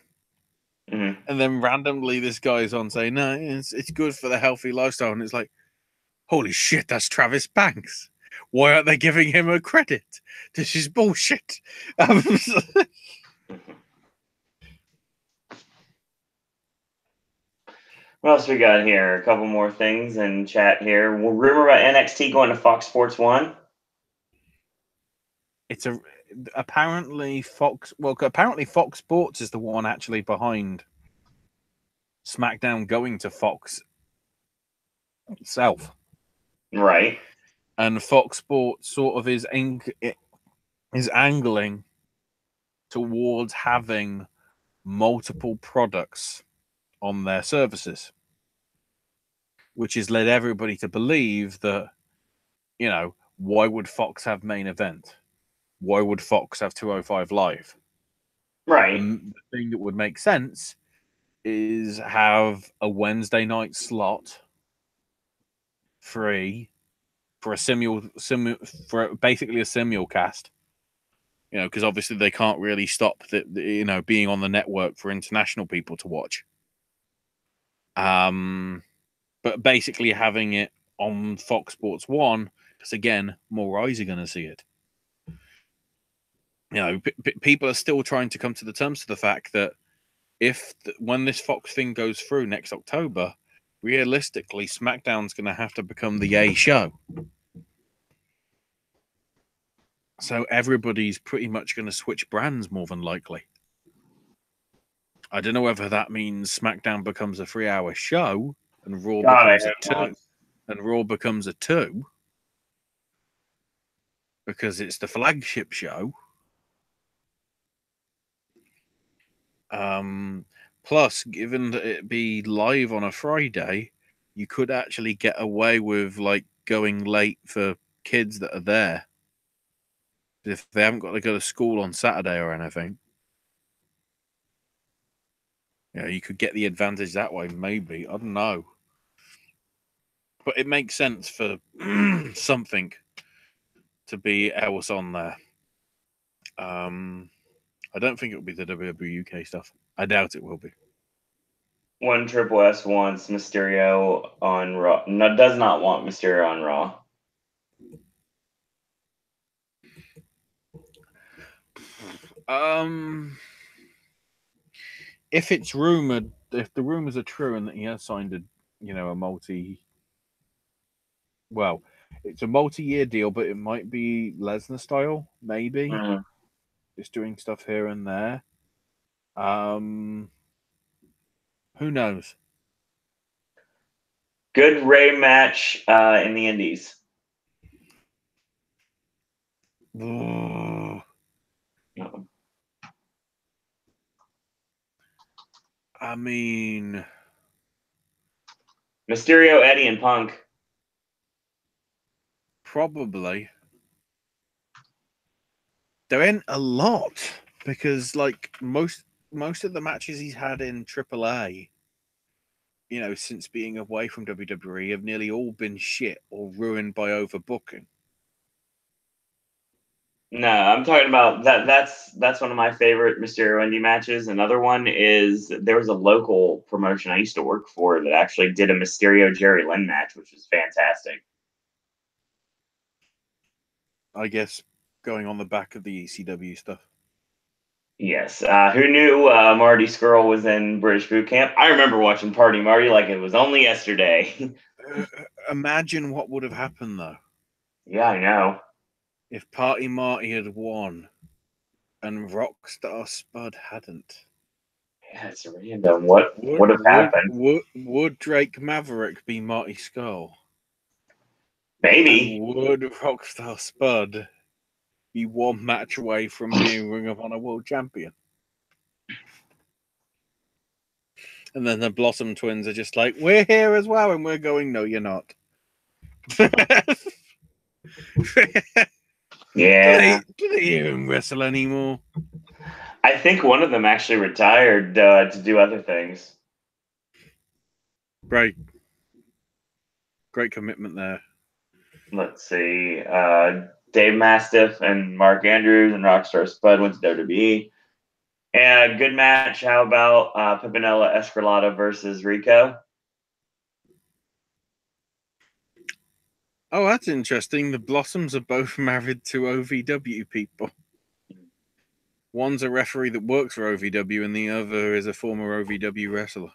Mm-hmm. And then randomly this guy's on saying, no, it's good for the healthy lifestyle. And it's like, holy shit, that's Travis Banks. Why aren't they giving him a credit? This is bullshit. What else we got here? A couple more things in chat here. Rumor about NXT going to Fox Sports 1. It's apparently Fox Sports is the one actually behind SmackDown going to Fox itself. Right. And Fox Sports sort of is angling towards having multiple products on their services, which has led everybody to believe that, why would Fox have Main Event? Why would Fox have 205 Live? Right. The thing that would make sense is have a Wednesday night slot free for a for basically a simulcast. Because obviously they can't really stop being on the network for international people to watch. But but basically having it on Fox Sports 1, because again, more eyes are going to see it. You know, people are still trying to come to the terms to the fact that when this Fox thing goes through next October, realistically, SmackDown's going to have to become the A show. So everybody's pretty much going to switch brands more than likely. I don't know whether that means SmackDown becomes a 3-hour show and Raw becomes a 2, and Raw becomes a 2 because it's the flagship show. Plus, given that it be live on a Friday, you could actually get away with like going late for kids that are there if they haven't got to go to school on Saturday or anything. You know, you could get the advantage that way, maybe. I don't know. But it makes sense for something to be else on there. I don't think it will be the WWE UK stuff. I doubt it will be. One Triple S wants Mysterio on Raw. No, does not want Mysterio on Raw. If it's rumored, if the rumors are true and that he has signed it's a multi-year deal, but it might be Lesnar style, maybe. Just doing stuff here and there. Who knows? Good Ray match in the Indies. I mean, Mysterio, Eddie, and Punk. Probably. There ain't a lot because, like, most of the matches he's had in AAA, you know, since being away from WWE, have nearly all been shit or ruined by overbooking. No, I'm talking about that. That's one of my favorite Mysterio Indie matches. Another one is there was a local promotion I used to work for that actually did a Mysterio Jerry Lynn match, which was fantastic. I guess going on the back of the ECW stuff. Yes. Who knew Marty Skrull was in British Boot Camp? I remember watching Party Marty like it was only yesterday. Imagine what would have happened, though. Yeah, I know. If Party Marty had won and Rockstar Spud hadn't. Yeah, it's random. What would have happened? Would Drake Maverick be Marty Skull? Maybe. And would Rockstar Spud be one match away from being Ring of Honor World Champion? And then the Blossom Twins are just like, we're here as well, and we're going, no, you're not. Yeah. Do they even wrestle anymore? I think one of them actually retired to do other things. Great commitment there. Let's see. Dave Mastiff and Mark Andrews and Rockstar Spud went to WWE. And good match. How about Pimpinella Escarlata versus Rico? Oh, that's interesting. The Blossoms are both married to OVW people. One's a referee that works for OVW, and the other is a former OVW wrestler.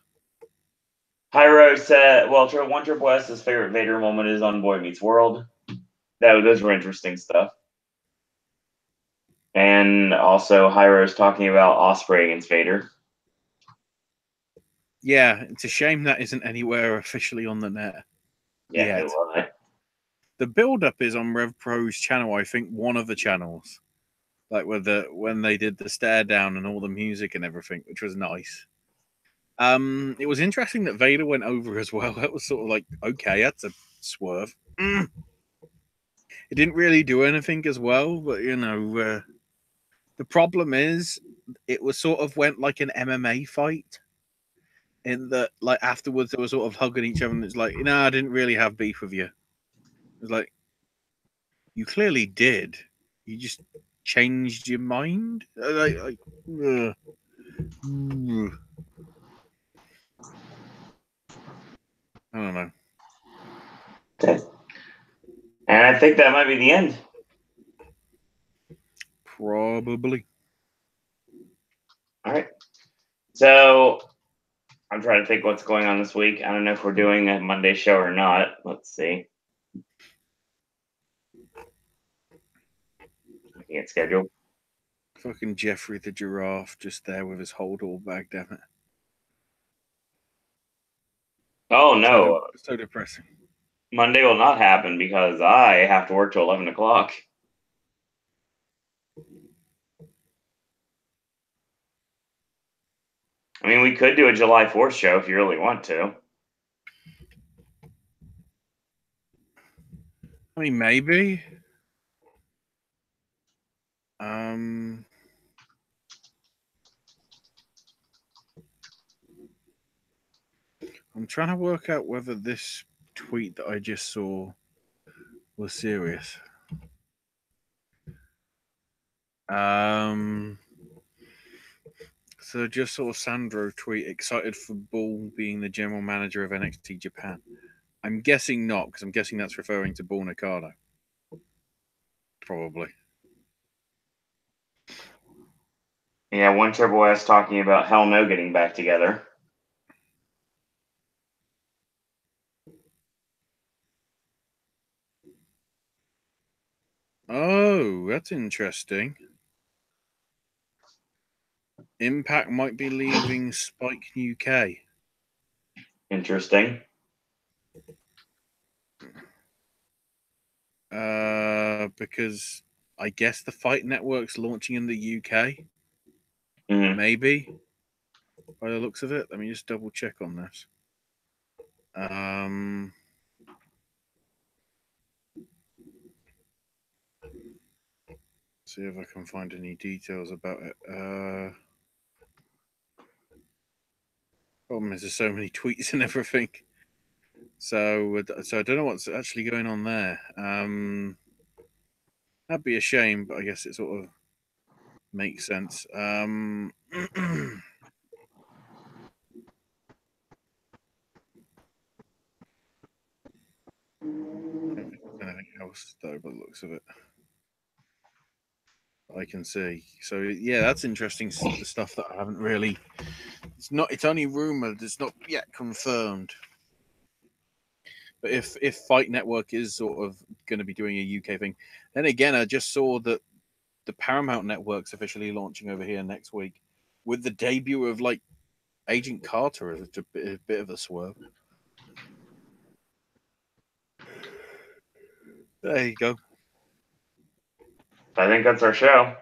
Hyro said, well, one Triple S's favorite Vader moment is on Boy Meets World. Those were interesting stuff. And also, Hyro's talking about Ospreay against Vader. Yeah, it's a shame that isn't anywhere officially on the net. Yeah, it was. The build-up is on Rev Pro's channel, I think one of the channels. Like when they did the stare down and all the music and everything, which was nice. It was interesting that Vader went over as well. That was sort of like, okay, that's a swerve. It didn't really do anything as well, but you know, the problem is it was sort of went like an MMA fight. In that, like afterwards, they were sort of hugging each other, and it's like, I didn't really have beef with you. It was like, you clearly did. You just changed your mind. I don't know. And I think that might be the end. Probably. All right. So I'm trying to think what's going on this week. I don't know if we're doing a Monday show or not. Let's see. Looking at schedule. Fucking Jeffrey the giraffe just there with his hold all bag, damn it. Oh no, So depressing. Monday will not happen because I have to work till 11 o'clock. I mean, we could do a July 4th show if you really want to. I mean, maybe. I'm trying to work out whether this tweet that I just saw was serious. So just saw Sandro tweet excited for Bull being the general manager of NXT Japan. I'm guessing not, because I'm guessing that's referring to Bull Nakano. Probably. Yeah, one Turbo S talking about Hell No getting back together. Oh, that's interesting. Impact might be leaving Spike UK. Interesting. Because I guess the Fight Network's launching in the UK. Mm-hmm. Maybe. By the looks of it. Let me just double check on this. See if I can find any details about it. Problem is, there's so many tweets and everything. So I don't know what's actually going on there. That'd be a shame, but I guess it sort of makes sense. Anything else though, by the looks of it, I can see. So yeah, that's interesting. The stuff that I haven't really. It's not. It's only rumored. It's not yet confirmed. But if Fight Network is sort of going to be doing a UK thing, then again, I just saw that the Paramount Network's officially launching over here next week with the debut of like Agent Carter as a bit of a swerve. There you go. I think that's our show.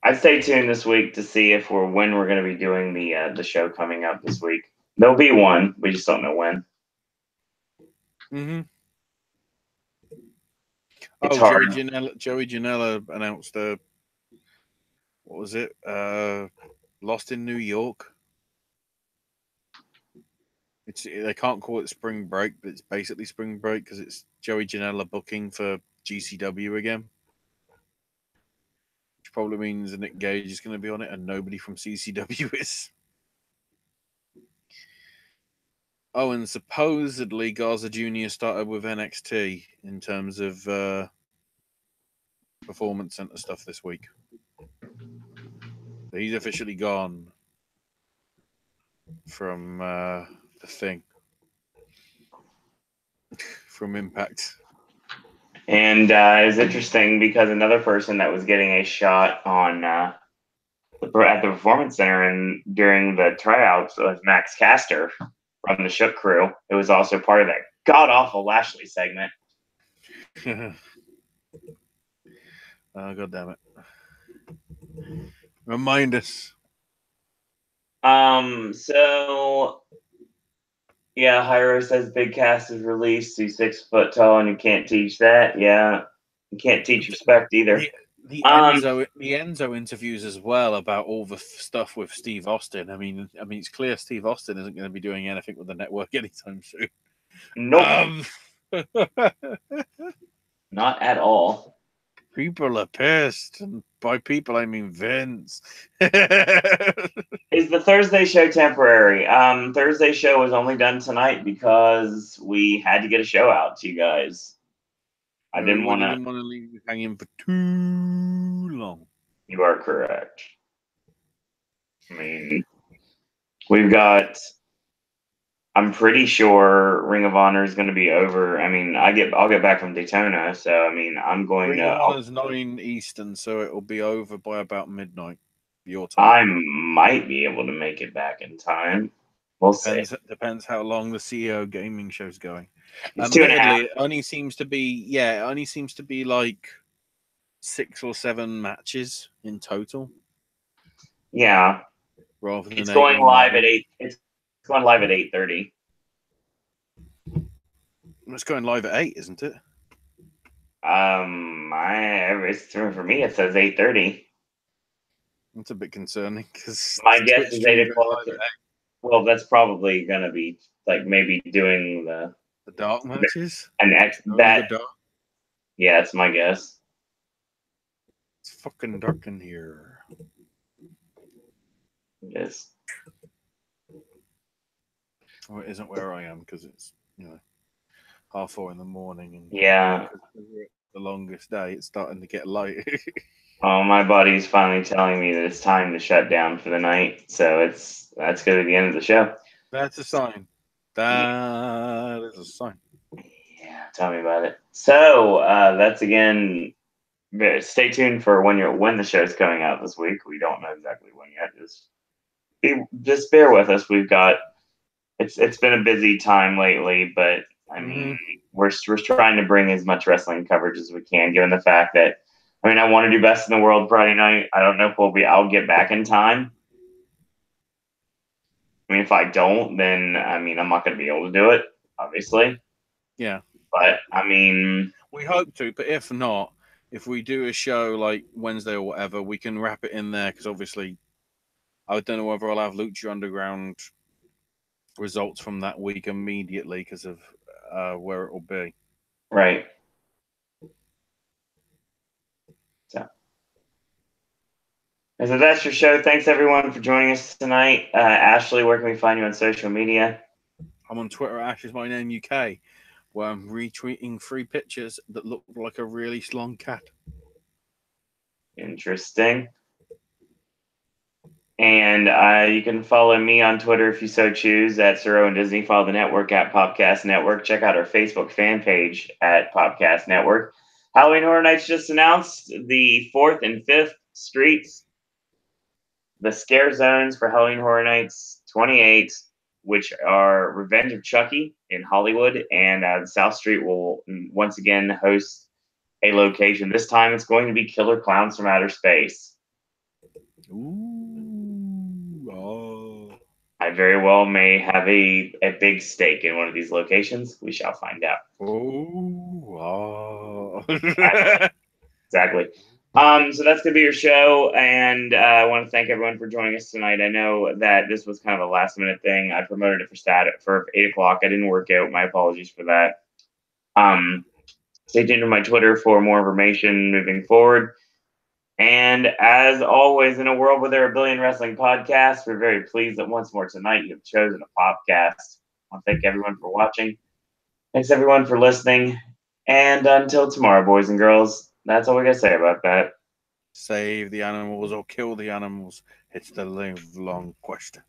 I'd stay tuned this week to see if when we're going to be doing the show coming up this week. There'll be one. We just don't know when. Mm-hmm. It's hard. Joey Janela announced what was it? Lost in New York. They can't call it spring break, but it's basically spring break because it's Joey Janela booking for GCW again. Which probably means Nick Gage is going to be on it and nobody from CCW is. Oh, and supposedly Garza Jr. started with NXT in terms of Performance Center stuff this week. So he's officially gone from the thing. From Impact. And it was interesting because another person that was getting a shot on at the Performance Center and during the tryouts was Max Caster from the Shook Crew. It was also part of that god awful Lashley segment. Oh, God damn it. Remind us. So yeah, Hyro says Big Cass is released. He's 6 foot tall and you can't teach that. Yeah. You can't teach respect either. The Enzo interviews as well about all the stuff with Steve Austin. I mean, it's clear Steve Austin isn't going to be doing anything with the network anytime soon. Nope. Not at all. People are pissed, and by people I mean Vince. Is Is the Thursday show temporary? Thursday show was only done tonight because we had to get a show out to you guys. I didn't want to leave you hanging for too long. You are correct. I mean, we've got. I'm pretty sure Ring of Honor is going to be over. I mean, I'll get back from Daytona, so I mean, I'm going Ring to. of Honor's 9 Eastern, so it will be over by about midnight. Your I time. might be able to make it back in time. We'll see. Depends how long the CEO gaming show's going. It's 2.5. It only seems to be like 6 or 7 matches in total. Yeah. Rather than it's going 8 live at 8. It's going live at 8:30. It's going live at 8, isn't it? For me it says 8:30. That's a bit concerning because my guess is 8:00. Well, that's probably gonna be like maybe doing the dark matches. that. Yeah, that's my guess. It's fucking dark in here. Yes. Well, it isn't where I am because it's 4:30 in the morning, and yeah, the longest day. It's starting to get light. Oh, my body's finally telling me that it's time to shut down for the night. So that's going to be the end of the show. That's a sign. That is a sign. Yeah, tell me about it. So that's again. Stay tuned for when the show's coming out this week. We don't know exactly when yet. Just bear with us. We've got it's been a busy time lately, but I mean we're trying to bring as much wrestling coverage as we can, given the fact that I want to do Best in the World Friday night. I don't know if I'll get back in time. I mean, if I don't, then I'm not going to be able to do it, obviously. Yeah. But I mean, we hope to. But if not, if we do a show like Wednesday or whatever, we can wrap it in there because obviously, I don't know whether I'll have Lucha Underground results from that week immediately because of where it will be. Right. So that's your show. Thanks everyone for joining us tonight. Ashley, where can we find you on social media? I'm on Twitter at Ash is my name UK, where I'm retweeting 3 pictures that look like a really slung cat. Interesting. And you can follow me on Twitter if you so choose at Sir Owen Disney. Follow the network at Popcast Network. Check out our Facebook fan page at Popcast Network. Halloween Horror Nights just announced the 4th and 5th streets, the scare zones for Halloween Horror Nights 28, which are Revenge of Chucky in Hollywood, and South Street will once again host a location. This time it's going to be Killer Clowns from Outer Space. Ooh, oh. I very well may have a big stake in one of these locations. We shall find out. Oh. Exactly. So that's going to be your show, and I want to thank everyone for joining us tonight. I know that this was kind of a last-minute thing. I promoted it for 8 o'clock. I didn't work out. My apologies for that. Stay tuned to my Twitter for more information moving forward. And as always, in a world where there are a billion wrestling podcasts, we're very pleased that once more tonight you have chosen a Popcast. I want to thank everyone for watching. Thanks everyone for listening. And until tomorrow, boys and girls, that's all we got to say about that. Save the animals or kill the animals. It's the live long question.